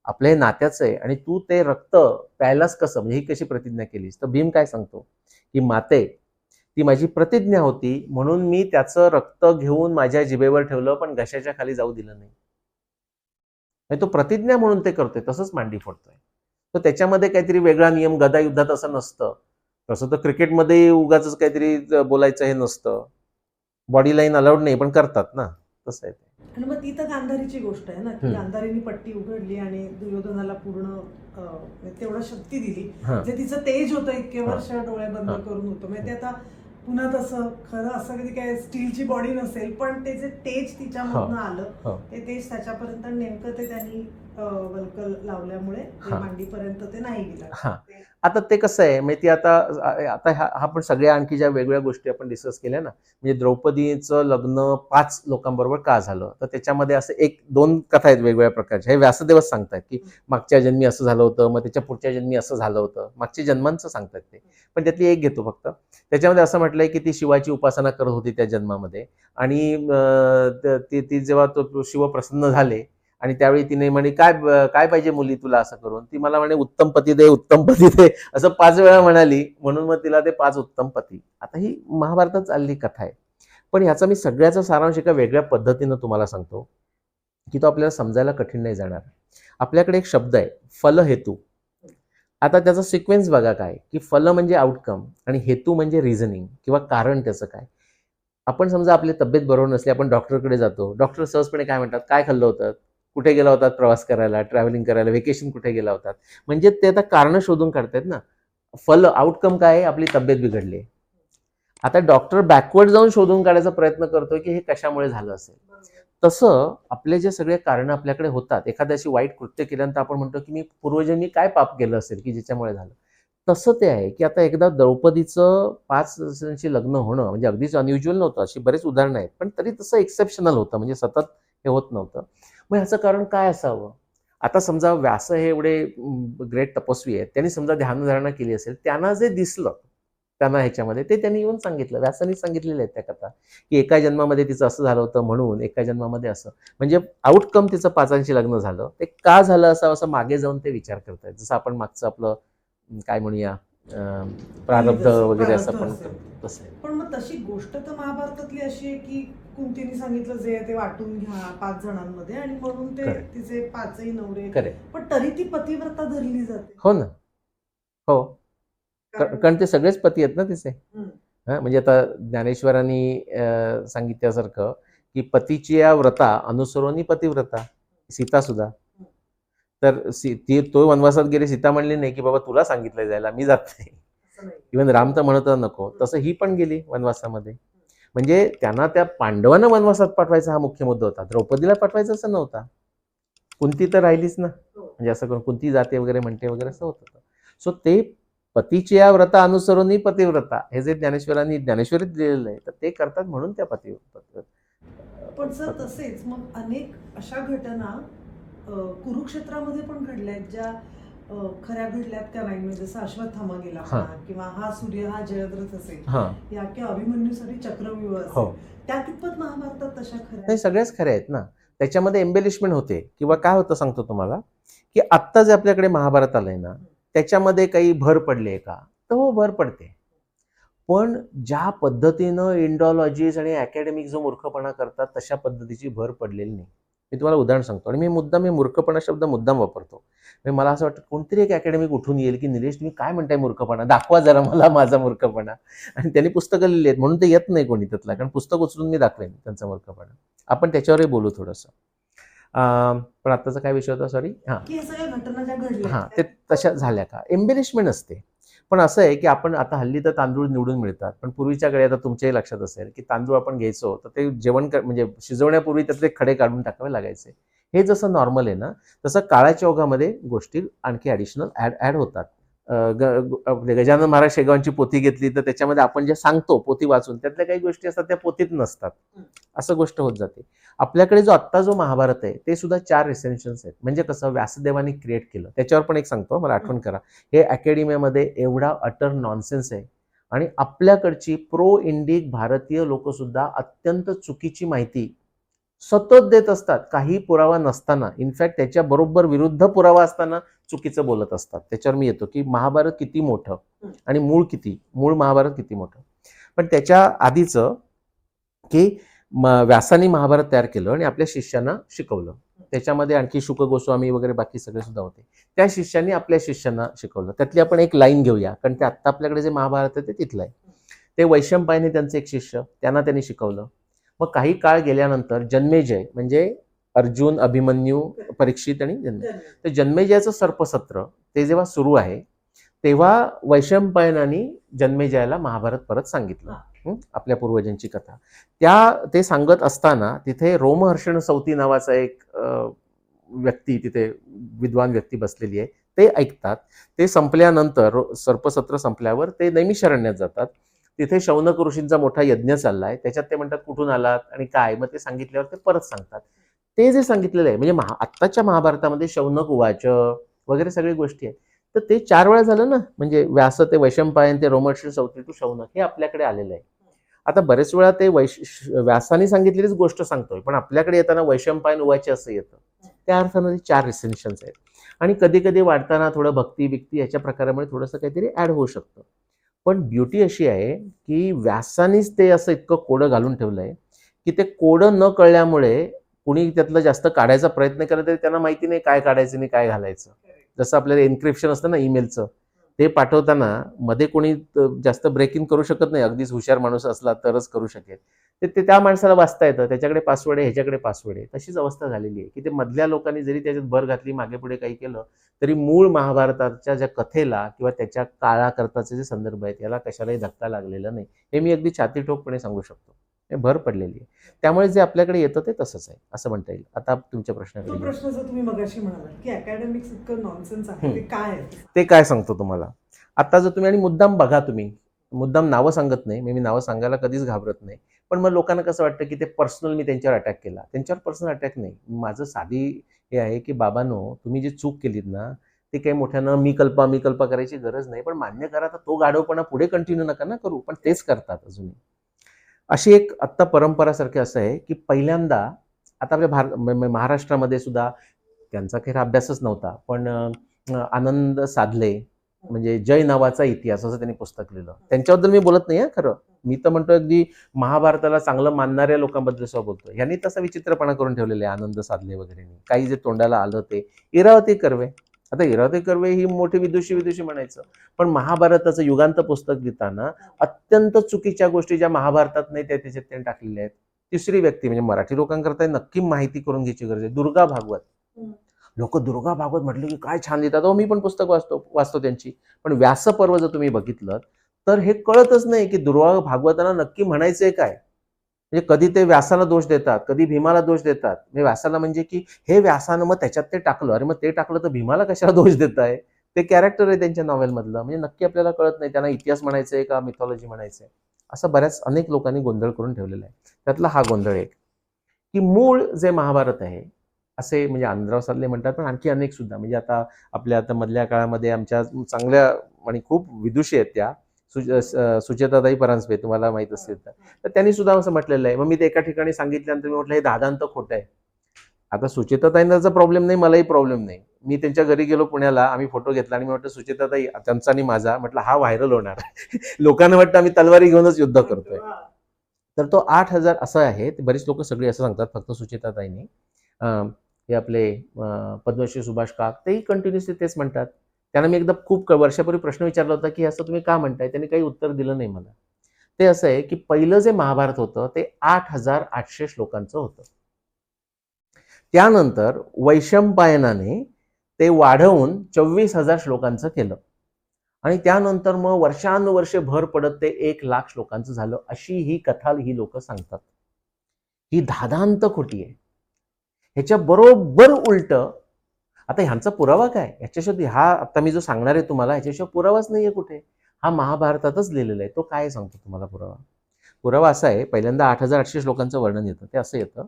आपलं हे नात्याचं आहे आणि तू ते रक्त प्यायलाच कसं, म्हणजे ही कशी प्रतिज्ञा केलीस? तर भीम काय सांगतो, की माते, ती माझी प्रतिज्ञा होती म्हणून मी त्याचं रक्त घेऊन माझ्या जिभेवर ठेवलं, पण घशाच्या खाली जाऊ दिलं नाही. तो प्रतिज्ञा म्हणून ते करतोय, तसंच मांडी फोडतोय. तर त्याच्यामध्ये काहीतरी वेगळा नियम, गदा युद्धात असं नसतं. तसं तर क्रिकेटमध्ये उगाच काहीतरी बोलायचं हे नसतं. बॉडी लाईन अलाउड नाही, पण करतात ना, तसं आहे ते. आणि मग ती तर गांधारीची गोष्ट आहे ना, की गांधारीने पट्टी उघडली आणि दुर्योधनाला पूर्ण तेवढं शक्ती दिली. हां. जे तिचं तेज होतं इतके हां. वर्ष डोळे बंद हां. करून होतं. म्हणजे ते आता पुन्हा तसं खरं असं कधी काय स्टीलची बॉडी नसेल, पण ते जे तेज तिच्यामधनं आलं, हो. ते तेज त्याच्यापर्यंत नेमकं ते त्यांनी वल्कल लावल्यामुळे ते हां. मांडीपर्यंत ते नाही गेलं. हां. आता ते कसं आहे माहिती, आता आता हा पण सगळ्या आणखी ज्या वेगळ्या गोष्टी आपण डिस्कस केल्या ना, म्हणजे द्रौपदीचं लग्न 5 लोकांबरोबर का झालं, तर त्याच्यामध्ये असं 1-2 कथा आहेत वेगवेगळ्या प्रकारच्या. हे व्यासदेवच सांगतात, की मागच्या जन्मी असं झालं होतं, मग त्याच्या पुढच्या जन्मी असं झालं होतं. मागच्या जन्मांचं सांगतात ते. पण त्यातली एक घेतो फक्त. त्याच्यामध्ये असं म्हटलंय, की ती शिवाची उपासना करत होती त्या जन्मामध्ये, आणि ती जेव्हा तो शिव प्रसन्न झाले, आणि त्यावेळी तिने म्हणे, काय काय पाहिजे मुली तुला असं करून? ती मला म्हणे, उत्तम पती दे, उत्तम पती दे, असं 5 वेळा म्हणाली, म्हणून मग तिला ते 5 उत्तम पती. आता ही महाभारतात चालली कथा आहे. पण ह्याचा मी सगळ्याचा सारांश एका वेगळ्या पद्धतीनं तुम्हाला सांगतो, की तो आपल्याला समजायला कठीण नाही जाणार. आपल्याकडे एक शब्द आहे फलहेतू. आता त्याचा सिक्वेन्स बघा काय, की फल म्हणजे आउटकम आणि हेतू म्हणजे रिझनिंग किंवा कारण त्याचं काय. आपण समजा आपली तब्येत बरोबर नसली, आपण डॉक्टरकडे जातो. डॉक्टर सहजपणे काय म्हणतात, काय खाल्लं होतं, कुठे गेला होतात प्रवास करायला, ट्रॅव्हलिंग करायला, व्हेकेशन कुठे गेला होतात. म्हणजे ते आता कारण शोधून काढतायत ना. फल आउटकम काय आहे, आपली तब्येत बिघडली. आता डॉक्टर बॅकवर्ड जाऊन शोधून काढायचा प्रयत्न करतोय की हे कशामुळे झालं असेल. तसं आपले जे सगळे कारण आपल्याकडे होतात, एखाद्याशी वाईट कृत्य केल्यानंतर आपण म्हणतो की मी पूर्वजांनी काय पाप केलं असेल की ज्याच्यामुळे झालं. तसं ते आहे की आता एकदा द्रौपदीचं 5 वर्षांशी लग्न होणं म्हणजे अगदीच अनयुज्युअल नव्हतं, अशी बरेच उदाहरणं आहेत, पण तरी तसं एक्सेप्शनल होतं, म्हणजे सतत हे होत नव्हतं. मग ह्याचं कारण काय असावं. आता समजा व्यास हे एवढे ग्रेट तपस्वी आहेत, त्यांनी समजा ध्यानधारणा केली असेल, त्यांना जे दिसलं त्यांना ह्याच्यामध्ये ते त्यांनी येऊन सांगितलं. व्यासांनी सांगितलेले आहेत त्या कथा, की एका जन्मामध्ये तिचं असं झालं होतं म्हणून एका जन्मामध्ये असं. म्हणजे आउटकम तिचं 5 लग्न झालं, ते का झालं असावं असं मागे जाऊन ते विचार करतायत. जसं आपण मागचं आपलं काय म्हणूया प्रारब्ध वगैरे असं आपण तसं आहे. पण मग तशी गोष्ट तर महाभारतातली अशी आहे की कुंतीने सांगितलं जे आहे ते वाटून घ्या 5 जणांमध्ये आणि म्हणून ते Correct. तिचे 5ही नवरे, करेक्ट. पण तरी ती पतिव्रता धरली जाते. हो ना. हो. कारण ते सगळेच पती आहेत ना तिचे. म्हणजे आता ज्ञानेश्वरांनी सांगितल्यासारखं की पतीची या व्रता अनुसरोनी पतिव्रता, सीता सुद्धा. तर ती तो वनवासात गेली, सीता म्हणली नाही की बाबा तुला सांगितलं जायला, मी जात नाही. इव्हन राम तर म्हणत नको, तसं ही पण गेली वनवासामध्ये. म्हणजे त्यांना त्या पांडवांना वनवासात पाठवायचा हा मुख्य मुद्दा होता, द्रौपदीला पाठवायचा असं नव्हता. कुंती तर राहिलीच ना, म्हणजे असं करून कुंती जाते वगैरे म्हणते वगैरे असं होत होतं. सो ते पतीची या व्रता अनुसरून पतिव्रता हे जे ज्ञानेश्वरीत दिलेलं आहे, तर ते करतात म्हणून त्या पण सर तसेच मग अनेक अशा घटना कुरुक्षेत्रामध्ये पण घडल्या आहेत ज्या खऱ्या घडल्यात का नाही, म्हणजे जसं अश्वत्थामा गेला किंवा हा सूर्य हा जयद्रथ असेल या की अभिमन्यूसाठी चक्रव्यूह असेल, त्या कितपत महाभारतात तशा खऱ्या? सगळ्याच खऱ्या आहेत ना. त्याच्यामध्ये एम्बेलिशमेंट होते किंवा काय होतं सांगतो तुम्हाला, की आत्ता जे आपल्याकडे महाभारत आलंय ना, त्याच्यामध्ये काही भर पडली आहे का, तर हो भर पडते. पण ज्या पद्धतीनं इंडॉलॉजीज आणि अकॅडमिक जो मूर्खपणा करतात तशा पद्धतीची भर पडलेली नाही. मी तुम्हाला उदाहरण सांगतो आणि मी मूर्खपणा शब्द मुद्दाम वापरतो. म्हणजे मला असं वाटतं कोणतरी एक अकॅडमिक उठून येईल की निलेश तुम्ही काय म्हणताय मूर्खपणा, दाखवा जरा मला माझा मूर्खपणा. आणि त्यांनी पुस्तकं लिहिली आहेत म्हणून ते येत नाही कोणी त्यातला, कारण पुस्तक उचलून मी दाखवेन त्यांचा मूर्खपणा. आपण त्याच्यावरही बोलू थोडंसं. पण आत्ताचा काय विषय होता, सॉरी. ते तशा झाल्या का, एम्बेलिशमेंट असते. पण असं आहे की आपण आता हल्ली तर तांदूळ निवडून मिळतात, पण पूर्वीच्या काळी आता तुमच्याही लक्षात असेल की तांदूळ आपण घ्यायचो तर ते म्हणजे शिजवण्यापूर्वी त्यातले खडे काढून टाकावे लागायचे. हे जसं नॉर्मल आहे ना, तसं काळाच्या ओघामध्ये गोष्टी आणखी ॲडिशनल ॲड होतात. गजानन महाराज शेगावांची पोथी घेतली तर त्याच्यामध्ये आपण जे सांगतो पोथी वाचून त्यातल्या काही गोष्टी असतात त्या पोथीत नसतात, असं गोष्ट होत जाते. आपल्याकडे आत्ता जो महाभारत आहे ते सुद्धा 4 एसेन्शियल्स आहेत. म्हणजे कसं व्यासदेवानी क्रिएट केलं, त्याच्यावर पण एक सांगतो, मला आठवण करा. हे अकॅडमियामध्ये एवढा अटर नॉनसेन्स आहे आणि आपल्याकडची प्रो इंडिक भारतीय लोक सुद्धा अत्यंत चुकीची माहिती सतत देत असतात, काही पुरावा नसताना. इनफॅक्ट त्याच्या बरोबर विरुद्ध पुरावा असताना चुकीचं बोलत असतात. त्याच्यावर मी येतो की महाभारत किती मोठं आणि मूळ महाभारत किती मोठं. पण त्याच्या आधीचं की व्यासानी महाभारत तयार केलं आणि आपल्या शिष्यांना शिकवलं. त्याच्यामध्ये आणखी शुक गोस्वामी वगैरे बाकी सगळे सुद्धा होते. त्या शिष्यांनी आपल्या शिष्यांना शिकवलं. त्यातली आपण एक लाईन घेऊया, कारण ते आत्ता आपल्याकडे जे महाभारत आहे ते तिथलं आहे. ते वैशंपायने त्यांचे एक शिष्य, त्यांनी शिकवलं. मग काही काळ गेल्यानंतर जन्मेजय म्हणजे अर्जुन, अभिमन्यू, परीक्षित आणि तर जन्मेजयाचं सर्पसत्र ते जेव्हा सुरू आहे तेव्हा वैशंपायनाने जन्मेजयाला महाभारत परत सांगितलं, आपल्या पूर्वजांची कथा. ते सांगत असताना तिथे रोमहर्षण सौती नावाचा एक व्यक्ती, तिथे विद्वान व्यक्ती बसलेली आहे, ते ऐकतात. ते संपल्यानंतर सर्पसत्र संपल्यावर ते नैमिषारण्यात जातात. तिथे शौनक ऋषींचा मोठा यज्ञ चाललाय, त्याच्यात ते म्हणतात कुठून आलात आणि काय, मग ते सांगितल्यावर ते परत सांगतात. ते जे सांगितलेलं आहे म्हणजे आत्ताच्या महाभारतामध्ये शौनक उवाच वगैरे सगळी गोष्टी आहेत, तर ते 4 वेळा झालं ना. म्हणजे व्यास ते वैशंपायन ते रोमहर्षण सौती टू शौनक हे आपल्याकडे आलेलं आहे. आता बरेच वेळा ते व्यासाने सांगितलेलीच गोष्ट सांगतोय, पण आपल्याकडे येताना वैशंपायन उवाचे असं येतं. त्या अर्थाने 4 एसेन्शियल्स आहेत आणि कधी कधी वाढताना थोडं भक्ती बिक्ती याच्या प्रकारामुळे थोडंसं काहीतरी ऍड होऊ शकतं. पण ब्युटी अशी आहे की व्यासानीच ते असं इतकं कोडं घालून ठेवलंय की ते कोडं न कळल्यामुळे कुणी त्यातलं जास्त काढायचा प्रयत्न केला तरी त्यांना माहिती नाही काय काढायचं नाही काय घालायचं. जसं आपल्याला एन्क्रिप्शन असतं ना ईमेलचं, ते पाठवताना मध्ये कोणी जास्त ब्रेकिंग करू शकत नाही, अगदीच हुशार माणूस असला तरच करू शकेल. ते त्या माणसाला वाचता येतं, त्याच्याकडे पासवर्ड आहे, ह्याच्याकडे पासवर्ड आहे. तशीच अवस्था झालेली आहे की ते मधल्या लोकांनी जरी त्याच्यात भर घातली, मागे पुढे काही केलं, तरी मूळ महाभारताच्या ज्या कथेला किंवा त्याच्या काळाकरताचे जे संदर्भ आहेत याला कशालाही धक्का लागलेला नाही. हे मी अगदी छातीठोकपणे सांगू शकतो. हे भर पडलेली आहे. त्यामुळे जे आपल्याकडे येतं ते तसंच आहे असं म्हणता येईल. आता तुमच्या तो प्रश्नाकडे येऊ. प्रश्न जो तुम्ही मगाशी म्हणालात की अकॅडमिक्स इतकं नॉनसेन्स आहे, ते काय आहे? ते काय सांगतो तुम्हाला. आता जर तुम्ही आणि मुद्दाम बघा, तुम्ही मुद्दाम नावं सांगत नाही, मी नावं सांगायला कधीच घाबरत नाही. पण मग लोकांना कसं वाटतं की ते पर्सनल मी त्यांच्यावर अटॅक केला. त्यांच्यावर पर्सनल अटॅक नाही. माझं साधी हे आहे की बाबांनो, तुम्ही जी चूक केलीत ना, ते काही मोठ्यानं मी कल्पा करायची गरज नाही. पण मान्य करा, तर तो गाढवपणा पुढे कंटिन्यू नका ना करू. पण तेच करतात अजूनही. अशी एक आत्ता परंपरासारखे असं आहे की पहिल्यांदा आता आपल्या महाराष्ट्रामध्ये सुद्धा त्यांचा काही अभ्यासच नव्हता, पण आनंद साधले म्हणजे जय नावाचा इतिहास असं त्यांनी पुस्तक लिहिलं. त्यांच्याबद्दल मी बोलत नाही खरं. मी तर म्हणतो अगदी महाभारताला चांगलं मानणाऱ्या लोकांबद्दल सुद्धा बोलतो. यांनी तसा विचित्रपणा करून ठेवलेला आहे आनंद साधले वगैरे. काही जे तोंडाला आलं ते इरावती कर्वे. आता इरावती कर्वे ही मोठी विदुषी म्हणायचं, पण महाभारताचं युगांत पुस्तक लिहिताना अत्यंत चुकीच्या गोष्टी ज्या महाभारतात नाही त्या त्याच्यात त्यांनी टाकलेल्या आहेत. तिसरी व्यक्ती म्हणजे मराठी लोकांकरता नक्की माहिती करून घ्यायची गरज आहे. दुर्गा भागवत. लोक दुर्गा भागवत म्हटलं की काय छान लिहितात. मी पण पुस्तक वाचतो त्यांची. पण व्यासपर्व जर तुम्ही बघितलं तर हे कळतच नाही की दुर्गा भागवताना नक्की म्हणायचंय काय. म्हणजे कधी ते व्यासाला दोष देतात, कधी भीमाला दोष देतात. म्हणजे व्यासाला म्हणजे की हे व्यासानं मग त्याच्यात ते टाकलं, अरे मग ते टाकलं तर भीमाला कशाला दोष देताय. ते कॅरेक्टर आहे त्यांच्या नॉव्हेलमधलं. म्हणजे नक्की आपल्याला कळत नाही त्यांना इतिहास म्हणायचंय का मिथॉलॉजी म्हणायचंय. असं बऱ्याच अनेक लोकांनी गोंधळ करून ठेवलेला आहे. त्यातला हा गोंधळ एक की मूळ जे महाभारत आहे असे म्हणजे आनंदराव साधले म्हणतात, पण आणखी अनेक सुद्धा. म्हणजे आता मधल्या काळामध्ये आमच्या चांगल्या आणि खूप विदुषी आहेत त्या सुचेताताई परांजपे, तुम्हाला माहित असेल तर त्यांनी सुद्धा असं म्हटलेलं आहे. मग मी ते एका ठिकाणी सांगितल्यानंतर मी म्हटलं हे दादांत खोटं आहे. आता सुचेताताईंचा प्रॉब्लेम नाही, मलाही प्रॉब्लेम नाही. मी त्यांच्या घरी गेलो पुण्याला, आम्ही फोटो घेतला आणि मी म्हटलं सुचेताताई त्यांचा आणि माझा, म्हटलं हा व्हायरल होणार. लोकांना वाटतं आम्ही तलवारी घेऊनच युद्ध करतोय. तर तो 8,000 असं आहे. बरीच लोक सगळी असं सांगतात, फक्त सुचेताताईंनी. हे आपले पद्मश्री सुभाष काक तेही कंटिन्युअसली तेच म्हणतात. त्यांना मी एकदा खूप वर्षापूर्वी प्रश्न विचारला होता की असं तुम्ही का म्हणताय. त्यांनी काही उत्तर दिलं नाही मला. ते असं आहे की पहिलं जे महाभारत होतं ते 8,800 श्लोकांचं होतं. त्यानंतर वैशंपायनाने ते वाढवून 24,000 श्लोकांचं केलं आणि त्यानंतर मग वर्षानुवर्षे भर पडत ते 1,00,000 श्लोकांचं झालं. अशी ही कथा ही लोक सांगतात. ही धादांत खोटी आहे. ह्याच्या बरोबर उलट आता ह्यांचा पुरावा काय, ह्याच्याशिवाय हा आता मी जो सांगणार आहे तुम्हाला ह्याच्याशिवाय पुरावाच नाहीये कुठे. हा महाभारतातच लिहिलेला आहे. तो काय सांगतो तुम्हाला पुरावा. पुरावा असा आहे, पहिल्यांदा 8,800 श्लोकांचं वर्णन येतं. ते असं येतं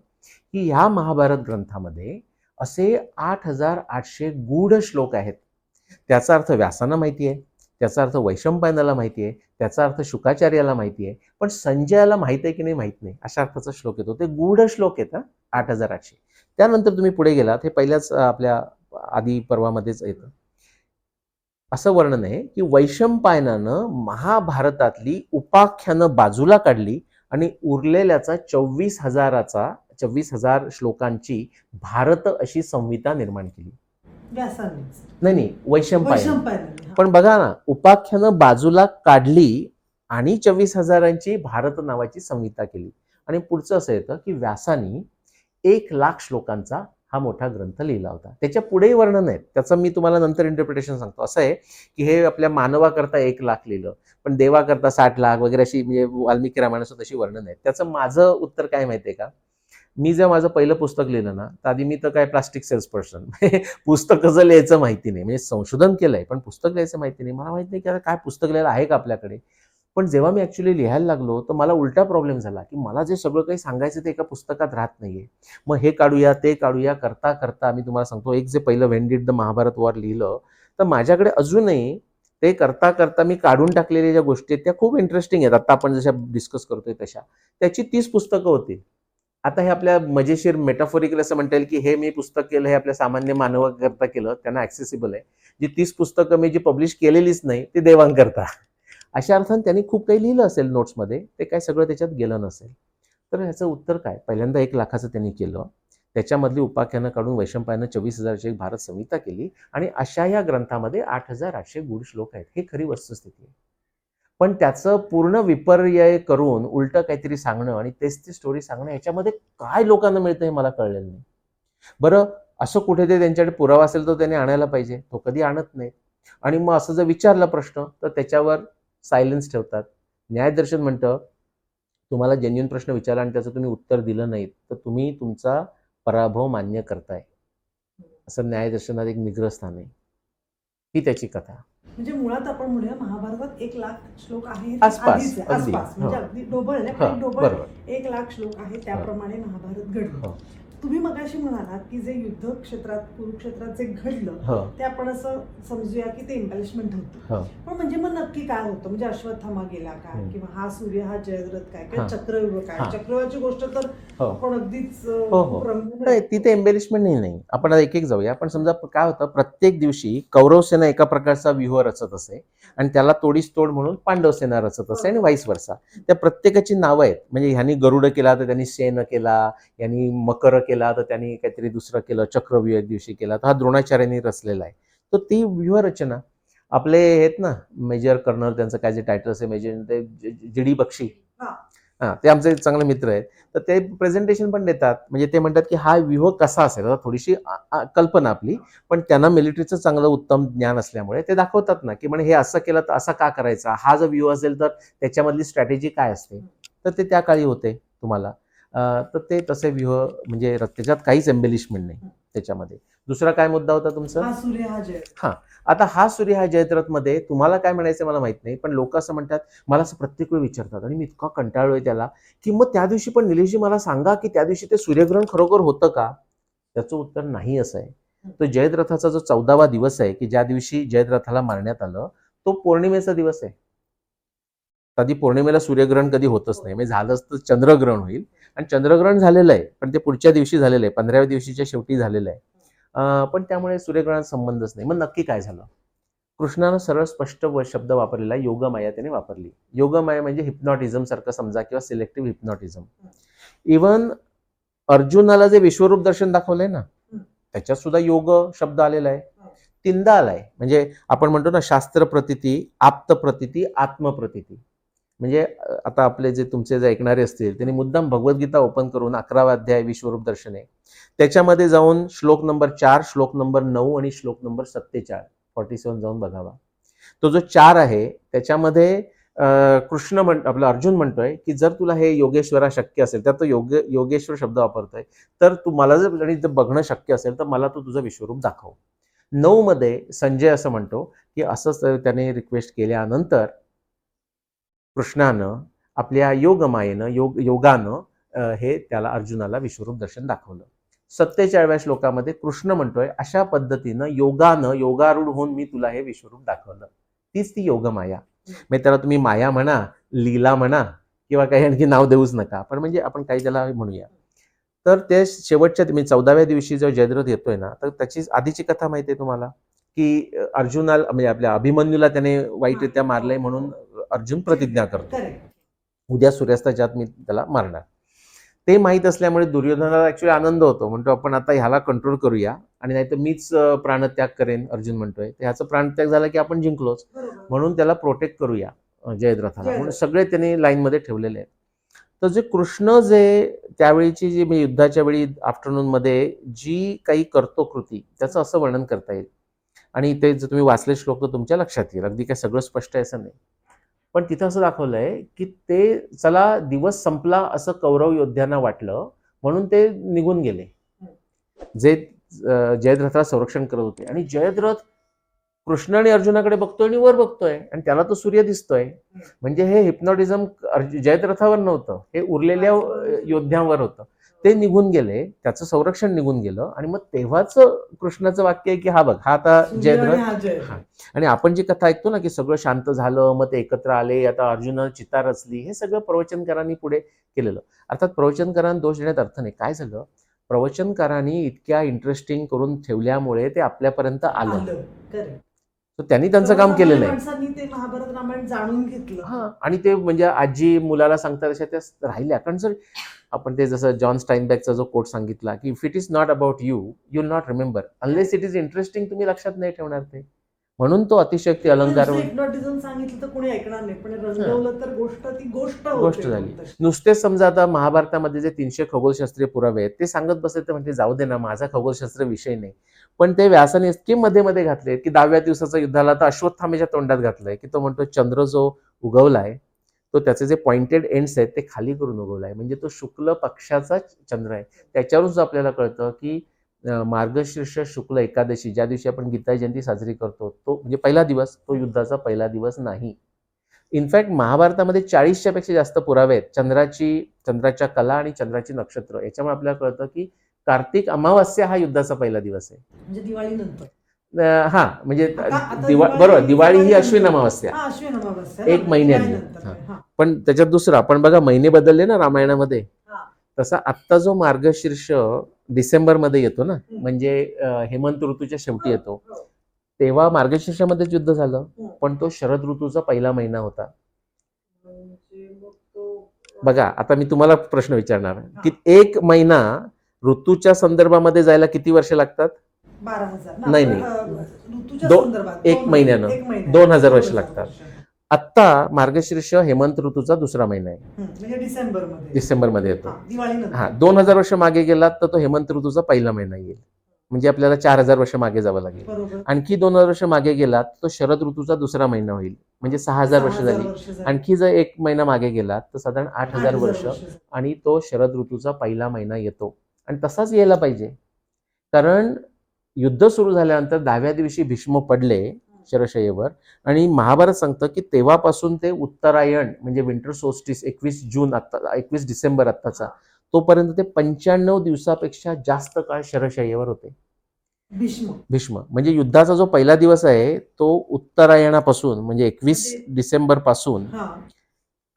की ह्या महाभारत ग्रंथामध्ये असे 8,800 गूढ श्लोक आहेत. त्याचा अर्थ व्यासांना माहिती आहे, त्याचा अर्थ वैशंपायनाला माहिती आहे, त्याचा अर्थ शुकाचार्याला माहिती आहे, पण संजयाला माहित आहे की नाही माहित नाही, अशा अर्थाचा श्लोक येतो. ते गूढ श्लोक आहेत 8,800. त्यानंतर तुम्ही पुढे गेलात, हे पहिल्याच आपल्या आदी पर्वामध्येच येतं. असं वर्णन आहे की वैशंपायनानं महाभारतातली उपाख्यानं बाजूला काढली आणि उरलेल्याचा 24,000 श्लोकांची भारत अशी संहिता निर्माण केली. नाही वैशंपायन. पण बघा ना, उपाख्यानं बाजूला काढली आणि 24,000 भारत नावाची संहिता केली. आणि पुढचं असं येतं की व्यासानी 1,00,000 श्लोकांचा हा मोठा ग्रंथ लिहिला होता. त्याच्या पुढेही वर्णन आहे, त्याचं मी तुम्हाला नंतर इंटरप्रिटेशन सांगतो. असं आहे की हे आपल्या मानवाकरता 1,00,000 लिहिलं, पण देवाकरता 60,00,000 वगैरे अशी म्हणजे वाल्मिकी रामायणाचं तशी वर्णन आहे. त्याचं माझं उत्तर काय माहितीये का, मी जेव्हा माझं पहिलं पुस्तक लिहिलं ना, तर आधी मी तर काय प्लास्टिक सेल्स पर्सन, पुस्तक कसं लिहायचं माहिती नाही. म्हणजे संशोधन केलंय पण पुस्तक लिहायचं माहिती नाही. मला माहिती नाही की आता काय पुस्तक लिहायला आहे का आपल्याकडे. पण जेव्हा मी ऍक्च्युली लिहायला लागलो तर मला उलटा प्रॉब्लेम झाला की मला जे सगळं काही सांगायचं ते एका पुस्तकात राहत नाहीये. मग हे काढूया ते काढूया करता करता मी तुम्हाला सांगतो, एक जे पहिलं when did the Mahabharata war लिहिलं, तर माझ्याकडे अजूनही ते करता करता मी काढून टाकलेल्या ज्या गोष्टी आहेत त्या खूप इंटरेस्टिंग आहेत. आता आपण जशा डिस्कस करतोय तशा त्याची 30 पुस्तकं होती. आता हे आपल्या मजेशीर मेटाफोरिकल असं म्हणता येईल की हे मी पुस्तक केलं, हे आपल्या सामान्य मानवाकरता केलं, त्यांना ऍक्सेसिबल आहे. जी 30 पुस्तकं मी जी पब्लिश केलेलीच नाही ते देवांकरता. अशा अर्थाने त्यांनी खूप काही लिहिलं असेल नोट्समध्ये, ते काय सगळं त्याच्यात गेलं नसेल. तर ह्याचं उत्तर काय, पहिल्यांदा 1,00,000चं त्यांनी केलं. त्याच्यामधली उपाख्यानं काढून वैशंपायनं 24,000ची एक भारत संहिता केली आणि अशा या ग्रंथामध्ये 8,800 गूढ श्लोक आहेत. हे खरी वस्तुस्थिती आहे. पण त्याचं पूर्ण विपर्यय करून उलटं काहीतरी सांगणं आणि तेच ती स्टोरी सांगणं, याच्यामध्ये काय लोकांना मिळतं हे मला कळलेलं नाही. बरं, असं कुठेतरी त्यांच्याकडे पुरावा असेल तर त्याने आणायला पाहिजे. तो कधी आणत नाही. आणि मग असं जर विचारला प्रश्न तर त्याच्यावर सायलेन्स ठेवतात. न्यायदर्शन म्हणतं, तुम्हाला जेन्युइन प्रश्न विचारला आणि त्याचं तुम्ही उत्तर दिलं नाहीत तर तुम्ही तुमचा पराभव मान्य करताय. असं न्यायदर्शनात एक निग्रह स्थान आहे. ही त्याची कथा. म्हणजे मुळात आपण म्हणूया महाभारतात 1,00,000 श्लोक आहे आसपास, आधीच आहे, अगदी. आसपास म्हणजे हो. अगदी डोबळ नाही हो, पण डोबळ बरोबर. 1,00,000 श्लोक आहे त्याप्रमाणे महाभारत घडलं. हो. तुम्ही मगाशी म्हणालात की जे युद्ध क्षेत्रात कुरुक्षेत्रात जे घडलं हो. ते आपण असं समजूया की ते एम्बॅलिशमेंट होतं. हो. पण म्हणजे मग नक्की काय होतं, म्हणजे अश्वत्थामा गेला काय हम्म. किंवा हा सूर्य हा जयद्रथ काय किंवा हा. चक्रव्यूह काय. हा. चक्रव्यूहाची गोष्ट तर हो. आपण अगदीच हो, हो. रंगून नाही, तिथे एम्बेलिशमेंट नाही. आपण आता एक एक जाऊया. पण समजा काय होतं, प्रत्येक दिवशी कौरव सेना एका प्रकारचा व्यूह रचत असे आणि त्याला तोडीस तोड म्हणून पांडव सेना रचत असे आणि वाईस वर्सा. त्या प्रत्येकाची नावं आहेत. म्हणजे ह्यांनी गरुड केला तर त्यांनी सेन केला, यांनी मकर केला तर त्यांनी काहीतरी दुसरं केलं, चक्रव्यूह एक दिवशी केला. तर हा द्रोणाचार्यांनी रचलेला आहे. तर ती व्यूहरचना आपले आहेत ना, मेजर कर्नल, त्यांचं काय जे टायटल्स आहे, मेजर ते जी.डी. बक्षी, हां, ते आमचे चांगले मित्र आहेत. तर ते प्रेझेंटेशन पण देतात. म्हणजे ते म्हणतात की हा व्यूह कसा असेल, आता थोडीशी कल्पना आपली, पण त्यांना मिलिटरीचं चांगलं उत्तम ज्ञान असल्यामुळे ते दाखवतात ना, की म्हणजे हे असं केलं तर असा का करायचा, हा जर व्यूह असेल तर त्याच्यामधली स्ट्रॅटेजी काय असते. तर ते त्या काळी होते तुम्हाला. तर ते तसे व्यूह म्हणजे त्याच्यात काहीच एम्बेलिशमेंट नाही त्याच्यामध्ये. दुसरा काय मुद्दा होता तुमचा? हा सूर्य हा जय. हां, आता हा सूर्य हा जयद्रथमध्ये तुम्हाला काय म्हणायचं मला माहित नाही, पण लोक असं म्हणतात, मला असं प्रत्येक वेळी विचारतात आणि मी इतका कंटाळलोय त्याला, की मग त्या दिवशी पण निलेशजी मला सांगा, की त्या दिवशी ते सूर्यग्रहण खरोखर होतं का? त्याचं उत्तर नाही असं आहे. तो जयद्रथाचा जो 14वा दिवस आहे, की ज्या दिवशी जयद्रथाला मारण्यात आलं, तो पौर्णिमेचा दिवस आहे. कधी पौर्णिमेला सूर्यग्रहण कधी होतच नाही. म्हणजे झालंच तर चंद्रग्रहण होईल आणि चंद्रग्रहण झालेलं आहे, पण ते पुढच्या दिवशी झालेलं आहे, 15व्या दिवशीच्या शेवटी झालेलं आहे. पण त्यामुळे सूर्यग्रहणाचा संबंधच नाही. मग नक्की काय झालं? कृष्णानं सरळ स्पष्ट शब्द वापरलेला, योगमाया त्याने वापरली. योगमाया म्हणजे हिप्नॉटिझम सारखं समजा किंवा सिलेक्टिव्ह हिप्नॉटिझम. इव्हन अर्जुनाला जे विश्वरूप दर्शन दाखवलंय ना, त्याच्यात सुद्धा योग शब्द आलेला आहे. तीनदा आलाय. म्हणजे आपण म्हणतो ना, शास्त्र प्रतिती, आप्त प्रतिती, आत्मप्रतिती. म्हणजे आता आपले जे तुमचे जे ऐकणारे असतील त्यांनी मुद्दाम भगवद्गीता ओपन करून 11वा अध्याय विश्वरूप दर्शन आहे, त्याच्यामध्ये जाऊन श्लोक नंबर 4, श्लोक नंबर 9 आणि श्लोक नंबर 47 जाऊन बघावा. तो जो 4 आहे त्याच्यामध्ये कृष्ण आपला अर्जुन म्हणतोय की जर तुला हे योगेश्वरा शक्य असेल, त्यात तो योगेश्वर शब्द वापरतोय, तर तू मला जर बघणं शक्य असेल तर मला तू तुझं विश्वरूप दाखव. 9 मध्ये संजय असं म्हणतो की असंच त्याने रिक्वेस्ट केल्यानंतर कृष्णानं आपल्या योगमायेनं योगानं हे त्याला अर्जुनाला विश्वरूप दर्शन दाखवलं. 47व्या श्लोकामध्ये कृष्ण म्हणतोय, अशा पद्धतीनं योगारूढ होऊन मी तुला हे विश्वरूप दाखवलं. तीच ती योगमाया. म्हणजे त्याला तुम्ही माया म्हणा, लीला म्हणा किंवा काही आणखी नाव देऊच नका, पण म्हणजे आपण काही त्याला म्हणूया. तर ते शेवटच्या 14व्या दिवशी जो जयद्रथ येतोय ना, तर त्याची आधीची कथा माहिती आहे तुम्हाला, की अर्जुनाला म्हणजे आपल्या अभिमन्यूला त्याने वाईटरित्या मारलंय म्हणून अर्जुन प्रतिज्ञा करतो, उद्या सूर्यास्ताच्या आत मी त्याला मारणार. ते माहीत असल्यामुळे दुर्योधनाला ऍक्च्युली आनंद होतो. म्हणतो आपण आता ह्याला कंट्रोल करूया आणि नाहीतर मीच प्राणत्याग करेन, अर्जुन म्हणतोय. ह्याचा प्राणत्याग झाला की आपण जिंकलोच, म्हणून त्याला प्रोटेक्ट करूया जयद्रथाला, म्हणून सगळे त्यांनी लाईनमध्ये ठेवलेले आहेत. तर जे कृष्ण जे त्यावेळीची जी मी युद्धाच्या वेळी आफ्टरनूनमध्ये जी काही करतो कृती, त्याचं असं वर्णन करता येईल. आणि ते जर तुम्ही वाचले श्लोक तर तुमच्या लक्षात येईल. अगदी काय सगळं स्पष्ट आहे असं नाही, पण तिथं असं दाखवलंय की ते चला दिवस संपला असं कौरव योद्ध्यांना वाटलं, म्हणून ते निघून गेले जे जयद्रथाला संरक्षण करत होते. आणि जयद्रथ कृष्ण आणि अर्जुनाकडे बघतोय आणि वर बघतोय आणि त्याला तो सूर्य दिसतोय. म्हणजे हे हिप्नॉटिझम जयद्रथावर नव्हतं, हे उरलेल्या योद्ध्यांवर होतं. ते निघून गेले, त्याचं संरक्षण निघून गेलं आणि मग तेव्हाच कृष्णाचं वाक्य आहे की हा बघ, हा आता जयद्रथ. आणि आपण जी कथा ऐकतो ना की सगळं शांत झालं, मग ते एकत्र आले, आता अर्जुनानं चिता रचली, हे सगळं प्रवचनकारांनी पुढे केलेलं. अर्थात प्रवचनकारांना दोष देण्यात अर्थ नाही. काय झालं, प्रवचनकारांनी इतक्या इंटरेस्टिंग करून ठेवल्यामुळे ते आपल्यापर्यंत आलं. तर त्यांनी त्यांचं काम केलेलं आहे. ते महाभारत रामायण जाणून घेतलं. हा, आणि ते म्हणजे आजी मुलाला सांगतात अशा त्या राहिल्या. कारण जर आपण ते जसं जॉन स्टाईनबॅकचा जो कोट सांगितला की if it is not about you will not remember unless it is interesting, तुम्ही लक्षात नाही ठेवणार ते. म्हणून तो अतिशयोक्ती अलंकार हिप्नॉटिझम सांगितलं तर कोणी ऐकणार नाही, पण रंगवलं तर ती गोष्ट गोष्ट झाली. नुसतेच समजा आता महाभारतामध्ये जे 300 खगोलशास्त्रीय पुरावे आहेत ते सांगत बसले तर म्हणजे जाऊ दे ना, माझा खगोलशास्त्र विषय नाही. पण ते व्यासाने इतके मध्ये मध्ये घातले की 10व्या दिवसाच्या युद्धाला तर अश्वत्थामेच्या तोंडात घातलंय की तो म्हणतो चंद्र जो उगवलाय तो त्याचे जे पॉइंटेड एंड्स आहेत ते खाली करून उगवलाय, म्हणजे तो शुक्ल पक्षाचा चंद्र आहे. त्याच्यावरूनच आपल्याला कळतं की मार्गशीर्ष शुक्ल एकादशी ज्या दिवशी आपण गीता जयंती साजरी करतो तो म्हणजे पहिला दिवस, तो युद्धाचा पहिला दिवस नाही. इनफॅक्ट महाभारतामध्ये 40च्या पेक्षा जास्त पुरावे आहेत चंद्राच्या कला आणि चंद्राची नक्षत्र. याच्यामुळे आपल्याला कळतं की कार्तिक अमावास्या हा युद्धाचा पहिला दिवस आहे. म्हणजे दिवाळीनंतर. हा म्हणजे आता बरोबर, दिवाळी ही अश्विन अमावास्या अश्विन अमावास्या एक महिन्याने. दिवाळीनंतर. पण त्याच्यात दुसरा आपण बघा महिने बदलले ना रामायणामध्ये, तसा आत्ता जो मार्गशीर्ष डिसेंबरमध्ये येतो ना, म्हणजे हेमंत ऋतूच्या शेवटी येतो, तेव्हा मार्गशीर्षामध्येच युद्ध झालं, पण तो शरद ऋतूचा पहिला महिना होता. बघा आता मी तुम्हाला प्रश्न विचारणार की एक महिना ऋतूच्या संदर्भामध्ये जायला किती वर्ष लागतात? 12,000 नाही एक महिन्यानं 2000 वर्ष लागतात. आत्ता मार्गशीर्ष हेमंत ऋतूचा दुसरा महिना आहे, म्हणजे डिसेंबरमध्ये येतो. दिवाळीनंतर. 2000 वर्ष मागे गेलात तर तो हेमंत ऋतूचा पहिला महिना येईल, म्हणजे आपल्याला 4000 वर्ष मागे जावं लागेल. आणखी 2000 वर्ष मागे गेलात तो शरद ऋतूचा दुसरा महिना होईल, म्हणजे 6000 वर्ष झाली. आणखी जर एक महिना मागे गेलात तर साधारण 8000 वर्ष, आणि तो शरद ऋतूचा पहिला महिना येतो. आणि तसाच यायला पाहिजे, कारण युद्ध सुरू झाल्यानंतर 10व्या दिवशी भीष्म पडले शरशय्येवर, आणि महाभारत सांगतं की तेव्हापासून ते उत्तरायण म्हणजे विंटर सोल्स्टिस 21 जून आता 21 डिसेंबर आत्ताचा, तोपर्यंत ते 95 दिवसापेक्षा जास्त काळ शरशय्येवर होते भीष्म. म्हणजे युद्धाचा जो पहिला दिवस आहे तो उत्तरायणापासून म्हणजे 21 डिसेंबर पासून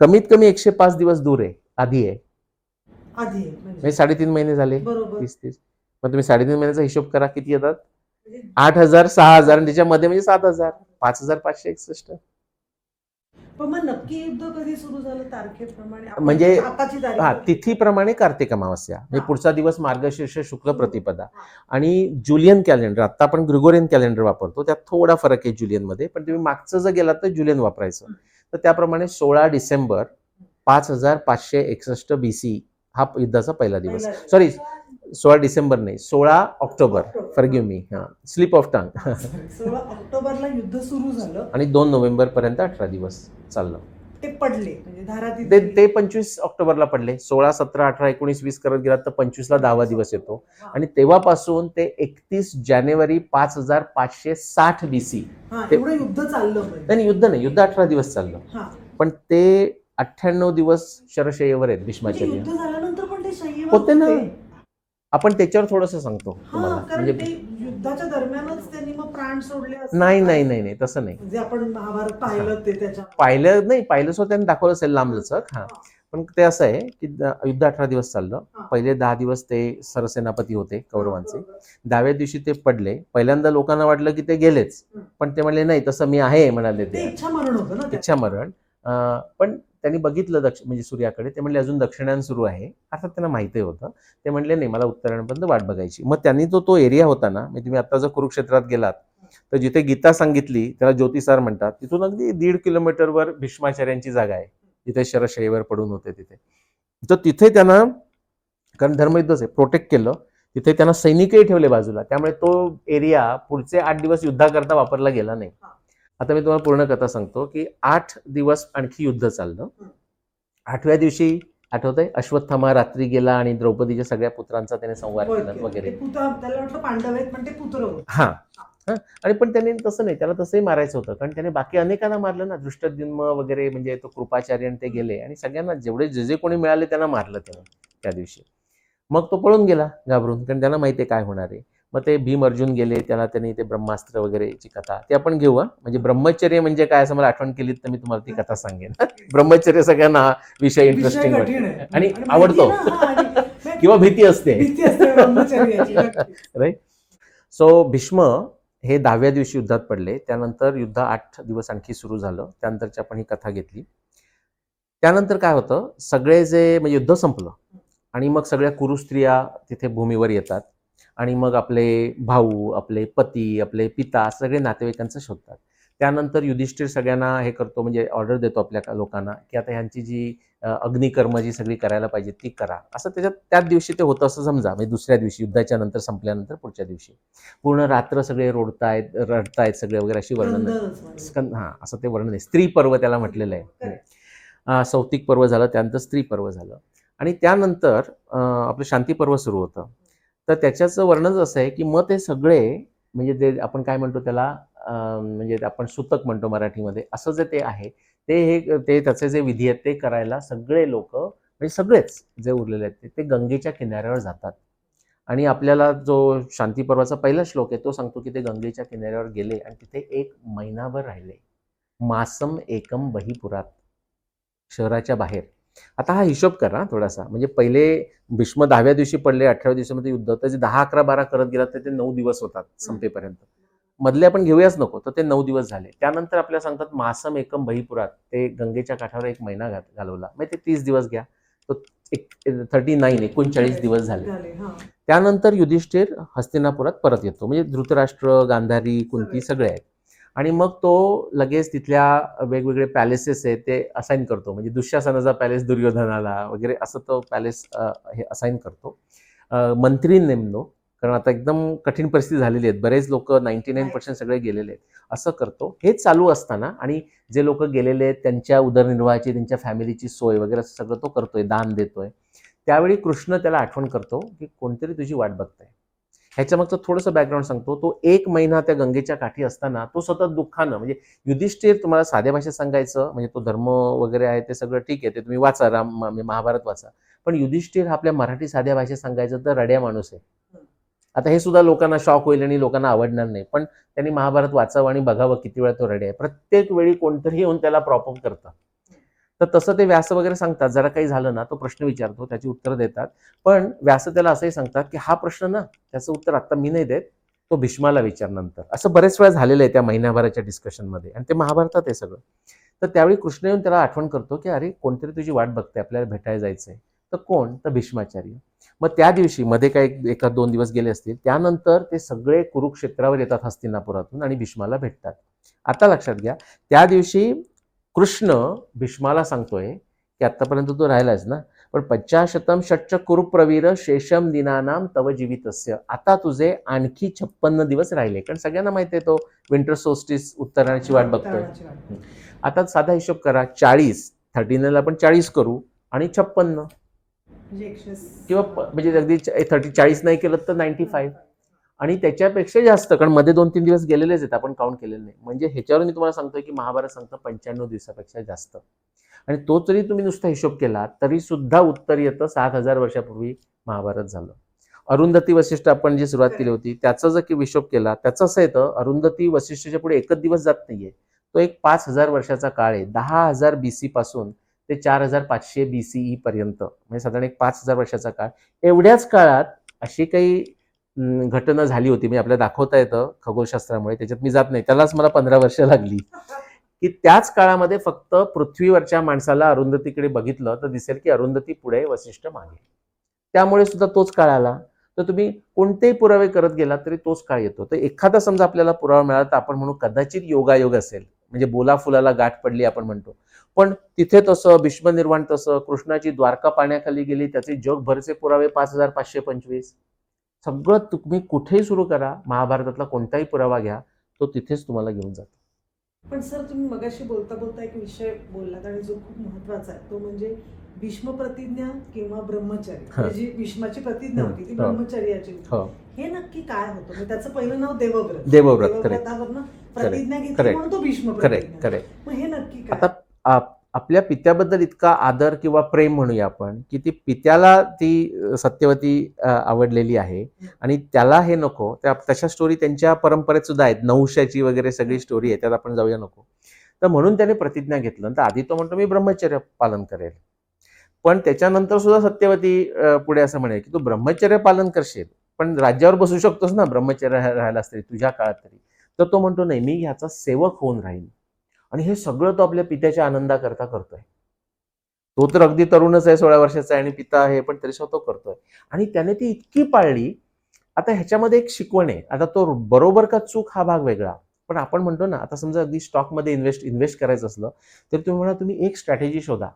कमीत कमी 105 दिवस दूर आहे, आधी आहे. म्हणजे 3.5 महिने झाले, 30. मग तुम्ही 3.5 महिन्याचा हिशोब करा, किती येतात? 8,000, 6,000, आणि त्याच्यामध्ये म्हणजे 7,000, 5,561. पण मग नक्की युद्ध कधी सुरू झालं तारखेप्रमाणे? म्हणजे आताची तारीख तिथीप्रमाणे कार्तिक अमावास्या, म्हणजे पुढचा दिवस मार्गशीर्ष शुक्ल प्रतिपदा. आणि जुलियन कॅलेंडर, आता आपण ग्रिगोरियन कॅलेंडर वापरतो, त्यात थोडा फरक आहे जुलियन मध्ये, पण तुम्ही मागचं जर गेलात तर जुलियन वापरायचं. तर त्याप्रमाणे 16 डिसेंबर 5561 BC हा युद्धाचा पहिला दिवस. सॉरी, 16 डिसेंबर नाही, 16 October, forgive me, slip of tongue. 16 ऑक्टोबरला युद्ध सुरू झालं आणि 2 नोव्हेंबर पर्यंत 18 दिवस चाललं. ते पडले म्हणजे धारातीर्थी. ते 25 ऑक्टोबरला पडले. 16, 17, 18, 19, 20 करत गेलात तर 25ला 10वा दिवस येतो. आणि तेव्हापासून ते 31 जानेवारी 5560 BC एवढं युद्ध चाललं. नाही, युद्ध नाही, युद्ध 18 दिवस चाललं, पण ते 98 दिवस शरशय्येवर आहेत भीष्माचार्य. युद्ध झाल्यानंतर पण ते शय्येवर होते ना. आपण त्याच्यावर थोडंस सांगतो तुम्हाला, म्हणजे युद्धाच्या दरम्यानच त्यांनी मग प्राण सोडले. नाही तसं नाही. म्हणजे आपण महाभारत पाहिलं ते त्याच्या पाहिलं सो त्यांनी दाखवलं असेल लांबलचक. पण ते असं आहे की युद्ध 18 दिवस चाललं. पहिले 10 दिवस ते सरसेनापती होते कौरवांचे. 10व्या दिवशी ते पडले. पहिल्यांदा लोकांना वाटलं की ते गेलेच, पण ते म्हणले नाही, तसं मी आहे म्हणाले. ते इच्छामरण होतं ना, इच्छामरण. पण त्यांनी बघितलं म्हणजे सूर्याकडे, ते म्हणले अजून दक्षिणायन सुरू आहे. अर्थात त्यांना माहिती होतं. ते म्हणले नाही, मला उत्तरायणपर्यंत वाट बघायची. मग त्यांनी तो एरिया होता ना, म्हणजे तुम्ही आता जर कुरुक्षेत्रात गेलात तर जिथे गीता सांगितली त्याला ज्योतिसार म्हणतात, तिथून अगदी 1.5 किलोमीटरवर भीष्माचार्यांची जागा आहे, जिथे शरशय्येवर पडून होते तिथे. तर तिथे त्यांना, कारण धर्मयुद्धच आहे, प्रोटेक्ट केलं. तिथे त्यांना सैनिकही ठेवले बाजूला, त्यामुळे तो एरिया पुढचे 8 दिवस युद्धाकरता वापरला गेला नाही. आता मी तुम्हाला पूर्ण कथा सांगतो की 8 दिवस आणखी युद्ध चाललं. 8व्या दिवशी आठवतंय, अश्वत्थामा रात्री गेला आणि द्रौपदीच्या सगळ्या पुत्रांचा त्याने संहार केला वगैरे. आणि पण त्याने तसं नाही, त्याला तसंही मारायचं होतं, कारण त्याने बाकी अनेकांना मारलं ना, दृष्टद्युम्न वगैरे, म्हणजे तो कृपाचार्य, ते गेले आणि सगळ्यांना जेवढे जे कोणी मिळाले त्यांना मारलं त्याने त्या दिवशी. मग तो पळून गेला घाबरून, कारण त्यांना माहिती आहे काय होणार आहे. मग ते भीम अर्जुन गेले, त्याला त्यांनी ते ब्रह्मास्त्र वगैरेची कथा ती आपण घेऊ. म्हणजे ब्रह्मचर्य म्हणजे काय असं मला आठवण केली तर मी तुम्हाला ती कथा सांगेन. ब्रह्मचर्य सगळ्यांना विषय इंटरेस्टिंग वाटतो आणि आवडतो किंवा भीती असते, राईट. सो भीष्म हे 10व्या दिवशी युद्धात पडले. त्यानंतर युद्ध 8 दिवस आणखी सुरू झालं. त्यानंतरची आपण ही कथा घेतली. त्यानंतर काय होतं, सगळे जे म्हणजे युद्ध संपलं आणि मग सगळ्या कुरुस्त्रिया तिथे भूमीवर येतात आणि मग आपले भाऊ, आपले पती, आपले पिता सगळे नातेवाईकांचं शोधतात. त्यानंतर युधिष्ठिर सगळ्यांना हे करतो, म्हणजे ऑर्डर देतो आपल्या लोकांना, की आता ह्यांची जी अग्निकर्म जी सगळी करायला पाहिजे ती करा. असं त्याच्यात त्याच दिवशी ते होतं असं समजा, म्हणजे दुसऱ्या दिवशी युद्धाच्या नंतर संपल्यानंतर पुढच्या दिवशी. पूर्ण रात्र सगळे रोडतायत, रडतायत सगळे वगैरे अशी वर्णन हां, असं ते वर्णन आहे. स्त्री पर्व त्याला म्हटलेलं आहे. सौतिक पर्व झालं, त्यानंतर स्त्री पर्व झालं आणि त्यानंतर आपलं शांती पर्व सुरू होतं. तर त्याच्याचं वर्णनच असं आहे, की मग ते सगळे म्हणजे जे आपण काय म्हणतो त्याला म्हणजे आपण सूतक म्हणतो मराठीमध्ये, असं जे ते आहे, ते त्याचे जे विधी आहेत ते करायला सगळे लोकं म्हणजे सगळेच जे उरलेले आहेत ते गंगेच्या किनाऱ्यावर जातात. आणि आपल्याला जो शांती पर्वाचा पहिला श्लोक आहे तो सांगतो, की ते गंगेच्या किनाऱ्यावर गेले आणि तिथे 1 महिनाभर राहिले. मासम एकम बहिपुरात, शहराच्या बाहेर. आता हा हिशोब करा थोडासा, म्हणजे पहिले भीष्म 10व्या दिवशी पडले, 18व्या दिवसामध्ये युद्ध होतं, जे 10, 11, 12 करत गेला तर ते 9 दिवस होतात संपेपर्यंत. मधले आपण घेऊयाच नको, तर ते 9 दिवस झाले. त्यानंतर आपल्याला सांगतात मासम एकम बहिपुरात, ते गंगेच्या काठावर 1 महिना घालवला. मग ते 30 दिवस घ्या. तो 39 दिवस झाले. त्यानंतर युधिष्ठिर हस्तिनापुरात परत येतो, म्हणजे धृतराष्ट्र, गांधारी, कुंती सगळे आहेत. आणि मग तो लगेच तिथल्या वेगवेगळे पॅलेसेस आहेत ते असाइन करतो, म्हणजे दुःशासनाचा पॅलेस दुर्योधनाला वगैरे असं तो पॅलेस हे असाइन करतो. मंत्री नेमलो, कारण आता एकदम कठीण परिस्थिती झालेली आहे, बरेच लोक 99% सगळे गेलेले आहेत. असं करतो. हे चालू असताना आणि जे लोक गेलेले आहेत त्यांच्या उदरनिर्वाहाची, त्यांच्या फॅमिलीची सोय वगैरे असं सगळं तो करतोय, दान देतोय. त्यावेळी कृष्ण त्याला आठवण करतो, की कोणतरी तुझी वाट बघतंय. ह्याच्या मागचं थोडंसं बॅकग्राऊंड सांगतो. तो 1 महिना त्या गंगेच्या काठी असताना तो सतत दुःखानं, म्हणजे युधिष्ठिर तुम्हाला साध्या भाषेत सांगायचं म्हणजे तो धर्म वगैरे आहे ते सगळं ठीक आहे, ते तुम्ही वाचा, महाभारत वाचा. पण युधिष्ठिर हा आपल्या मराठी साध्या भाषेत सांगायचं तर रड्या माणूस आहे. आता हे सुद्धा लोकांना शॉक होईल आणि लोकांना आवडणार नाही, पण त्यांनी महाभारत वाचावं आणि बघावं किती वेळा तो रडे आहे. प्रत्येक वेळी कोणतरी येऊन त्याला प्रॉपअप करतं. तर तसं ते व्यास वगैरे सांगतात, जरा काही झालं ना तो प्रश्न विचारतो, त्याची उत्तरं देतात. पण व्यास त्याला असंही सांगतात, की हा प्रश्न ना त्याचं उत्तर आता मी नाही देत, तो भीष्माला विचार नंतर. असं बरेच वेळा झालेलं आहे त्या महिन्याभराच्या डिस्कशनमध्ये आणि ते महाभारतात आहे सगळं. तर त्यावेळी कृष्ण येऊन त्याला आठवण करतो, की अरे कोणतरी तुझी वाट बघते, आपल्याला भेटायला जायचंय. तर कोण? तर भीष्माचार्य. मग त्या दिवशी मध्ये काही 1-2 दिवस गेले असतील, त्यानंतर ते सगळे कुरुक्षेत्रावर येतात हस्तिनापुरातून आणि भीष्माला भेटतात. आता लक्षात घ्या, त्या दिवशी कृष्ण भीष्माला सांगतोय, की आतापर्यंत तू राहिलायस ना, पण 50 षट्च कुरुप्रवीर शेषम दिनानाम तव जीवितस्य. आता तुझे आणखी 56 दिवस राहिले, कारण सगळ्यांना माहिती आहे तो विंटर सोल्स्टिस उत्तरायणाची वाट बघतोय. आता साधा हिशोब करा, 40 39ला आपण 40 करू आणि 56 किंवा म्हणजे अगदी 40 नाही केलं तर 95 आणि त्याच्यापेक्षा जास्त, कारण मध्ये 2-3 दिवस गेलेलेच आहेत, आपण काउंट केलेले नाही. म्हणजे ह्याच्यावरून मी तुम्हाला सांगतोय, की महाभारत सांगतं 95 दिवसापेक्षा जास्त. आणि तो जरी तुम्ही नुसता हिशोब केला तरी सुद्धा उत्तर येतं 7,000 वर्षापूर्वी महाभारत झालं. अरुंधती वशिष्ठ आपण जी सुरुवात केली होती त्याचा जर हिशोब केला, त्याचं असं येतं, अरुंधती वशिष्ठच्या पुढे एकच दिवस जात नाहीये, तो एक 5,000 वर्षाचा काळ आहे. 10,000 BC पासून ते 4,500 BCE पर्यंत, म्हणजे साधारण एक 5,000 वर्षाचा काळ. एवढ्याच काळात अशी काही घटना झाली होती, म्हणजे आपल्याला दाखवता येतं खगोलशास्त्रामुळे, त्याच्यात मी जात नाही, त्यालाच मला 15 वर्ष लागली, की त्याच काळामध्ये फक्त पृथ्वीवरच्या माणसाला अरुंधतीकडे बघितलं तर दिसेल की अरुंधती पुढे, वशिष्ठ मागे. त्यामुळे सुद्धा तोच काळ आला. तर तुम्ही कोणतेही पुरावे करत गेला तरी तोच काळ येतो. तर एखादा समजा आपल्याला पुरावा मिळाला तर आपण म्हणू कदाचित योगायोग असेल, म्हणजे बोला फुलाला गाठ पडली आपण म्हणतो. पण तिथे तसं भीष्मनिर्वाण, तसं कृष्णाची द्वारका पाण्याखाली गेली, त्याचे जगभरचे पुरावे 5,525. सगळं तुम्ही कुठेही सुरू करा, महाभारतातला कोणताही पुरावा घ्या, तो तिथेच तुम्हाला घेऊन जातो. पण सर तुम्ही मगाशी बोलता बोलता एक विषय बोललात आणि जो खूप महत्वाचा आहे, तो म्हणजे भीष्म प्रतिज्ञा किंवा ब्रह्मचर्य. म्हणजे जी भीष्माची प्रतिज्ञा होती ती ब्रह्मचर्याची होती. हे नक्की काय होतं? म्हणजे त्याचं पहिलं नाव देवव्रत. देवव्रतावरनं प्रतिज्ञा घेतली म्हणून तो भीष्म प्रतिज्ञा. मग हे नक्की काय? आता आपल्या पित्याबद्दल इतका आदर किंवा प्रेम म्हणूया आपण, की ती पित्याला ती सत्यवती आवडलेली आहे आणि त्याला हे नको. तशा स्टोरी त्यांच्या परंपरेत सुद्धा आहेत, नहुष्याची वगैरे सगळी स्टोरी आहे, त्यात आपण जाऊया नको. तर म्हणून त्याने प्रतिज्ञा घेतलं. तर आधी तो म्हणतो मी ब्रह्मचर्य पालन करेल, पण त्याच्यानंतर सुद्धा सत्यवती पुढे असं म्हणे, की तू ब्रह्मचर्य पालन करशील पण राज्यावर बसू शकतोस ना ब्रह्मचर्य राहिला तरी, तुझ्या काळात तरी. तर तो म्हणतो नाही, मी ह्याचा सेवक होऊन राहील. आणि हे सगळं तो आपल्या पित्याच्या आनंदाकरता करतोय. तो तर अगदी तरुणच आहे, 16 वर्षाचा आहे आणि पिता आहे, पण तरी सुद्धा तो करतोय. आणि त्याने ती इतकी पाळली. आता ह्याच्यामध्ये एक शिकवण आहे. आता तो बरोबर का चूक हा भाग वेगळा. पण आपण म्हणतो ना, आता समजा अगदी स्टॉकमध्ये इन्व्हेस्ट करायचं असलं, तर तुम्ही म्हणा तुम्ही एक स्ट्रॅटेजी शोधा,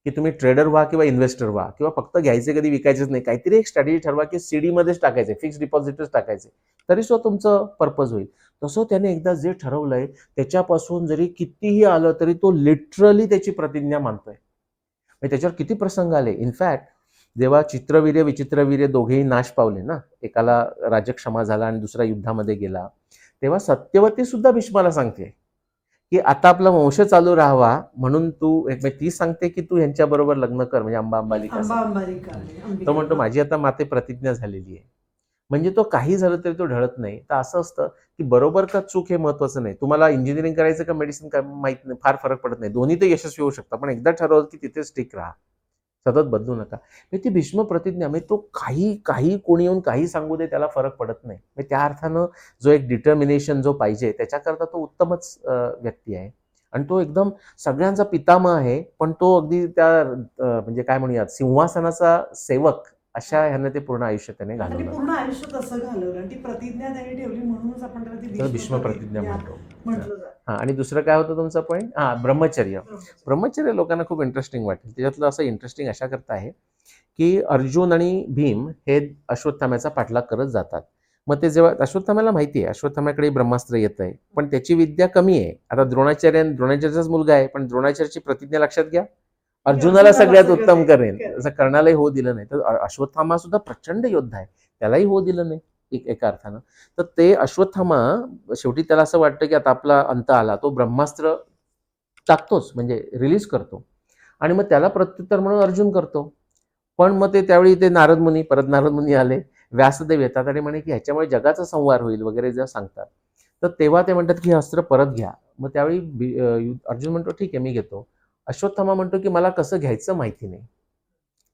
की तुम्ही ट्रेडर व्हा किंवा इन्व्हेस्टर व्हा किंवा फक्त घ्यायचे कधी विकायचेच नाही. काहीतरी एक स्ट्रॅटेजी ठरवा, की सीडीमध्येच टाकायचे, फिक्स डिपॉझिटच टाकायचे. तरी सुद्धा तुमचं पर्पज होईल. तसं त्याने एकदा जे ठरवलंय, त्याच्यापासून जरी कितीही आलं, तरी तो लिटरली त्याची प्रतिज्ञा मानतोय. म्हणजे त्याच्यावर किती प्रसंग आले. इनफॅक्ट जेव्हा चित्रवीर्य विचित्रवीर्य दोघेही नाश पावले ना, एकाला राजक्षमा झाला आणि दुसरा युद्धामध्ये गेला, तेव्हा सत्यवती सुद्धा भीष्माला सांगते, की आता आपला वंश चालू राहावा म्हणून तू एक म्हणजे ती सांगते, की तू यांच्याबरोबर लग्न कर, म्हणजे अंबा अंबालिका. अंबालिका तो अंबिका. म्हणतो माझी आता माते प्रतिज्ञा झालेली आहे. म्हणजे तो काही झालं तरी तो ढळत नाही. तर असं असतं, की बरोबर का चूक हे महत्वाचं नाही. तुम्हाला इंजिनिअरिंग करायचं का मेडिसिन काय माहित नाही, फार फरक पडत नाही. दोन्ही ते यशस्वी होऊ शकतात. पण एकदा ठरवलं की तिथेच स्टिक राहा. सतत बदलू नका. म्हणजे ती भीष्म प्रतिज्ञा, म्हणजे तो काही काही कोणी येऊन काही सांगू दे, त्याला फरक पडत नाही. म्हणजे त्या अर्थानं जो एक डिटर्मिनेशन जो पाहिजे त्याच्याकरता तो उत्तमच व्यक्ती आहे. आणि तो एकदम सगळ्यांचा पितामह आहे, पण तो अगदी त्या म्हणजे काय म्हणूयात सिंहासनाचा सेवक अशा ह्यानं ते पूर्ण आयुष्य त्याने त्यांनी घालवलं. पूर्ण आयुष्य तसं घालवलं आणि ती प्रतिज्ञा त्यांनी ठेवली म्हणूनच आपण त्याला ती त्याला भीष्म प्रतिज्ञा म्हणतो. म्हटलं जातं. हां, आणि दुसरं काय होतं तुमचा पॉईंट? हां, ब्रह्मचर्य. ब्रह्मचर्य लोकांना खूप इंटरेस्टिंग वाटेल. त्याच्यातलं असं इंटरेस्टिंग अशा करता आहे, की अर्जुन आणि भीम हे अश्वत्थाम्याचा पाठलाग करत जातात. मग ते जेव्हा अश्वत्थाम्याला माहिती आहे, अश्वत्थाम्याकडे ब्रह्मास्त्र येतंय, पण त्याची विद्या कमी आहे. आता द्रोणाचार्याचाच मुलगा आहे, पण द्रोणाचार्याची प्रतिज्ञा लक्षात घ्या, अर्जुनाला सगळ्यात उत्तम करेन. असं कर्णालाही हो दिलं नाही. तर अश्वत्थामा सुद्धा प्रचंड योद्धा आहे. त्यालाही हो दिलं नाही एका अर्थानं. तर ते अश्वत्थामा शेवटी त्याला असं वाटतं, की आता आपला अंत आला. तो ब्रह्मास्त्र टाकतोच, म्हणजे रिलीज करतो. आणि मग त्याला प्रत्युत्तर म्हणून अर्जुन करतो. पण मग ते त्यावेळी ते परत नारद मुनी आले, व्यासदेव येतात आणि म्हणे, की ह्याच्यामुळे जगाचा संहार होईल वगैरे जे सांगतात. तर तेव्हा ते म्हणतात, की हे अस्त्र परत घ्या. मग त्यावेळी अर्जुन म्हणतो, ठीक आहे मी घेतो. अश्वत्थामा म्हणतो, की मला कसं घ्यायचं माहिती नाही.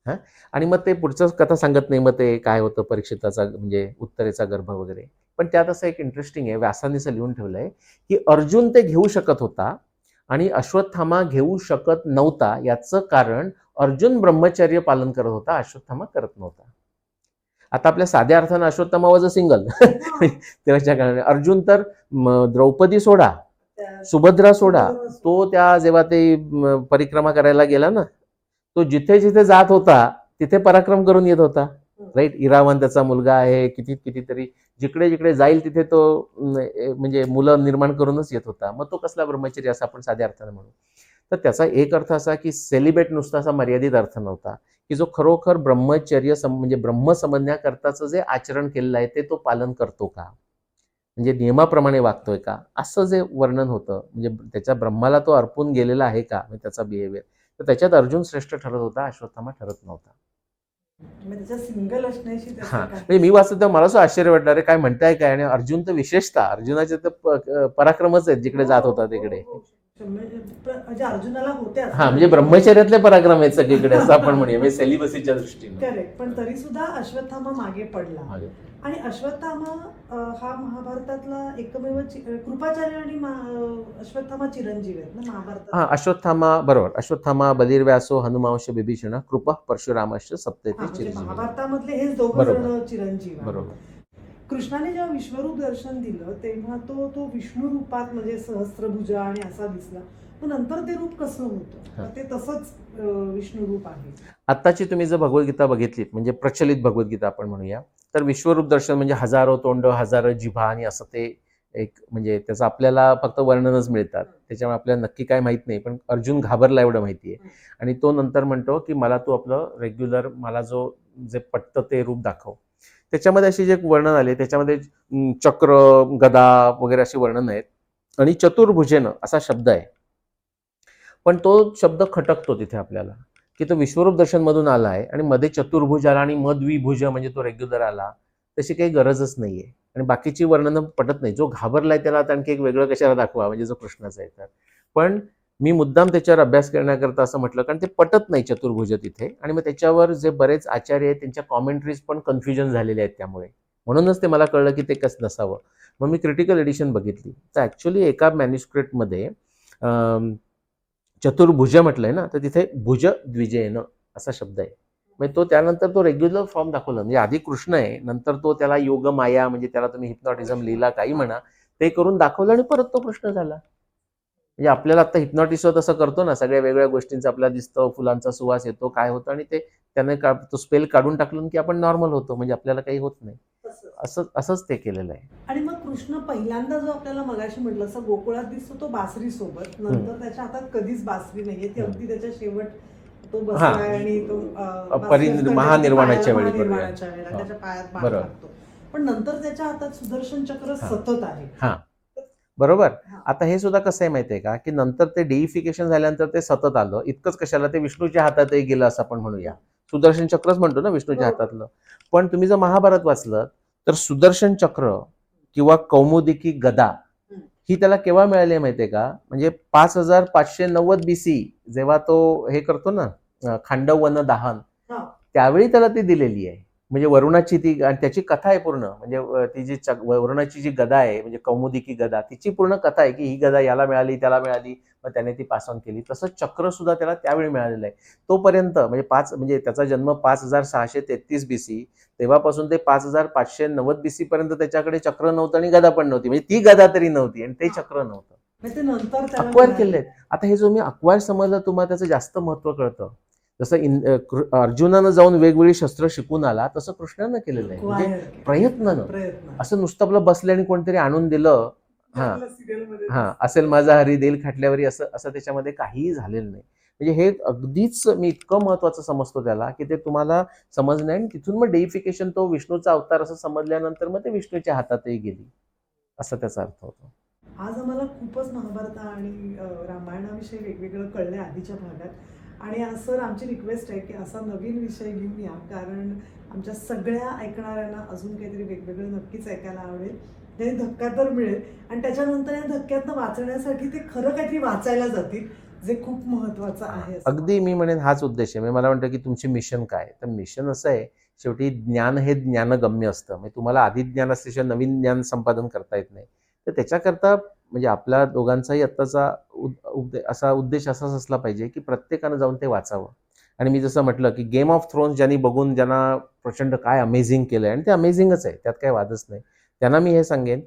हां, आणि मग ते पुढचं कथा सांगत नाही. मग ते काय होतं परीक्षिताचा म्हणजे उत्तरेचा गर्भ वगैरे. पण त्यात असं एक इंटरेस्टिंग आहे, व्यासांनी असं लिहून ठेवलंय, की अर्जुन ते घेऊ शकत होता आणि अश्वत्थामा घेऊ शकत नव्हता. याचं कारण अर्जुन ब्रह्मचर्य पालन करत होता, अश्वत्थामा करत नव्हता. आता आपल्या साध्या अर्थानं अश्वत्थामा वॉज अ सिंगल तेव्हाच्या काळाने. अर्जुन तर द्रौपदी सोडा, सुभद्रा सोडा, तो त्या जेव्हा ते परिक्रमा करायला गेला ना, तो जिथे जिथे जात होता तिथे पराक्रम करून येत होता. राईट, इरावण त्याचा मुलगा आहे, कितीतरी जिकडे जिकडे जाईल तिथे तो म्हणजे मुलं निर्माण करूनच येत होता. मग तो कसला ब्रह्मचर्य असं आपण साध्या अर्थानं म्हणू. तर त्याचा एक अर्थ असा, की सेलिब्रेट नुसता असा मर्यादित अर्थ नव्हता, की जो खरोखर ब्रह्मचर्य म्हणजे ब्रह्म समजण्याकरताचं जे आचरण केलेलं आहे ते तो पालन करतो का, म्हणजे नियमाप्रमाणे वागतोय का, असं जे वर्णन होतं. म्हणजे त्याच्या ब्रह्माला तो अर्पून गेलेला आहे का, म्हणजे त्याचा बिहेवियर. तर त्याच्यात अर्जुन श्रेष्ठ ठरत होता, अश्वत्थामा ठरत नव्हता. सिंगल असण्याशी हां, म्हणजे मी वाचत तेव्हा मला असं आश्चर्य वाटलं, अरे काय म्हणताय काय? आणि अर्जुन तर विशेषतः अर्जुनाचे तर पराक्रमच आहेत जिकडे जात होता तिकडे. म्हणजे अर्जुनाला होते हां, म्हणजे ब्रह्मचर्यातले पराक्रम आहेत सगळीकडे असं आपण म्हणूया, म्हणजे सेलिबसीच्या दृष्टीने. करेक्ट. पण तरी सुद्धा अश्वत्थामा मागे पडला. मागे. आणि अश्वत्थामा हा महाभारतातला एकमेव कृपाचार्य आणि अश्वत्थामा चिरंजीव आहेत ना महाभारतात. हां, अश्वत्थामा बरोबर. अश्वत्थामा, बलिर्व्यासो, हनुमांश, विभीषण, कृपा, परशुरामश्च सप्तेते म्हणजे चिरंजीवी. महाभारतामधले हेच दोघं बरोबर. जण चिरंजीव आहेत. बरोबर. कृष्णाने जेव्हा विश्वरूप दर्शन दिलं तेव्हा तो विष्णू रूपात म्हणजे सहस्त्रभुजा आणि असा दिसला. पण नंतर ते रूप कसं होतं? ते तसंच विष्णू रूप आहे. आत्ताची तुम्ही जर भगवद्गीता बघितलीत, म्हणजे प्रचलित भगवद्गीता आपण म्हणूया, तर विश्वरूप दर्शन म्हणजे हजारो तोंड, हजारो जिभा आणि असं ते एक म्हणजे त्याचं आपल्याला फक्त वर्णनच मिळतात. त्याच्यामुळे आपल्याला नक्की काय माहित नाही. पण अर्जुन घाबरला एवढं माहिती आहे. आणि तो नंतर म्हणतो, की मला तू आपलं रेग्युलर मला जे पटतं ते रूप दाखव. त्याच्यामध्ये असे जे वर्णन आले त्याच्यामध्ये चक्र, गदा वगैरे अशी वर्णन आहेत. आणि चतुर्भुजेनं असा शब्द आहे. पण तो शब्द खटकतो तिथे आपल्याला, की तो विश्वरूप दर्शन मधून आला आहे आणि मध्ये चतुर्भुज आला आणि मद्विभुज म्हणजे तो रेग्युलर आला. तशी काही गरजच नाहीये. आणि बाकीची वर्णनं पटत नाही. जो घाबरलाय त्याला आता आणखी एक वेगळं कशाला दाखवा, म्हणजे जो कृष्णाचा आहे तर. पण मी मुद्दाम त्याच्यावर अभ्यास करण्याकरता असं म्हटलं, कारण ते पटत नाही चतुर्भुज तिथे. आणि मग त्याच्यावर जे बरेच आचार्य आहेत त्यांच्या कॉमेंट्रीज पण कन्फ्युजन झालेले आहेत त्यामुळे. म्हणूनच ते मला कळलं की ते कसं नसावं. मग मी क्रिटिकल एडिशन बघितली. तर ऍक्च्युली एका मॅन्युस्क्रिप्टमध्ये चतुर्भुज म्हटलंय ना, तर तिथे भुज द्विजयन असा शब्द आहे. म्हणजे तो त्यानंतर तो रेग्युलर फॉर्म दाखवला. म्हणजे आधी कृष्ण आहे, नंतर तो त्याला योग माया, म्हणजे त्याला तुम्ही हिप्नॉटिझम लीला काही म्हणा, ते करून दाखवलं आणि परत तो कृष्ण झाला. म्हणजे आपल्याला आता हिप्नॉटिस्ट असं करतो ना, सगळ्या वेगवेगळ्या गोष्टींचं आपल्याला दिसतं, फुलांचा सुवास येतो, काय होतं, आणि ते त्याने तो स्पेल काढून टाकलं की आपण नॉर्मल होतो, म्हणजे आपल्याला काही होत नाही. असंच ते केलेलं आहे. आणि मग कृष्ण पहिल्यांदा जो आपल्याला मगाशी म्हटलं असं गोकुळात दिसतो तो बासरी सोबत, नंतर त्याच्या हातात कधीच बासरी नाहीये, ती अगदी त्याच्या शेवट तो बसलाय आणि तो महानिर्वाणाच्या वेळी महानिर्वाणाच्या वेळेला त्याच्या पायात बाण टाकतो, पण नंतर त्याच्या हातात सुदर्शन चक्र सतत आहे. हा, बरोबर. आता हे सुद्धा कसं आहे माहितीये का, की नंतर ते डेइफिकेशन झाल्यानंतर ते सतत आलं. इतकंच कशाला, ते विष्णूच्या हातातही गेलं असं आपण म्हणूया. सुदर्शन चक्रच म्हणतो ना विष्णूच्या हातातलं. पण तुम्ही जर महाभारत वाचलं तर सुदर्शन चक्र किंवा कौमुदिकी गदा ही त्याला केव्हा मिळाली माहितीये का, म्हणजे 5590 BC जेव्हा तो हे करतो ना, खांडवन दाहन, त्यावेळी त्याला ती दिलेली आहे. म्हणजे वरुणाची ती, आणि त्याची कथा आहे पूर्ण, म्हणजे ती जी वरुणाची जी गदा आहे, म्हणजे कौमुदिकी गदा, तिची पूर्ण कथा आहे की ही गदा याला मिळाली, त्याला मिळाली, मग त्याने ती पास ऑन केली. तसं चक्र सुद्धा त्याला त्यावेळी मिळालेलं आहे. तोपर्यंत म्हणजे त्याचा जन्म 5633 BC, तेव्हापासून ते 5590 BC पर्यंत त्याच्याकडे चक्र नव्हतं आणि गदा पण नव्हती. म्हणजे ती गदा तरी नव्हती आणि ते चक्र नव्हतं. अक्वायर केले. आता हे जो मी अक्वायर समजलं, तुम्हाला त्याचं जास्त महत्व कळतं. जसं अर्जुनानं जाऊन वेगवेगळी शस्त्र शिकून आला, तसं कृष्णानं केलेलं आहे. म्हणजे प्रयत्नानं, असं नुसतं आपलं बसले आणि कोणतरी आणून दिलं, असेल माझा हरी देईल खाटल्यावरी, असं त्याच्यामध्ये काहीही झालेलं नाही. म्हणजे हे अगदीच मी इतकं महत्वाचं समजतो त्याला, की ते तुम्हाला समजणं, आणि तिथून मग डेइफिकेशन, तो विष्णूचा अवतार असं समजल्यानंतर मग ते विष्णूच्या हातातही गेली, असा त्याचा अर्थ होतो. आज आम्हाला खूपच महाभारत आणि रामायणाविषयी वेगवेगळं कळलंय आधीच्या भागात, आणि सर आमची रिक्वेस्ट आहे की असा नवीन विषय घेऊन या, कारण आमच्या सगळ्या ऐकणाऱ्यांना अजून काहीतरी वेगवेगळं नक्कीच ऐकायला आवडेल. ते धक्का तर मिळेल, आणि त्याच्यानंतर या धक्क्यातनं वाचण्यासाठी ते खरं काहीतरी वाचायला जातील, जे खूप महत्वाचं आहे. अगदी मी म्हणेन हाच उद्देश आहे. मला वाटतं की तुमचे मिशन काय, तर मिशन असं आहे, शेवटी ज्ञान हे ज्ञानगम्य असतं. म्हणजे तुम्हाला आधी ज्ञान असल्याशिवाय नवीन ज्ञान संपादन करता येत नाही. तर त्याच्याकरता म्हणजे आपल्या दोघांचाही आत्ताचा उद्देश असाच असला पाहिजे की प्रत्येकानं जाऊन ते वाचावं. आणि मी जसं म्हटलं की गेम ऑफ थ्रोन्स ज्यांनी बघून, ज्यांना प्रचंड काय अमेझिंग केलंय, आणि ते अमेझिंगच आहे, त्यात काही वादच नाही, त्यांना मी हे सांगेन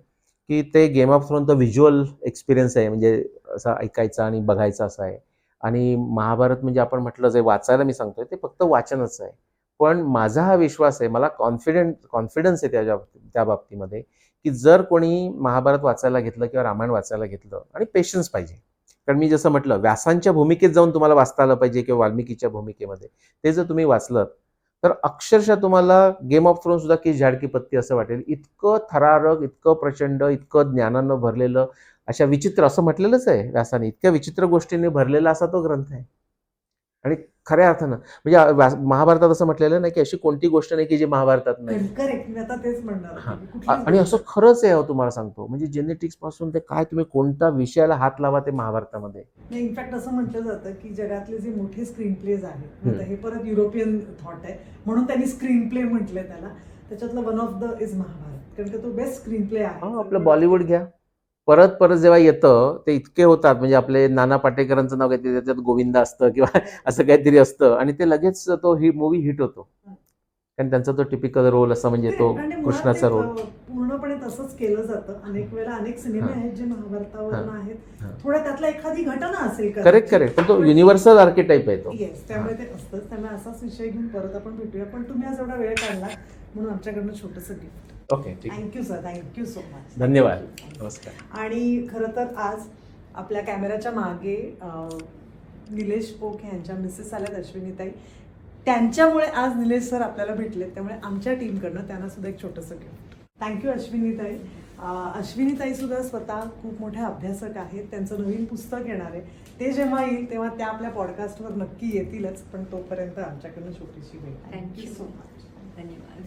की ते गेम ऑफ थ्रोन तर व्हिज्युअल एक्सपिरियन्स आहे, म्हणजे असा ऐकायचा आणि बघायचा असा आहे. आणि महाभारत म्हणजे आपण म्हटलं जे वाचायला मी सांगतोय ते फक्त वाचनच आहे. पण माझा हा विश्वास आहे, मला कॉन्फिडन्स आहे त्या बाबतीमध्ये, की जर कोणी महाभारत वाचायला घेतलं किंवा रामायण वाचायला घेतलं, आणि पेशन्स पाहिजे. कारण मी जसं म्हटलं, व्यासांच्या भूमिकेत जाऊन तुम्हाला वाचता आलं पाहिजे किंवा वाल्मिकीच्या भूमिकेमध्ये, ते जर तुम्ही वाचलं तर अक्षरशः तुम्हाला गेम ऑफ थ्रोन सुद्धा की झाडकी पत्ती असं वाटेल. इतकं थरारक, इतकं प्रचंड, इतकं ज्ञानानं भरलेलं, अशा विचित्र, असं म्हटलेलंच आहे व्यासाने, इतक्या विचित्र गोष्टींनी भरलेला असा तो ग्रंथ आहे. आणि खऱ्या अर्थानं म्हणजे महाभारतात असं म्हटलेलं नाही की अशी कोणती गोष्ट नाही की जी महाभारतात नाही. करेक्ट, मी आता तेच म्हणणार. आणि असं खरंच आहे, तुम्हाला सांगतो, म्हणजे जेनेटिक्स पासून ते काय, तुम्ही कोणत्या विषयाला हात लावा ते महाभारतामध्ये. इनफॅक्ट असं म्हटलं जातं की जगातले जे मोठे स्क्रीन प्लेज आहेत, हे परत युरोपियन थॉट आहे, म्हणून त्यांनी स्क्रीन प्ले म्हटलंय त्याला. त्याच्यातलं one of the is Mahabharata, कारण तो बेस्ट स्क्रीन प्ले आहे. आपलं बॉलिवूड घ्या, परत जेव्हा येतं ते इतके होतात, म्हणजे आपले नाना पाटेकरांचं नाव घेतलं, त्याच्यात गोविंदा असतं किंवा असं काहीतरी असतं, आणि ते लगेच तो मूवी हिट होतो, कारण त्यांचा तो टिपिकल रोल असा, म्हणजे तो कृष्णाचा रोल पूर्णपणे तसंच केलं जातं. अनेक वेळा अनेक सिनेमे आहेत जे महाभारतावर आहेत, थोडा त्यातला एखादी घटना असेल. करेक्ट, पण तो युनिव्हर्सल आर्किटाईप आहे तो. येस, त्यामुळे ते असतंच. त्यामुळे असाच विषय घेऊन परत आपण भेटूया, पण तुम्ही आज एवढा वेळ काढला म्हणून आमच्याकडनं छोटंसं gift. Okay, thank you sir, thank you so much. धन्यवाद, नमस्कार. आणि खरं तर आज आपल्या कॅमेऱ्याच्या मागे निलेश पोख यांच्या मिसेस आल्यात, अश्विनीताई, त्यांच्यामुळे आज निलेश सर आपल्याला भेटले, त्यामुळे आमच्या टीमकडनं त्यांना सुद्धा एक छोटंसं गिफ्ट. थँक्यू अश्विनीताई. अश्विनीताई सुद्धा स्वतः खूप मोठ्या अभ्यासक आहेत, त्यांचं नवीन पुस्तक येणार आहे, ते जेव्हा येईल तेव्हा त्या आपल्या पॉडकास्टवर नक्की येतीलच, पण तोपर्यंत आमच्याकडनं छोटीशी भेट. Thank you so much. धन्यवाद.